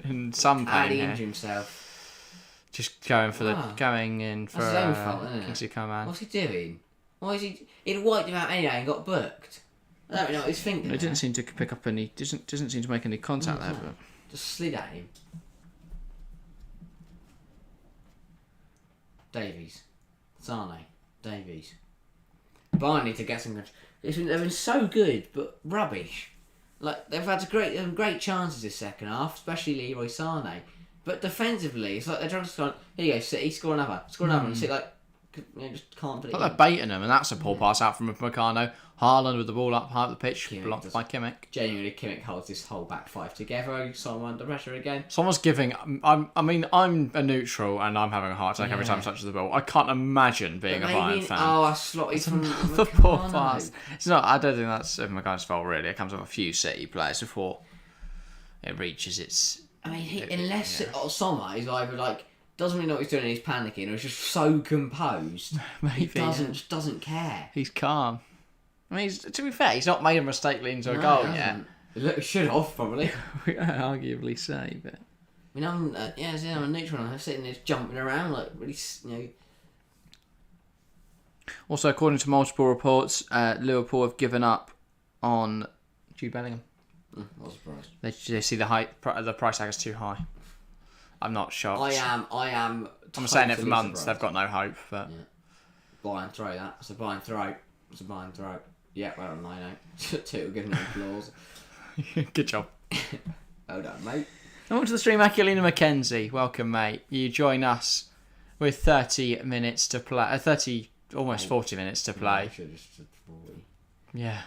in some pain And he here. injured himself. Just going for going in for That's his own fault, isn't it? Kingsley Coman. What's he doing? Why is he? He'd wiped him out anyway and got booked. I don't know what he's thinking. It didn't seem to pick up any. Doesn't seem to make any contact there. But Just slid at him. Davies. Sane. Davies. Bayern need to get some... They've been so good, but rubbish. Like, they've had great chances this second half, especially Leroy Sane. But defensively, it's like they're trying to score... Here you go, City, score another. And City, just can't put it but in. they're baiting him, and that's a poor pass out from Meccano. Haaland with the ball up high up the pitch, blocked by Kimmich. Genuinely, Kimmich holds this whole back five together. Someone under pressure again. Someone's giving... I'm a neutral, and I'm having a heart attack every time he touches the ball. I can't imagine being a Bayern fan. Oh, I slotted from The poor pass. It's not. I don't think that's Meccano's fault, really. It comes off a few City players before it reaches its... I mean, unless Sommer is either doesn't really know what he's doing and he's panicking, or he's just so composed. Maybe, just doesn't care. He's calm. I mean, to be fair, he's not made a mistake leading to a goal yet. He should have, probably. We could arguably say, but... I mean, I'm a neutral, and I'm sitting there jumping around, really, Also, according to multiple reports, Liverpool have given up on Jude Bellingham. Not surprised. They see the price tag is too high. I'm not shocked. I am. I'm saying it for months. Surprised. They've got no hope, but Bayern throw that. It's a Bayern throw. Yeah, well, I know. Tuchel giving him applause. Good job. Well done, mate. Welcome to the stream, Aquilina Mackenzie. Welcome, mate. You join us with 30 minutes to play. Almost 40 minutes to play. Yeah.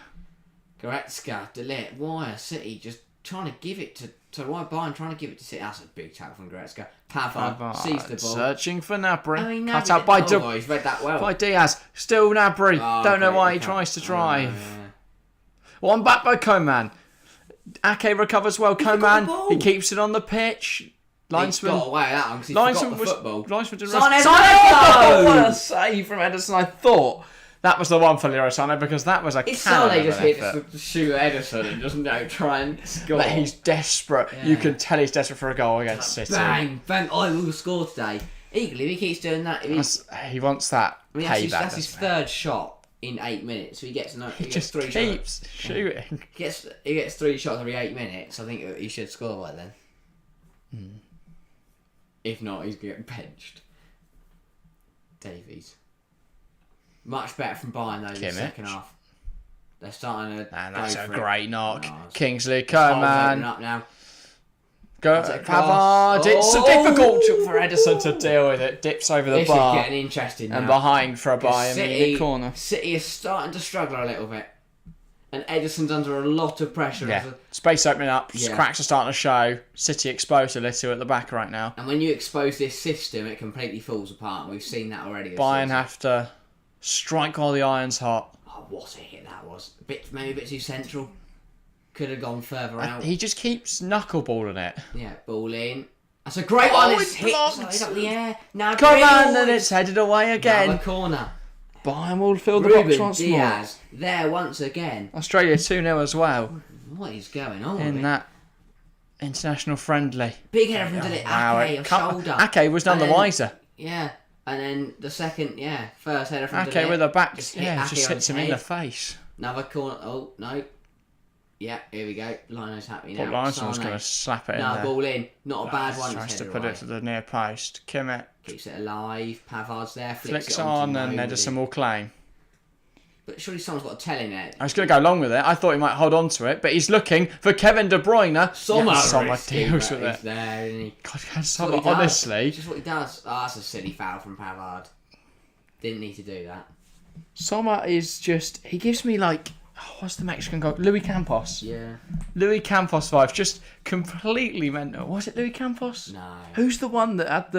Goretzka, Delete. Why are City just trying to give it to... So why Bayern trying to give it to City? That's a big tackle from Goretzka. Pavard sees the ball. Searching for Gnabry. I mean, Cut out by he's read that well. by Diaz. Still Gnabry. Oh, Don't know great, why he okay. tries to drive. Yeah. One back by Coman. Ake recovers well. He forgot the Coman, ball. he keeps it on the pitch. He Linesman. got away with that one because he forgot the football. Linesman did Sane, Oh, go! what a save from Ederson. I thought that was the one for Leroy Sané because that was a It's cannon Sane of just an hits effort. the shoe at Ederson and doesn't try and score. But he's desperate. Yeah. You can tell he's desperate for a goal against City. Bang, bang, I will score today. Equally, if he keeps doing that, He wants that payback. that's his doesn't third shot in 8 minutes. So he gets he just 3 keeps shots. shooting. He gets 3 shots every 8 minutes. I think he should score by then. If not, he's going to get benched. Davies. Much better from Bayern though in the Kimmich. second half. They're starting to And go that's a for it. great knock. Oh, it's- Kingsley Holes opening Coman. up now. Go That's a cross. Pavard. It's Oh! difficult for Ederson to deal with it. Dips over the This is bar. getting interesting now. And behind for a Bayern City, Munich corner. City is starting to struggle a little bit. And Ederson's under a lot of pressure. Yeah, space opening up. Yeah. Cracks are starting to show. City exposed a little at the back right now. And when you expose this system, it completely falls apart. And we've seen that already. This Bayern season. have to strike while the iron's hot. Oh, what a hit that was. Maybe a bit too central. Could have gone further out. He just keeps knuckleballing it. Yeah, ball in. That's a great Oh, one. It's it's hit blocked. it's up the air. Now Come on, and it's headed away again. Another corner. Bayern will fill the box Ruben once Diaz there once again. more. Australia 2-0 as well What is going on? in with it? that international friendly. Big header from Delete. Ake, a shoulder. Ake was none the And then- wiser. Yeah, and then the second, first header from Ake Delete. with a back, Just hit yeah, Ake just on hits his him in the head. face. Another corner. Oh, no. Yeah, here we go. Lino's happy now. Paul Lyon was Sane. going to slap it in No, there. ball in. Not a bad one. Tries It's to headed put away. it to the near post. Kimmich Keeps it alive. Pavard's there. flicks Flicks it on and nobody. Ederson will claim. But surely someone's got a tell in it. I was going to go along with it. I thought he might hold on to it, but he's looking for Kevin De Bruyne. Sommer deals with it. There, isn't he? God, That's what Sommer, he does. honestly. It's just what he does. Oh, that's a silly foul from Pavard. Didn't need to do that. Sommer is just... He gives me like... Oh, what's the Mexican guy? Louis Campos. Yeah. Louis Campos vibes. Just completely mental. Was it Louis Campos? No. Who's the one that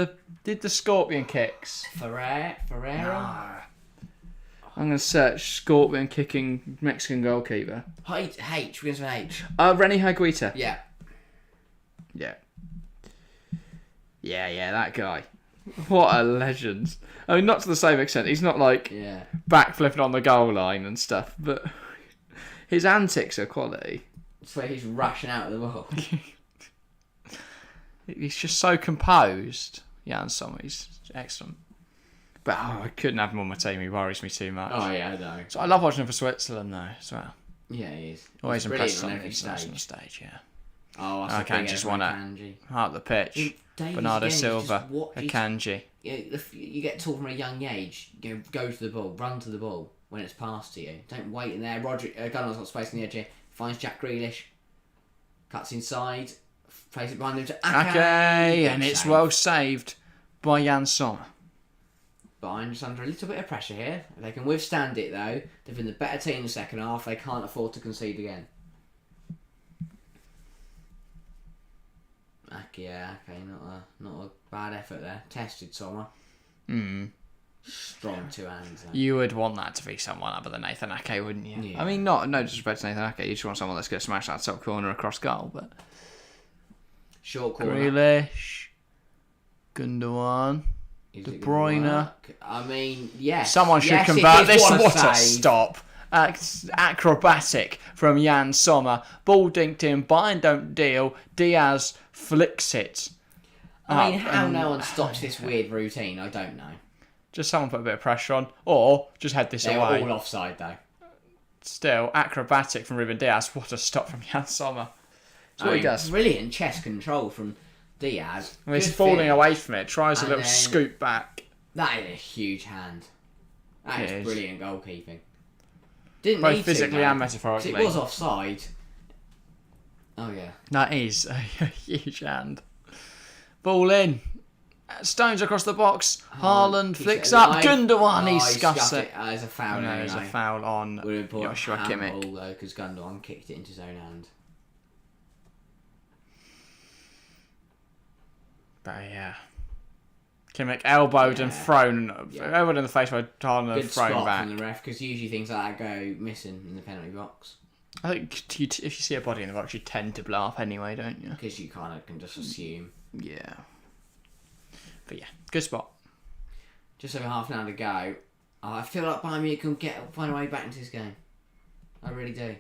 did the scorpion kicks? Ferreira? I'm going to search scorpion kicking Mexican goalkeeper. H. Begins with H. Rene Higuita. Yeah. Yeah. Yeah, that guy. What a legend. I mean, not to the same extent. He's not like Yeah. backflipping on the goal line and stuff, but his antics are quality. It's where he's rushing out of the ball. He's just so composed. Jan Sommer, he's excellent. But I couldn't have him on my team. He worries me too much. Oh, yeah, I know. So I love watching him for Switzerland, though, as well. Yeah, he is. Always He's brilliant impressed on the every international stage, yeah. Oh, that's I a can't big just header want from to Akanji. heart the pitch. Davies Bernardo again, he's Silva, just what- he's- Akanji. You get taught from a young age. Go to the ball, run to the ball when it's passed to you. Don't wait in there. Gunner's got space on the edge here. Finds Jack Grealish, cuts inside, plays it behind him to Ake. Okay, and it's well saved by Jan Sommer. Bayern just under a little bit of pressure here. If they can withstand it though, they've been the better team in the second half. They can't afford to concede again. Okay, not a bad effort there. Tested Sommer. Strong two hands. Though. You would want that to be someone other than Nathan Ake, wouldn't you? Yeah. I mean, no disrespect to Nathan Ake. You just want someone that's going to smash that top corner across goal. But Short corner. Grealish, Gundogan, Is De it gonna Bruyne. work? I mean, yes. Someone should Yes, it convert is. this. What a What a save. stop. Acrobatic from Jan Sommer. Ball dinked in. Bayern don't deal. Diaz flicks it. I mean, up how and- no one stops this weird routine, I don't know. Just someone put a bit of pressure on. Or just head this They away. were all offside though. Still, acrobatic from Ruben Diaz. What a stop from Jan Sommer. That's what he does. Brilliant chest control from Diaz. When he's Good falling finish. away from it, tries a And little then- scoop back. That is a huge hand. That It is is. brilliant goalkeeping. Didn't Both need physically to, and no. metaphorically. It was offside. Oh, yeah. That is a huge hand. Ball in. Stones across the box. Haaland flicks up. Gundogan, he scuffs it. As a foul. No, there's a foul on Joshua Kimmich. Though, because Gundogan kicked it into his own hand. But yeah. Kimmich elbowed and thrown. Elbowed in the face by Haaland and thrown spot back. from the ref, because usually things like that go missing in the penalty box. I think if you see a body in the box, you tend to blow up anyway, don't you? Because you kind of can just assume. Yeah. But yeah, good spot. Just over half an hour to go. I feel like Bayern Munich can find a way back into this game. I really do.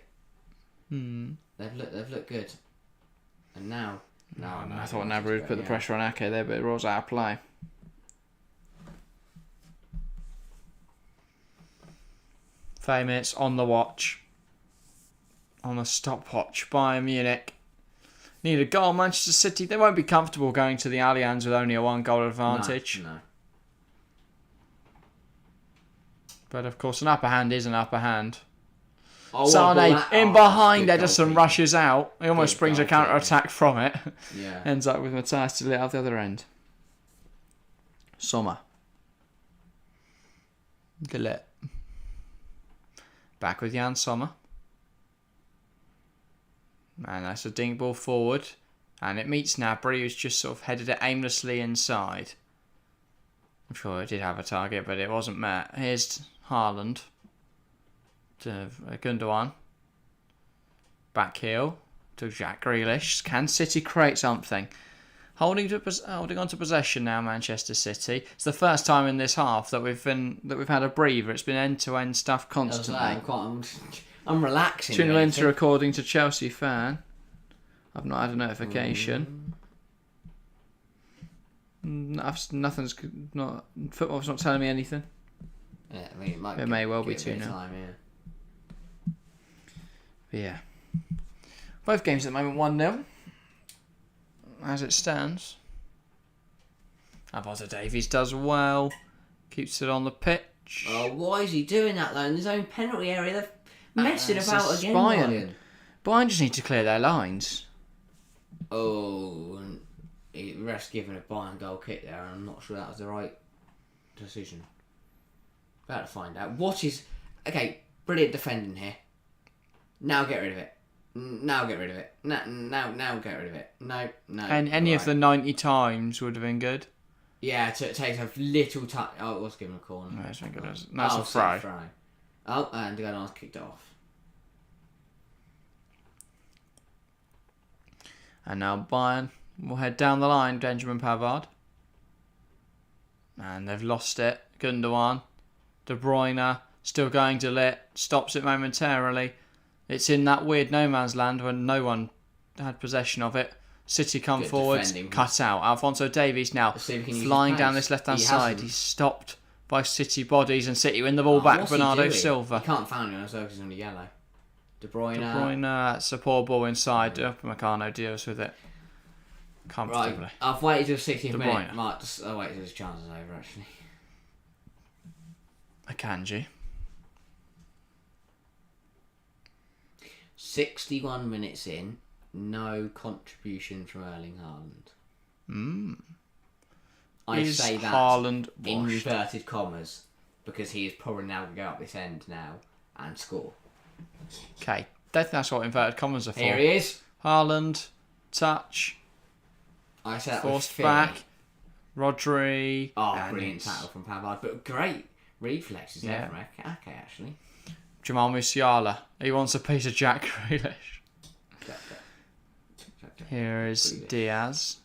They've looked good. And now... I thought Nabry would put the pressure on Ake there, but it was out of play. Five minutes on the watch. On a stopwatch. Bayern Munich need a goal. Manchester City, they won't be comfortable going to the Allianz with only a 1-goal advantage. No. But of course, an upper hand is an upper hand. Oh, Sane in behind Ederson goal, rushes out. He almost springs a counter attack from it. Yeah. Ends up with Matthias to lit out the other end. Sommer. Delit. Back with Jan Sommer. And that's a dink ball forward. And it meets Gnabry, who's just sort of headed it aimlessly inside. I'm sure it did have a target, but it wasn't met. Here's Haaland. To Gundogan. Back heel to Jack Grealish. Can City create something? Holding on to possession now, Manchester City. It's the first time in this half that we've had a breather. It's been end-to-end stuff constantly. I'm relaxing. 2-0 into according to Chelsea fan. I've not had a notification. Nothing's not. Football's not telling me anything. Yeah, I mean, it may well be 2-0. But yeah. Both games at the moment 1-0. As it stands. Alphonso Davies does well. Keeps it on the pitch. Oh, why is he doing that though? In his own penalty area, they're messing about again. Bayern just need to clear their lines. Oh, and the ref's given a Bayern goal kick there, and I'm not sure that was the right decision. About to find out. Okay, brilliant defending here. Now get rid of it. Now get rid of it. Now get rid of it. No. And any of the 90 times would have been good. Yeah, it takes a little time. Oh, it was given a corner. No, it's been good. That's a fry. Oh, and the guy kicked it off. And now Bayern will head down the line. Benjamin Pavard. And they've lost it. Gundogan. De Bruyne still going to lit. Stops it momentarily. It's in that weird no man's land when no one had possession of it. City come forward, cut out. Alphonso Davies now flying down this left hand side. He's stopped by City bodies, and City win the ball back. Bernardo Silva. He can't foul him, so he's on the yellow. De Bruyne. That's a poor ball inside. Upamecano deals with it comfortably. Right, I've waited till 60th minute. I'll wait till his chance is over, actually. Akanji. 61 minutes in, no contribution from Erling Haaland. I say that Haaland in inverted commas, because he is probably now going to go up this end now and score. Okay, don't think that's what inverted commas are for. Here he is. Haaland, touch. I said that forced back. Rodri. Oh, brilliant tackle from Pavard, but great reflexes there from Ake, actually. Jamal Musiala. He wants a piece of Jack Grealish. Here is Diaz.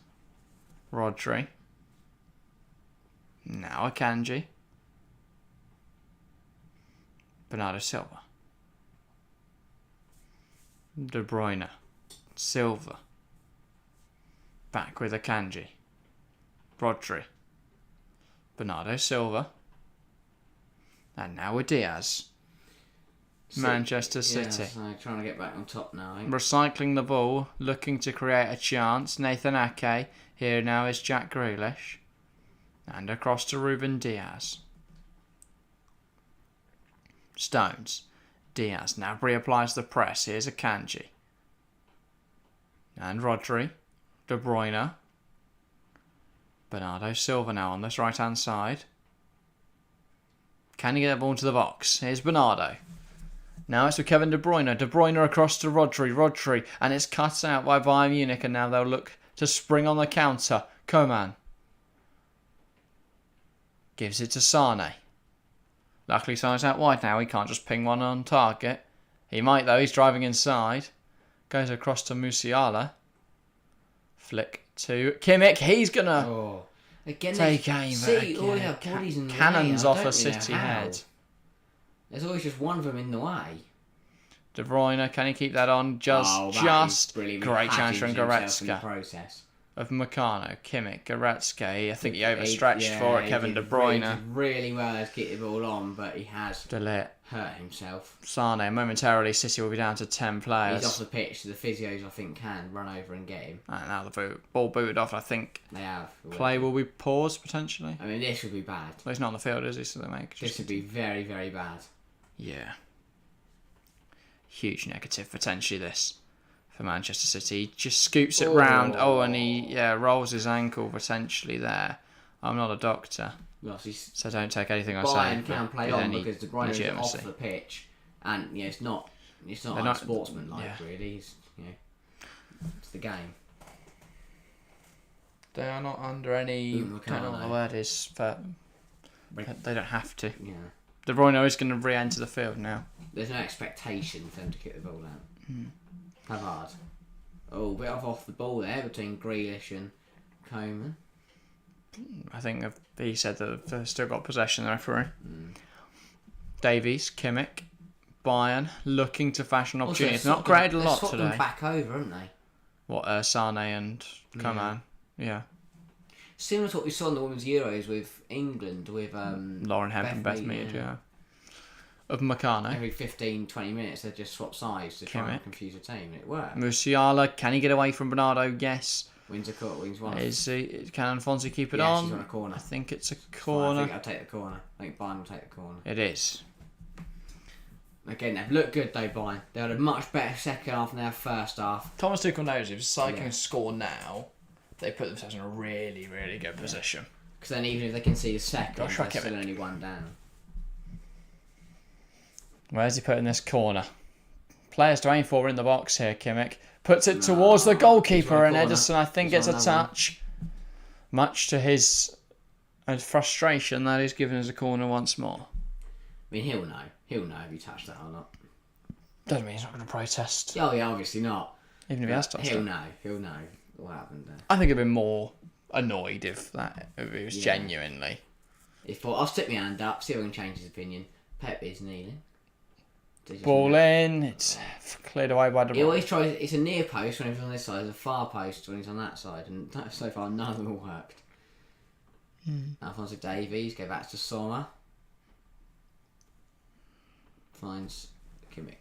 Rodri. Now Akanji. Bernardo Silva. De Bruyne. Silva. Back with Akanji. Rodri. Bernardo Silva. And now with Diaz. Manchester City. Yeah, trying to get back on top now. Recycling the ball, looking to create a chance. Nathan Ake. Here now is Jack Grealish. And across to Ruben Diaz. Stones. Diaz. Now reapplies the press. Here's Akanji. And Rodri. De Bruyne. Bernardo Silva now on this right-hand side. Can he get that ball into the box? Here's Bernardo. Now it's with Kevin De Bruyne. De Bruyne across to Rodri. Rodri. And it's cut out by Bayern Munich. And now they'll look to spring on the counter. Coman. Gives it to Sane. Luckily Sane's out wide now. He can't just ping one on target. He might though. He's driving inside. Goes across to Musiala. Flick to Kimmich. He's going to take aim. See, always have bodies in the cannons way. off a City head. There's always just one of them in the way. De Bruyne, can he keep that on? Just great chance from Goretzka. Of Meccano, Kimmich, Goretzka. I think he overstretched for it. Kevin De Bruyne. Really well has get the ball on, but he has hurt himself. Sane, momentarily, City will be down to 10 players. He's off the pitch, so the physios, I think, can run over and get him. And now the ball booted off, I think. They have. Play will be paused, potentially. I mean, this would be bad. Well, he's not on the field, is he? So they this would be very, very bad. Yeah. Huge negative, potentially, this. For Manchester City. He just scoops it round. And he rolls his ankle potentially there. I'm not a doctor, so don't take anything I say. Bayern can play on because De Bruyne is off the pitch, and it's not unsportsmanlike really. It's the game. They are not under any. I don't know what the word is, but they don't have to. Yeah. De Bruyne is going to re-enter the field now. There's no expectation for them to kick the ball out. Pavard. A bit off the ball there between Grealish and Coman. I think he said that they've still got possession, the referee. Davies, Kimmich, Bayern looking to fashion opportunities. Not created a lot today. Them back over, haven't they? What, Sane and Coman? Yeah. Similar to what we saw in the Women's Euros with England, with Lauren Hemp and Beth Mead, Of Meccano. Every 15-20 minutes they just swap sides to try and confuse a team, and it worked. Musiala, can he get away from Bernardo? Yes. Wins one. Can Alfonso keep it on? She's on a corner. I think it's a corner. I think I'll take the corner. I think Bayern will take the corner. It is. Again, they've looked good though, Bayern. They had a much better second half than their first half. Thomas Tuchel knows if City can score now, they put themselves in a really, really good position. Because then even if they can see a second, they're still only one down. Where's he putting this corner? Players to aim for in the box here, Kimmich. Puts it towards the goalkeeper, and Ederson, I think, gets a touch. Much to his frustration, that he's given us a corner once more. I mean, he'll know. He'll know if he touched that or not. Doesn't mean he's not going to protest. Oh, yeah, obviously not. Even if he has touched it. He'll know. He'll know what happened there. I think he'd be more annoyed if it was genuinely. I'll stick my hand up, see if I can change his opinion. Pep is kneeling. Ball in, it's cleared away by the He always tries, it's a near post when he's on this side, it's a far post when he's on that side, and so far none of them all worked. Alphonso Davies, go back to Sommer. Finds Kimmich,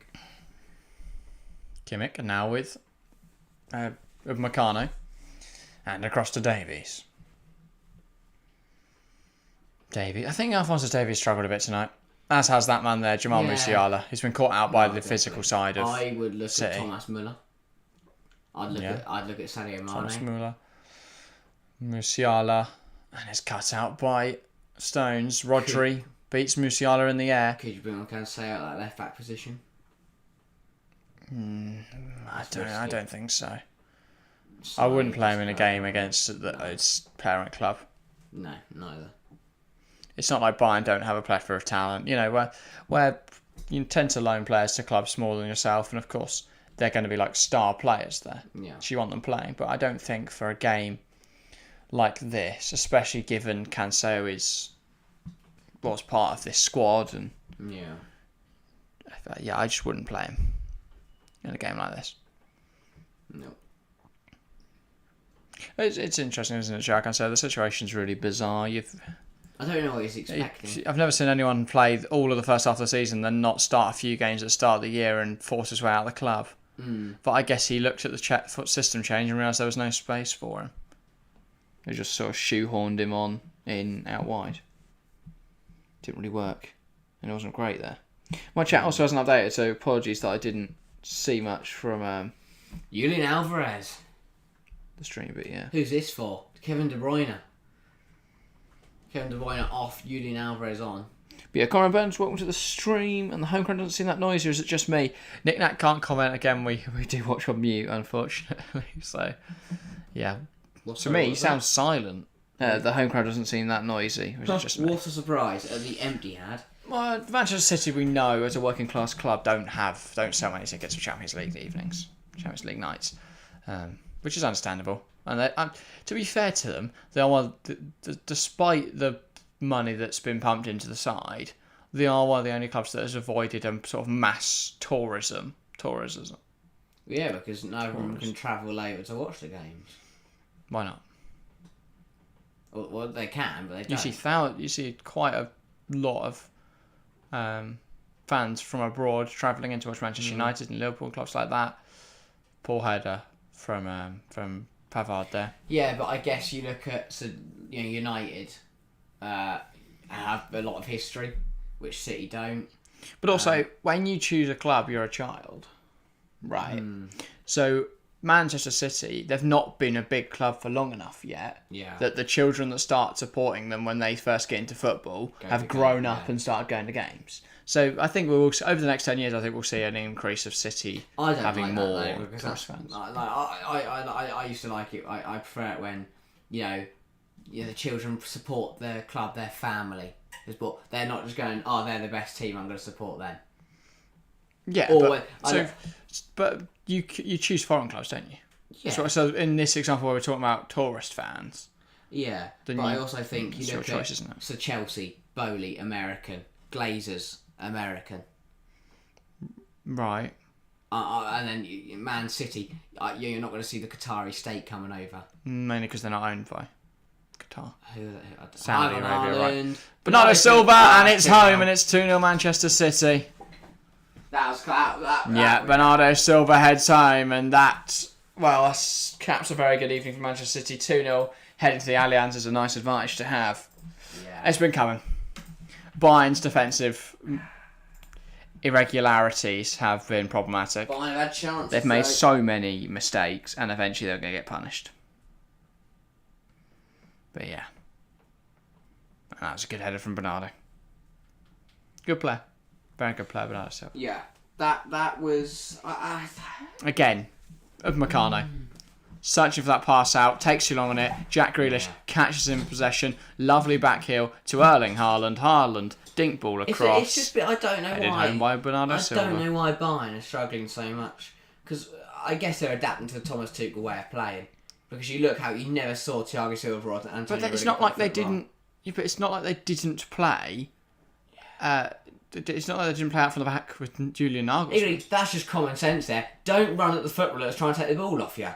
and now with Meccano, and across to Davies. I think Alphonso Davies struggled a bit tonight. As has that man there, Jamal Musiala. He's been caught out by the physical side of I would look City. at Thomas Müller. I'd look at Sadio Mane. Thomas Müller. Musiala. And it's cut out by Stones. Rodri beats Musiala in the air. Could you bring on Cancelo at that left back position? I don't think so. I wouldn't play him in a game against its parent club. No, neither. It's not like Bayern don't have a plethora of talent, where you tend to loan players to clubs smaller than yourself, and of course they're going to be like star players there. Yeah. So you want them playing, but I don't think for a game like this, especially given Cancelo was part of this squad, and I just wouldn't play him in a game like this. No. It's interesting, isn't it, Jack? I say the situation's really bizarre. I don't know what he's expecting. I've never seen anyone play all of the first half of the season then not start a few games at the start of the year and force his way out of the club. But I guess he looked at the system change and realised there was no space for him. They just sort of shoehorned him out wide. Didn't really work. And it wasn't great there. My chat also hasn't updated, so apologies that I didn't see much from Julian Alvarez. the stream, but yeah. Who's this for? Kevin De Bruyne. Kevin De Bruyne off, Julian Alvarez on. But yeah, Conrad Burns, welcome to the stream. And the home crowd doesn't seem that noisy, or is it just me? Nick Nat can't comment again. We do watch on mute, unfortunately. So, yeah. To me, he sounds silent. The home crowd doesn't seem that noisy, which is just me. What a surprise at the empty ad. Well, Manchester City, we know, as a working class club, don't sell many tickets for Champions League evenings, Champions League nights, which is understandable. And to be fair to them, they are despite the money that's been pumped into the side, they are one of the only clubs that has avoided a sort of mass tourism. Yeah, because no one can travel later to watch the games. Why not? Well, they can, but they don't. You see quite a lot of fans from abroad travelling in to watch Manchester United and Liverpool, clubs like that. Poor header from Pavard there. Yeah, but I guess you look at United have a lot of history, which City don't. But also, when you choose a club, you're a child, right? So Manchester City, they've not been a big club for long enough yet. Yeah. That the children that start supporting them when they first get into football have grown up and started going to games. So I think we will, over the next 10 years, I think we'll see an increase of City having more tourist fans. I used to like it. I prefer it when, the children support their club, their family. But they're not just going, they're the best team, I'm going to support them. Yeah, but you choose foreign clubs, don't you? Yeah. So in this example where we're talking about tourist fans. Yeah, but I also think you look at so Chelsea, Bowley, American, Glazers, American. Right. And then Man City, you're not going to see the Qatari state coming over. Mainly because they're not owned by Qatar. Saudi Arabia, right. Bernardo Silva, and it's home, and it's 2-0 Manchester City. Bernardo Silva heads home, and that caps a very good evening for Manchester City. 2-0, heading to the Allianz is a nice advantage to have. Yeah. It's been coming. Bayern's defensive irregularities have been problematic. Bayern have had chances. They've made so many mistakes, and eventually they're going to get punished. But yeah. That was a good header from Bernardo. Good player. Very good player, Bernardo Silva. Yeah. That was... Again, of Meccano. Searching for that pass out, takes too long on it. Jack Grealish catches him in possession. Lovely back heel to Erling Haaland. Haaland, dink ball across. It's just I don't know headed why. Home by Bernardo Silva. I don't know why Bayern are struggling so much. Because I guess they're adapting to the Thomas Tuchel way of playing. Because you look how you never saw Thiago Silva or Antonio. But it's not like they didn't. Yeah, but it's not like they didn't play. It's not like they didn't play out from the back with Julian Nagelsmann. That's just common sense there. Don't run at the footballer that's trying to take the ball off you.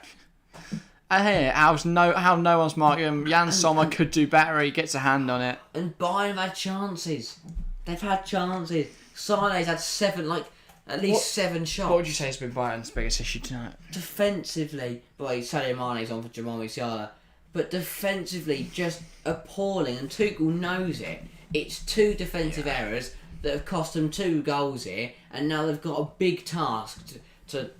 And here, how no one's marking him. Jan Sommer could do better. He gets a hand on it. And Bayern have had chances. They've had chances. Sane's had at least 7 shots. What would you say has been Bayern's biggest issue tonight? Defensively, Sadio Mane's on for Jamal Musiala. But defensively, just appalling. And Tuchel knows it. It's 2 defensive errors that have cost them 2 goals here, and now they've got a big task to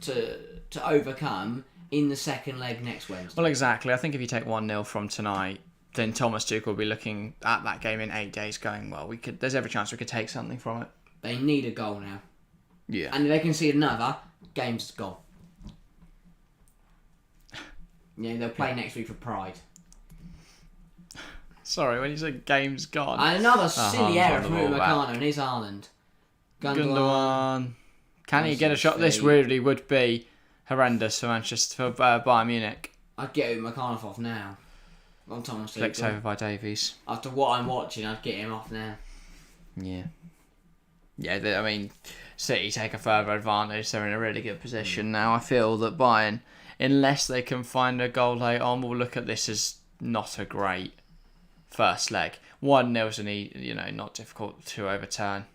overcome in the second leg next Wednesday. Well, exactly. I think if you take 1-0 from tonight, then Thomas Tuchel will be looking at that game in 8 days going, well, there's every chance we could take something from it. They need a goal now. Yeah. And if they can see another, game's gone. They'll play next week for Pride. Sorry, when you said game's gone. And another silly error from Meccano and his Haaland. Gundogan. Can he get a shot? This really would be horrendous for Bayern Munich. I'd get Meccano off now. On Thomas Tuchel. Flicked over by Davies. After what I'm watching, I'd get him off now. Yeah. Yeah, City take a further advantage. They're in a really good position now. I feel that Bayern, unless they can find a goal late on, will look at this as not a great first leg. 1-0's not difficult to overturn.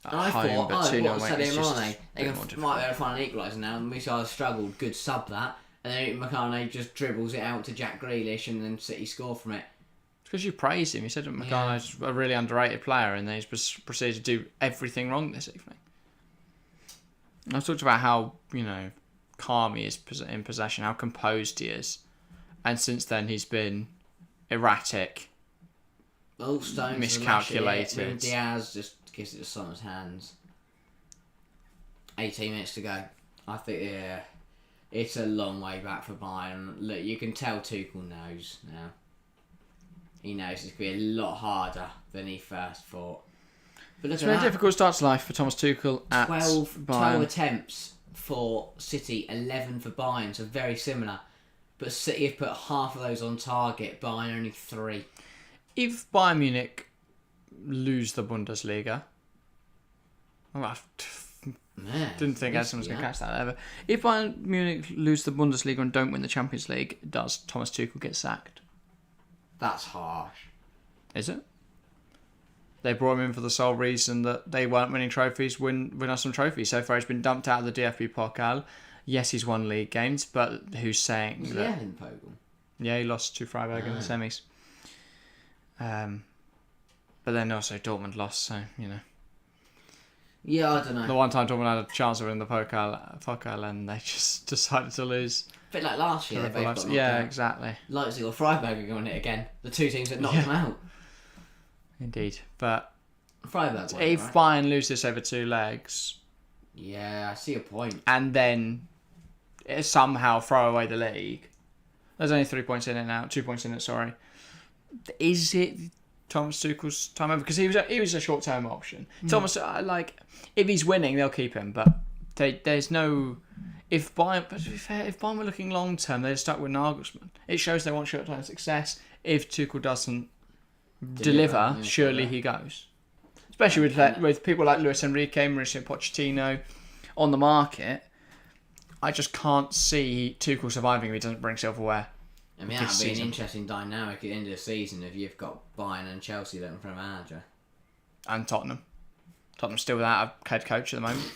I thought, Sadio Mane, they might be able to find an equaliser now. Musiala struggled, good sub that. And then Meccano just dribbles it out to Jack Grealish and then City score from it. because you praised him. You said that Magano's a really underrated player, and then he's proceeded to do everything wrong this evening. I've talked about how, calm he is in possession, how composed he is. And since then, he's been erratic, Stones miscalculated. Diaz just gives it to Son's hands. 18 minutes to go. I think, it's a long way back for Bayern. Look, you can tell Tuchel knows now. He knows it's going to be a lot harder than he first thought. But It's a very difficult start to life for Thomas Tuchel at 12 Bayern. attempts for City, 11 for Bayern, so very similar. But City have put half of those on target, Bayern only 3. If Bayern Munich lose the Bundesliga, didn't think anyone was going to catch that ever. If Bayern Munich lose the Bundesliga and don't win the Champions League, does Thomas Tuchel get sacked? That's harsh. Is it? They brought him in for the sole reason that they weren't winning trophies, win us some trophies. So far, he's been dumped out of the DFB Pokal. Yes, he's won league games, but who's saying Was that? in Pokal? Yeah, he lost to Freiburg in the semis. But then also Dortmund lost, so, Yeah, I don't know. The one time Dortmund had a chance of winning the Pokal and they just decided to lose. A bit like last year. They both got knocked out. Exactly. Leipzig or Freiburg are going it again. The two teams that knocked them out. Indeed. But Freiburg won, if right? Bayern lose this over 2 legs, Yeah, I see your point. and then somehow throw away the league, there's only 3 points in it now. 2 points in it, sorry. Is it Thomas Tuchel's time over? Because he was a short-term option. Thomas, if he's winning, they'll keep him. But there's no... But to be fair, if Bayern were looking long-term, they're stuck with Nagelsmann. It shows they want short-term success. If Tuchel doesn't deliver, surely he goes. Especially with people like Luis Enrique, Mauricio Pochettino on the market. I just can't see Tuchel surviving if he doesn't bring silverware. I mean, that would be an interesting dynamic at the end of the season if you've got Bayern and Chelsea looking for a manager. And Tottenham. Tottenham's still without a head coach at the moment.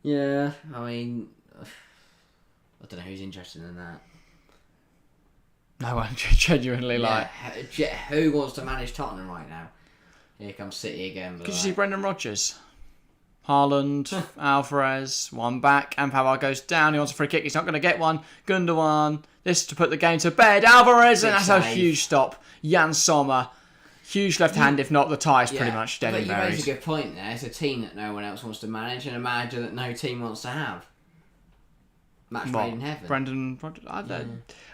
Yeah, I mean, I don't know who's interested in that. No one genuinely Who wants to manage Tottenham right now? Here comes City again. Could you see Brendan Rodgers? Haaland, Alvarez, one back, and Pavard goes down. He wants a free kick. He's not going to get one. Gundogan, this to put the game to bed. Alvarez, and that's a huge stop. Jan Sommer, huge left hand. If not, the tie is pretty much dead and buried. You buried. raise a good point there. It's a team that no one else wants to manage, and a manager that no team wants to have. Match made in heaven. Brendan Rodgers.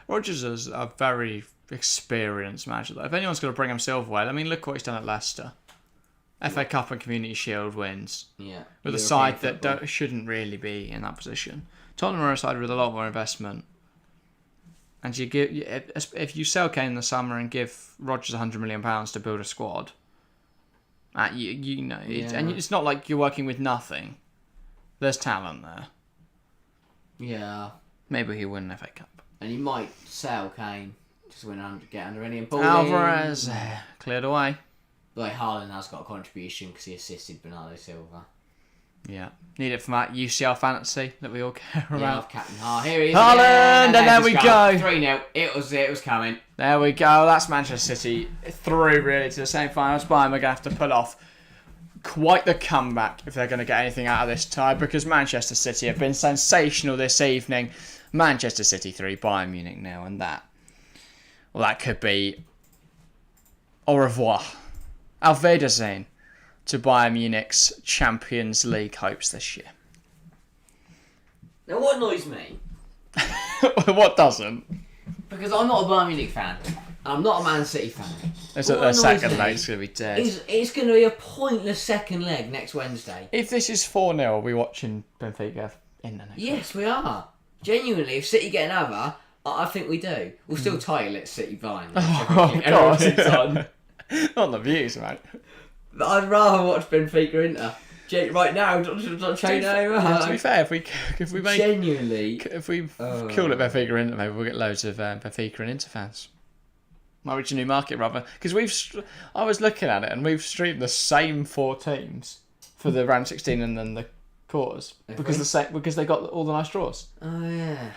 Rodgers is a very experienced manager, though. If anyone's going to bring him silverware, I mean, look what he's done at Leicester. FA Cup and Community Shield wins. Yeah. With a side that shouldn't really be in that position. Tottenham are a side with a lot more investment. And if you sell Kane in the summer and give Rodgers £100 million to build a squad, and it's not like you're working with nothing. There's talent there. Yeah. Maybe he'll win an FA Cup. And you might sell Kane just to get under any and Alvarez cleared away. But Haaland has got a contribution because he assisted Bernardo Silva. Yeah. Need it for that UCL fantasy that we all care about. Yeah, Captain Haaland. Here he is. Haaland, again, and there we go. 3-0. It was coming. There we go. That's Manchester City through really to the semi-finals. Bayern are going to have to pull off quite the comeback if they're going to get anything out of this tie, because Manchester City have been sensational this evening. Manchester City 3, Bayern Munich now, and that could be au revoir. Auf Wiedersehen to Bayern Munich's Champions League hopes this year. Now, what annoys me? What doesn't? Because I'm not a Bayern Munich fan. I'm not a Man City fan. Their second leg's going to be dead. It's going to be a pointless second leg next Wednesday. If this is 4-0, are we watching Benfica in the next Yes, we are. Genuinely, if City get another, I think we do. We'll still title it City Bayern. Oh, God. Not the views, mate. But I'd rather watch Benfica Inter. Right now, chain over. To be fair, if we make genuinely, if we call it Benfica Inter, maybe we'll get loads of Benfica and Inter fans. Might reach a new market, rather. Because I was looking at it, and we've streamed the same 4 teams for the round 16 and then the quarters because they got all the nice draws. Oh yeah,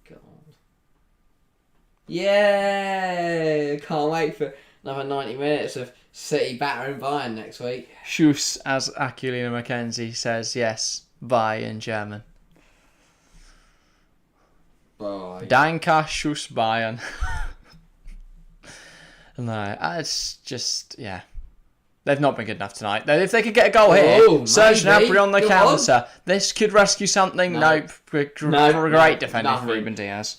God. Yeah, can't wait for another 90 minutes of City battering Bayern next week. Schuss, as Aquilina Mackenzie says, yes, bye in German. Bye. Danke, Schuss, Bayern. No, it's just, yeah. They've not been good enough tonight. If they could get a goal here, Serge Gnabry on the counter, this could rescue something. Nope. Great defending from Ruben Diaz.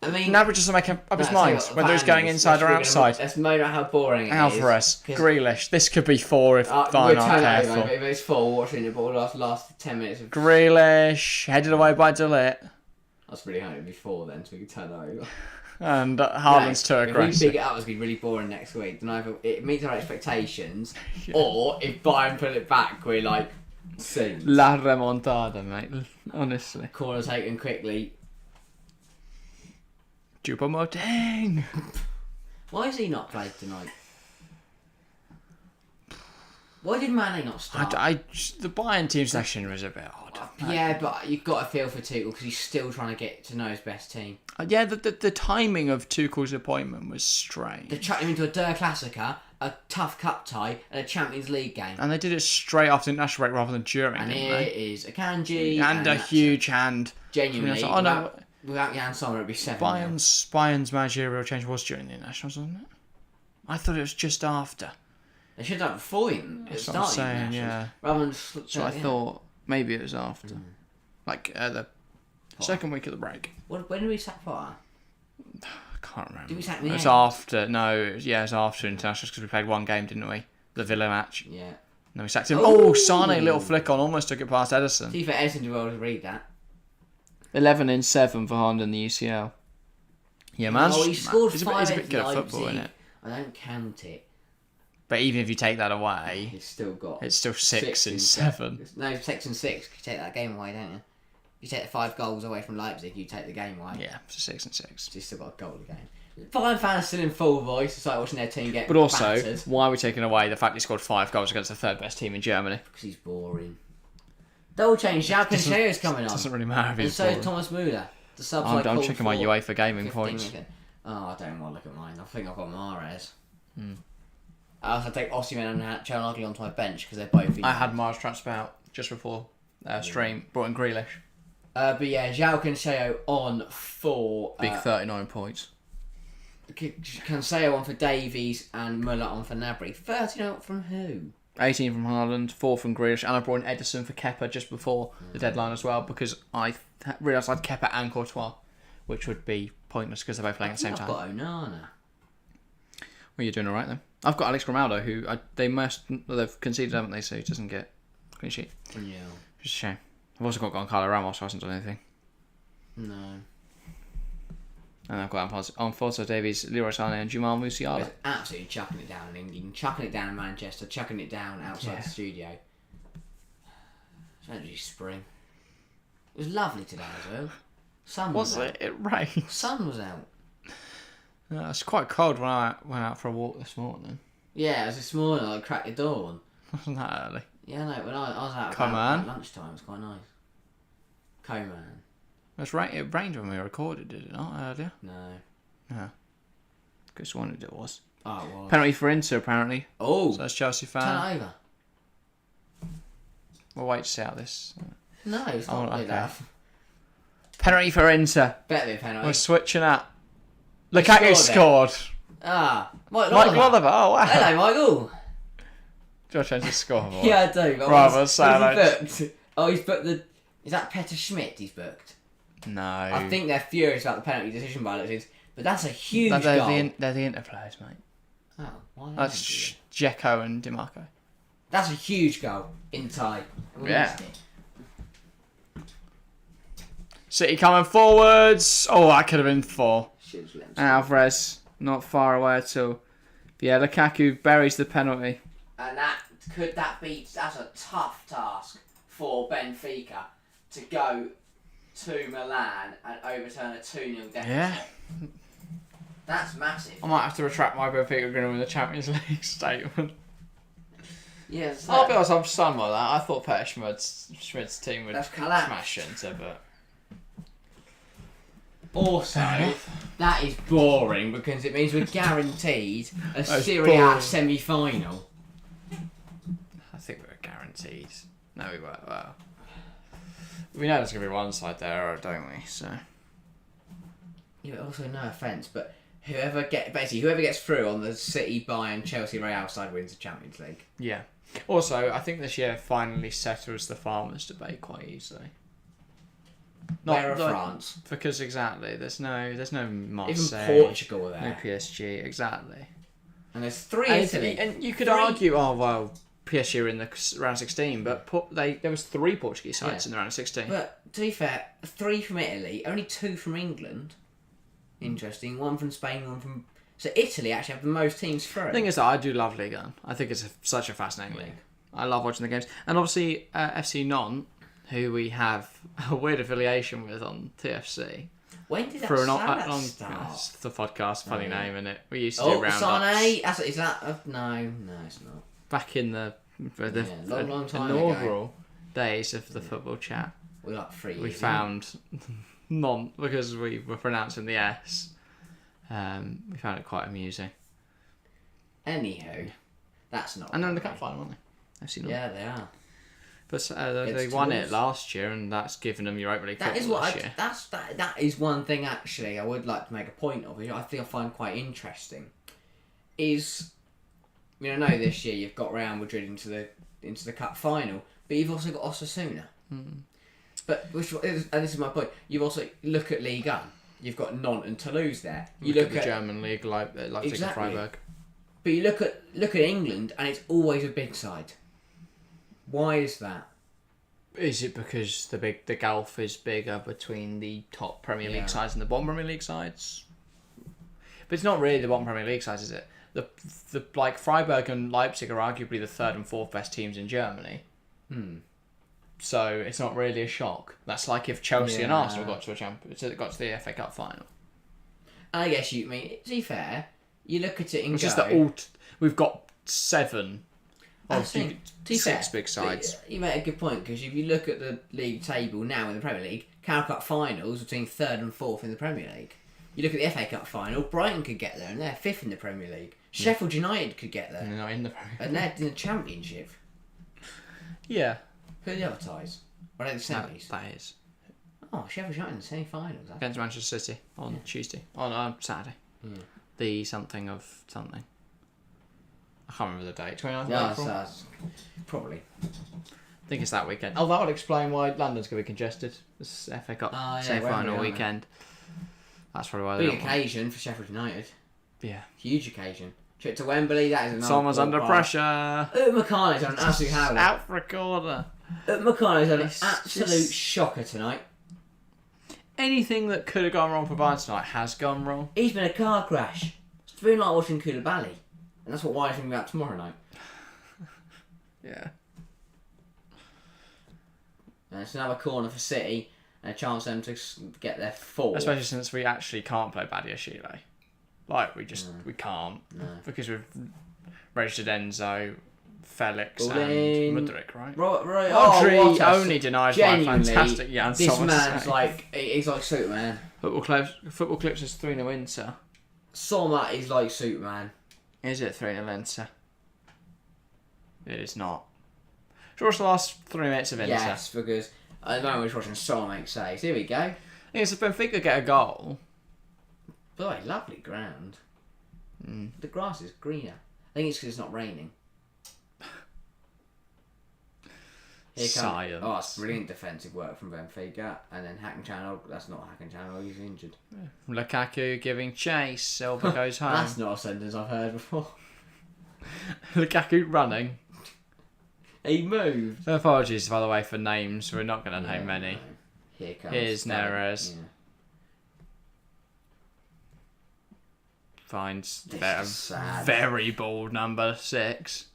I mean, Gnabry just doesn't make up his mind whether he's going inside or outside. Let's moan about how boring it is. Alvarez, Grealish. This could be 4 if Bayern aren't careful. If it's 4, watching the ball last 10 minutes. Grealish, headed away by De Ligt. I was really hoping it'd be 4 then, so we could turn over. And Haaland's too aggressive. If we big it up, it's going to be really boring next week. Then either it meets our expectations, or if Bayern put it back, we're like, scenes. La remontada, mate. Honestly. Corner taken quickly. Choupo-Moting. Why has he not played tonight? Why did Mane not start? The Bayern team selection was a bit odd. Yeah, but you've got to feel for Tuchel because he's still trying to get to know his best team. Yeah, the timing of Tuchel's appointment was strange. They chucked him into a Der Klassiker, a tough cup tie, and a Champions League game. And they did it straight after the international break rather than during, and didn't they? it is a Kanji. And a huge hand. Genuinely, without Jan Sommer, it'd be 7. Bayern's managerial change was during the internationals, wasn't it? I thought it was just after. They should have done it before him. That's what I'm saying, yeah. Rather than so I thought maybe it was after. Like the second week of the break. When did we sack Potter? I can't remember. Did we sack him? It was after. No, it was after internationals because we played one game, didn't we? The Villa match. Yeah. No, we sacked him. Oh, Sane, little flick on, almost took it past Ederson. See if Ederson did well to read that. 11 in 7 for Haaland in the UCL. Yeah, man. Oh, he scored 5 he's a bit good at football, Leipzig. isn't it? I don't count it. But even if you take that away, It's still 6 in 7. No, 6 and 6. You take that game away, don't you? You take the 5 goals away from Leipzig, you take the game away. Yeah, so 6 and 6. You still got a goal of the game. Bayern fans are still in full voice. It's like watching their team get But also, battered. why are we taking away the fact he scored 5 goals against the third best team in Germany? Because he's boring. Double change. Jao Cancelo's coming on. Doesn't really matter if he's and so boring. is Thomas Müller. The subs I'm checking my UEFA gaming points. Oh, I don't want to look at mine. I think I've got Mahrez. I also take Osimhen and Çalhanoğlu onto my bench because they're both. I had Mars transfer out just before stream. Brought in Grealish. But yeah, João Cancelo on for big 39 points. Cancelo on for Davies and Müller on for Gnabry. 39 from who? 18 from Haaland, 4 from Grealish, and I brought in Ederson for Kepa just before the deadline as well because I realised I had Kepa and Courtois, which would be pointless because they're both playing at the same time. I've got Onana. Well, you're doing all right then. I've got Alex Grimaldo, who they've conceded, haven't they? So he doesn't get a clean sheet. Yeah. Just a shame. I've also got Goncalo Ramos, who hasn't done anything. No. And I've got Alfonso Davies, Leroy Sané, and Jamal Musiala. He's absolutely chucking it down in England, chucking it down in Manchester, chucking it down outside the studio. It's actually spring. It was lovely today as well. Sun was out. It rained. Sun was out. Yeah, it's quite cold when I went out for a walk this morning. Yeah, it was this morning. I cracked the dawn. Wasn't that early? Yeah, no. When I was out at lunchtime, it was quite nice. Co-man. It rained when we recorded, did it not, earlier? No. Yeah. Chris wanted it was. Oh, it was. Penalty for Inter, apparently. Oh. So that's Chelsea fan. Turn it over. We'll wait to see how this... No, it's not like that. Penalty for Inter. Better be a penalty. We're switching up. Lukaku scored. Michael Oliver. Oh, wow. Hello, Michael. Do you want to change the scoreboard? Yeah, I do. But Rather what has he booked? Oh, he's booked the... Is that Peter Schmidt he's booked? No. I think they're furious about the penalty decision by Alexis, but that's a huge goal. They're the Inter players, mate. Oh, why That's Dzeko and Dimarco. That's a huge goal in tie. Yeah. City coming forwards. Oh, that could have been 4. Alvarez, not far away at all. Yeah, Lukaku buries the penalty. And that's a tough task for Benfica to go to Milan and overturn a 2-0 deficit. Yeah. That's massive. I might have to retract my Benfica are going to win the Champions League statement. Yes. I'll be honest, I'm stunned by that. I thought Peter Schmidt's team would smash Inter, but... Also, that is boring because it means we're guaranteed a Serie A boring. semi-final. I think we're guaranteed. No, we won't. Well, we know there's going to be one side there, don't we? So. Yeah, also, no offence, but whoever gets through on the City, Bayern, Chelsea, Real side wins the Champions League. Yeah. Also, I think this year finally settles the farmers debate quite easily. Where are France? Because exactly, there's no Marseille, even Portugal are there. no PSG, exactly. And there's 3 Italy. And you could argue, oh well, PSG are in the round 16, but there was 3 Portuguese sides in the round 16. But to be fair, 3 from Italy, only 2 from England. Interesting. 1 from Spain, 1 from. So Italy actually have the most teams through. The thing is that I do love Ligue 1. I think it's such a fascinating league. I love watching the games, and obviously FC Nantes, who we have a weird affiliation with on TFC. When did that start? It's the podcast, funny name, isn't it? We used to do roundups. Sané. Is that? No, it's not. Back in the long time inaugural ago. days of the football chat, We like 3 years. we found because we were pronouncing the S. We found it quite amusing. Anywho, that's not. And they're in the cup final, aren't they? FC Nantes. Yeah, they are. But they won it last year, and that's given them Europa League football this year. That is one thing actually I would like to make a point of. Which I think I find quite interesting. Is, I know this year you've got Real Madrid into the cup final, but you've also got Osasuna. But and this is my point. You've also look at Ligue 1. You've got Nantes and Toulouse there. You look at the German league, like Leipzig and Freiburg. But you look at England, and it's always a big side. Why is that? Is it because the gulf is bigger between the top Premier League sides and the bottom Premier League sides? But it's not really the bottom Premier League sides, is it? The like Freiburg and Leipzig are arguably the 3rd and 4th best teams in Germany. So it's not really a shock. That's like if Chelsea and Arsenal got to got to the FA Cup final. I guess to be fair, you look at it and it's just that we've got 7 of 6 big sides. You make a good point, because if you look at the league table now in the Premier League, Cup finals between 3rd and 4th in the Premier League. You look at the FA Cup final, Brighton could get there, and they're 5th in the Premier League. Sheffield United could get there, and they're not in the Premier League. And they're in the Championship. Yeah. Who are the other ties? What are they, the semis? That is. Oh, Sheffield United in the semi-finals. Against Manchester City on Tuesday. On Saturday. Yeah. The something of something. I can't remember the date. 29th No, of April? Probably. I think it's that weekend. Oh, that would explain why London's going to be congested. This FA Cup semi-final weekend. That's probably why they're big occasion for Sheffield United. Yeah. Huge occasion. Trip to Wembley, that is another. Someone's under pressure. McCartney's on an absolute howler. Out for a corner. McCartney's on an absolute shocker tonight. Anything that could have gone wrong for Bayern tonight has gone wrong. He's been a car crash. It's very like watching Koulibaly. And that's what Wyatt's thinking about tomorrow night. Yeah. And it's another corner for City, and a chance for them to get their 4th. Especially since we actually can't play Badiashile. Like, we can't. No. Because we've registered Enzo, Felix, and Mudryk, right? Rodri only denied by fantastic Jan This Sommer man's save. he's like Superman. Football Clips is 3-0 Inter. Sommer is like Superman. Is it 3-0 Inter? It is not. Should we watch the last 3 minutes of Inter? Yes, because I don't know which watching Sommer make saves. Here we go. I think it's if Benfica get a goal. By the way, lovely ground. The grass is greener. I think it's because it's not raining. Science. Oh, it's brilliant defensive work from Benfica. And then Hakan, that's not Hakan, he's injured. Yeah. Lukaku giving chase. Silva goes home. That's not a sentence I've heard before. Lukaku running. He moved. Apologies, by the way, for names. We're not going to name many. No. Here comes. Here's Neres. Yeah. Finds sad. very bold number 6.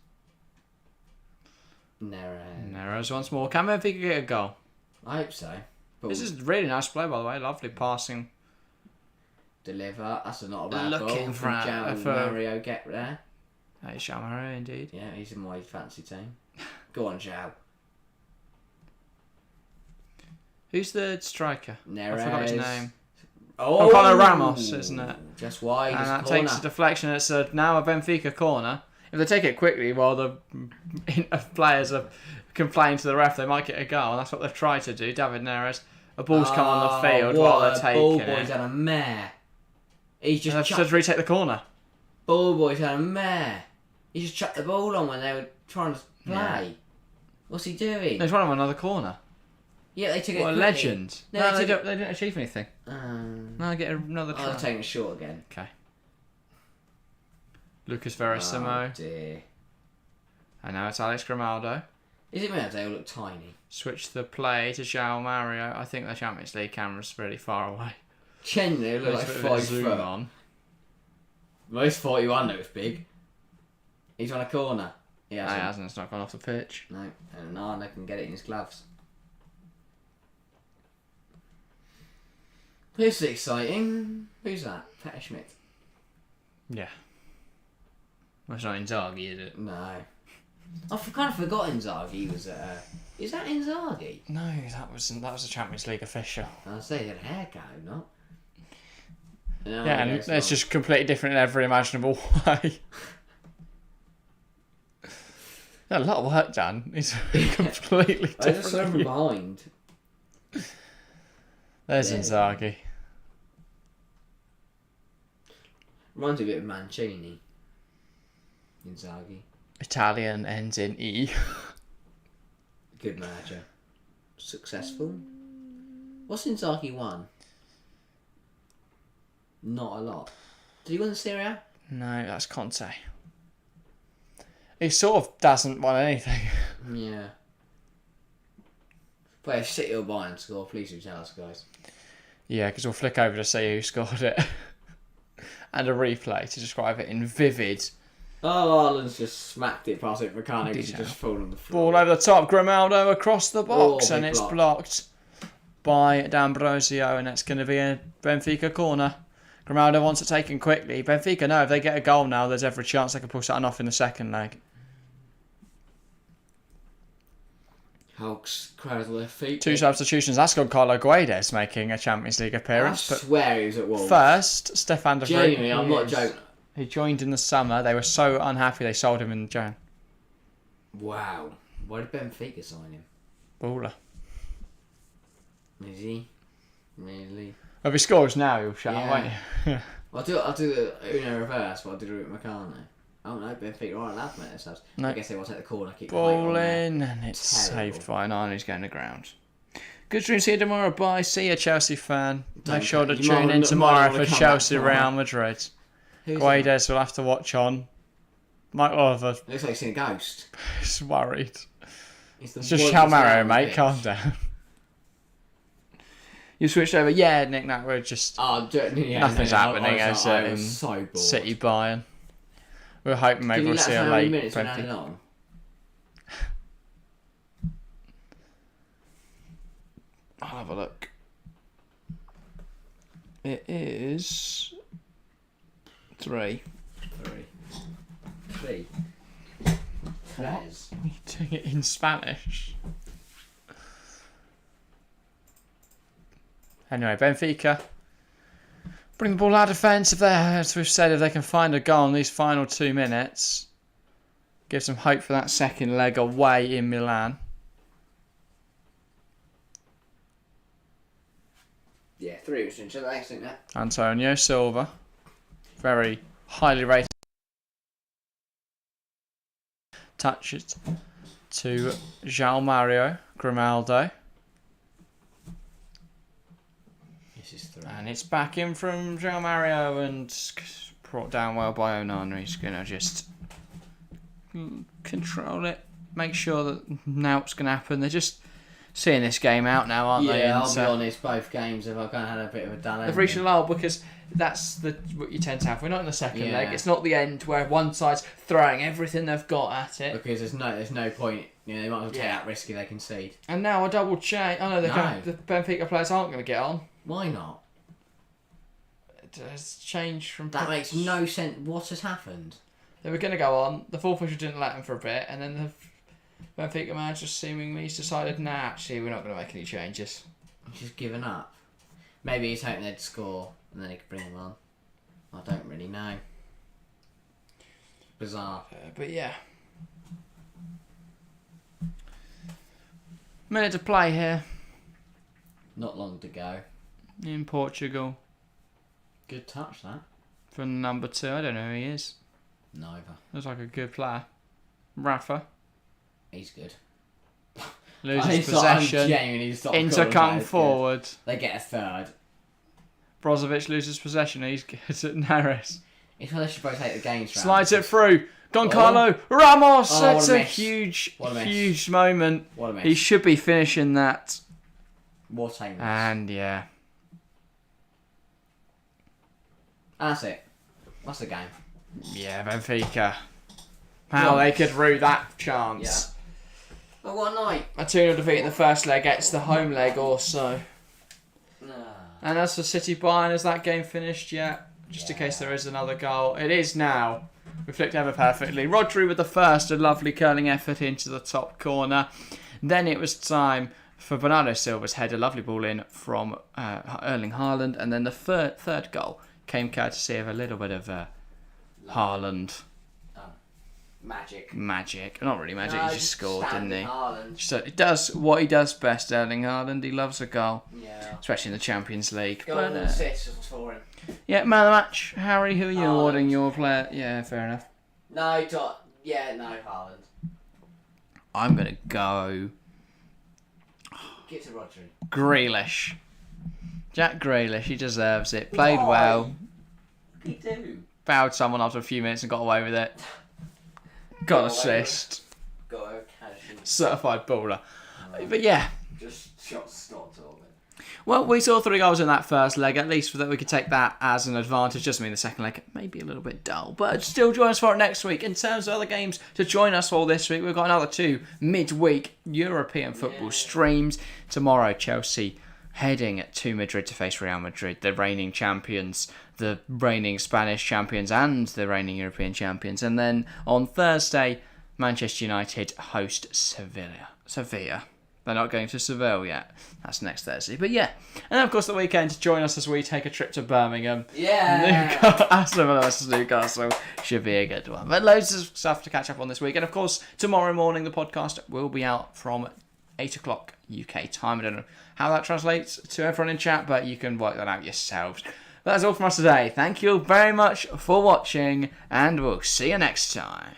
Neres once more. Can Benfica get a goal? I hope so. But This is really nice play, by the way. Lovely passing. Deliver. That's not a bad Looking goal. for Mario get there. That is Chamara, indeed. Yeah, he's in my fancy team. Go on, Zhao. Who's the striker? Neres. I forgot his name. Gonzalo Ramos, isn't it? Just wide. And that corner. takes a deflection. It's now a Benfica corner. If they take it quickly while the players are complaining to the ref, they might get a goal. That's what they've tried to do. David Neres. A ball's come on the field while they're taking it. Ball boy's had a mare. He's just to retake the corner. Ball boy's had a mare. He just chucked the ball on when they were trying to play. Yeah. What's he doing? He's running on another corner. Yeah, they took it. What a legend. No, they didn't achieve anything. No, get another try. They're taking it short again. Okay. Lucas Verissimo. Oh dear. And now it's Alex Grimaldo. Is it me? They all look tiny. Switch the play to João Mario. I think the Champions League camera's really far away. Generally, look like 5 foot. On. Most 41 looks big. He's on a corner. He hasn't. It's not gone off the pitch. No, and Arne can get it in his gloves. This is exciting. Who's that? Peter Schmidt. Yeah. Well, it's not Inzaghi, is it? No. I've kind of forgotten Inzaghi was is that Inzaghi? No, that was a Champions League official. I was saying he had a haircut, not. No, yeah, and it's just completely different in every imaginable way. A lot of work done. It's completely different. I just saw him behind. There's Inzaghi. Reminds me a bit of Mancini. Inzaghi. Italian ends in E. Good manager. Successful. What's Inzaghi won? Not a lot. Did he win the Serie A? No, that's Conte. He sort of doesn't won anything. Yeah. But if City or Bayern score, please do tell us, guys. Yeah, because we'll flick over to see who scored it. And a replay to describe it in vivid. Oh, Haaland's just smacked it past it for Kane because he just fallen on the floor. Ball over the top, Grimaldo across the box, and it's blocked by D'Ambrosio, and it's going to be a Benfica corner. Grimaldo wants it taken quickly. Benfica know if they get a goal now, there's every chance they can pull something off in the second leg. Hulk's crowd with their feet. 2 substitutions. That's got Carlo Guedes making a Champions League appearance. I swear he was at Wolves. First, Stefan de Vrij. Genuinely, I'm not joking. He joined in the summer. They were so unhappy they sold him in Jan. Wow. Why did Benfica sign him? Baller. Is he? Really? If he scores now, he'll shout, won't you? I'll do the Uno reverse, but I'll do it with McCartney. Oh no, Benfica are allowed to make themselves. No. I guess they will take the corner, keep ball in, and it's saved by an iron who's going to ground. Good dreams here tomorrow. Bye. See you, Chelsea fan. Make sure to tune in tomorrow for Chelsea Real Madrid. Guedes will have to watch on. Mike Oliver. Looks like he's seen a ghost. He's worried. It's just João Mario, mate. Calm down. You switched over. Yeah, Nick, no, we're just... nothing's happening as in City Bayern. We're hoping maybe we'll see a late... I'll have a look. It is... 3. What? Are you doing it in Spanish? Anyway, Benfica bring the ball out of defence. As we've said, if they can find a goal in these final 2 minutes, gives them hope for that second leg away in Milan. Yeah, 3 was interesting. I think that. Antonio Silva, very highly rated. Touch it to João Mario, Grimaldo. And it's back in from João Mario and brought down well by Onana. He's going to just control it, make sure that nout's going to happen. They're just seeing this game out now, aren't they? Yeah, I'll be honest, both games have kind of had a bit of a dull end. They've reached a lull because that's what you tend to have. We're not in the second leg. It's not the end where one side's throwing everything they've got at it. Because there's no point. You know, they might as well take that risk if they concede. And now a double change. Oh no, the Benfica players aren't going to get on. Why not? Has changed from... That makes no sense. What has happened? They were going to go on. The fourth official didn't let them for a bit, and then the Benfica manager seemingly decided, nah, actually, we're not going to make any changes. He's just given up. Maybe he's hoping they'd score and then he could bring him on. I don't really know. Bizarre. But yeah. Minute to play here Not long to go. in Portugal. Good touch, that. From number 2. I don't know who he is. Neither. Looks like a good player. Rafa. He's good. Loses possession. Inter come forward. They get a third. Brozovic loses possession. He's good at Neres. It's why they should both take the games round. Slides it through. Goncalo Ramos. Oh, That's what a a miss. huge moment. What a miss. He should be finishing that. What a miss. And yeah. That's it. That's the game. Yeah, Benfica. How they could rue that chance. Yeah. But what a night. A 2-0 defeat in the first leg gets the home leg also. Nah. And as for City Bayern, is that game finished yet? Just in case there is another goal. It is now. We flicked ever perfectly. Rodri with the first, a lovely curling effort into the top corner. Then it was time for Bernardo Silva's head, a lovely ball in from Erling Haaland. And then the third goal came courtesy of a little bit of Haaland. Magic. Not really magic, he just scored, didn't he? So it does what he does best, Erling Haaland. He loves a goal. Yeah. Especially in the Champions League. Goal and assist for him. Yeah, man of the match. Harry, who are you awarding your player? Yeah, fair enough. No, Haaland. I'm going to go Get to Rodri. Grealish. Jack Grealish, he deserves it. Played well. He do. Fouled someone after a few minutes and got away with it. Got an assist. Got a casual. Certified baller. But yeah. Just shot stopped all of it. Well, we saw 3 goals in that first leg. At least that we could take that as an advantage. Just mean the second leg may be a little bit dull, but still join us for it next week. In terms of other games to join us for this week, we've got another 2 midweek European football streams. Tomorrow, Chelsea heading to Madrid to face Real Madrid, the reigning champions, the reigning Spanish champions and the reigning European champions. And then on Thursday, Manchester United host Sevilla. They're not going to Seville yet. That's next Thursday. But yeah. And then, of course, the weekend to join us as we take a trip to Birmingham. Yeah. Aston Villa versus Newcastle should be a good one. But loads of stuff to catch up on this week. And, of course, tomorrow morning, the podcast will be out from 8 o'clock UK time. I don't know how that translates to everyone in chat, but you can work that out yourselves. But that's all from us today. Thank you very much for watching, and we'll see you next time.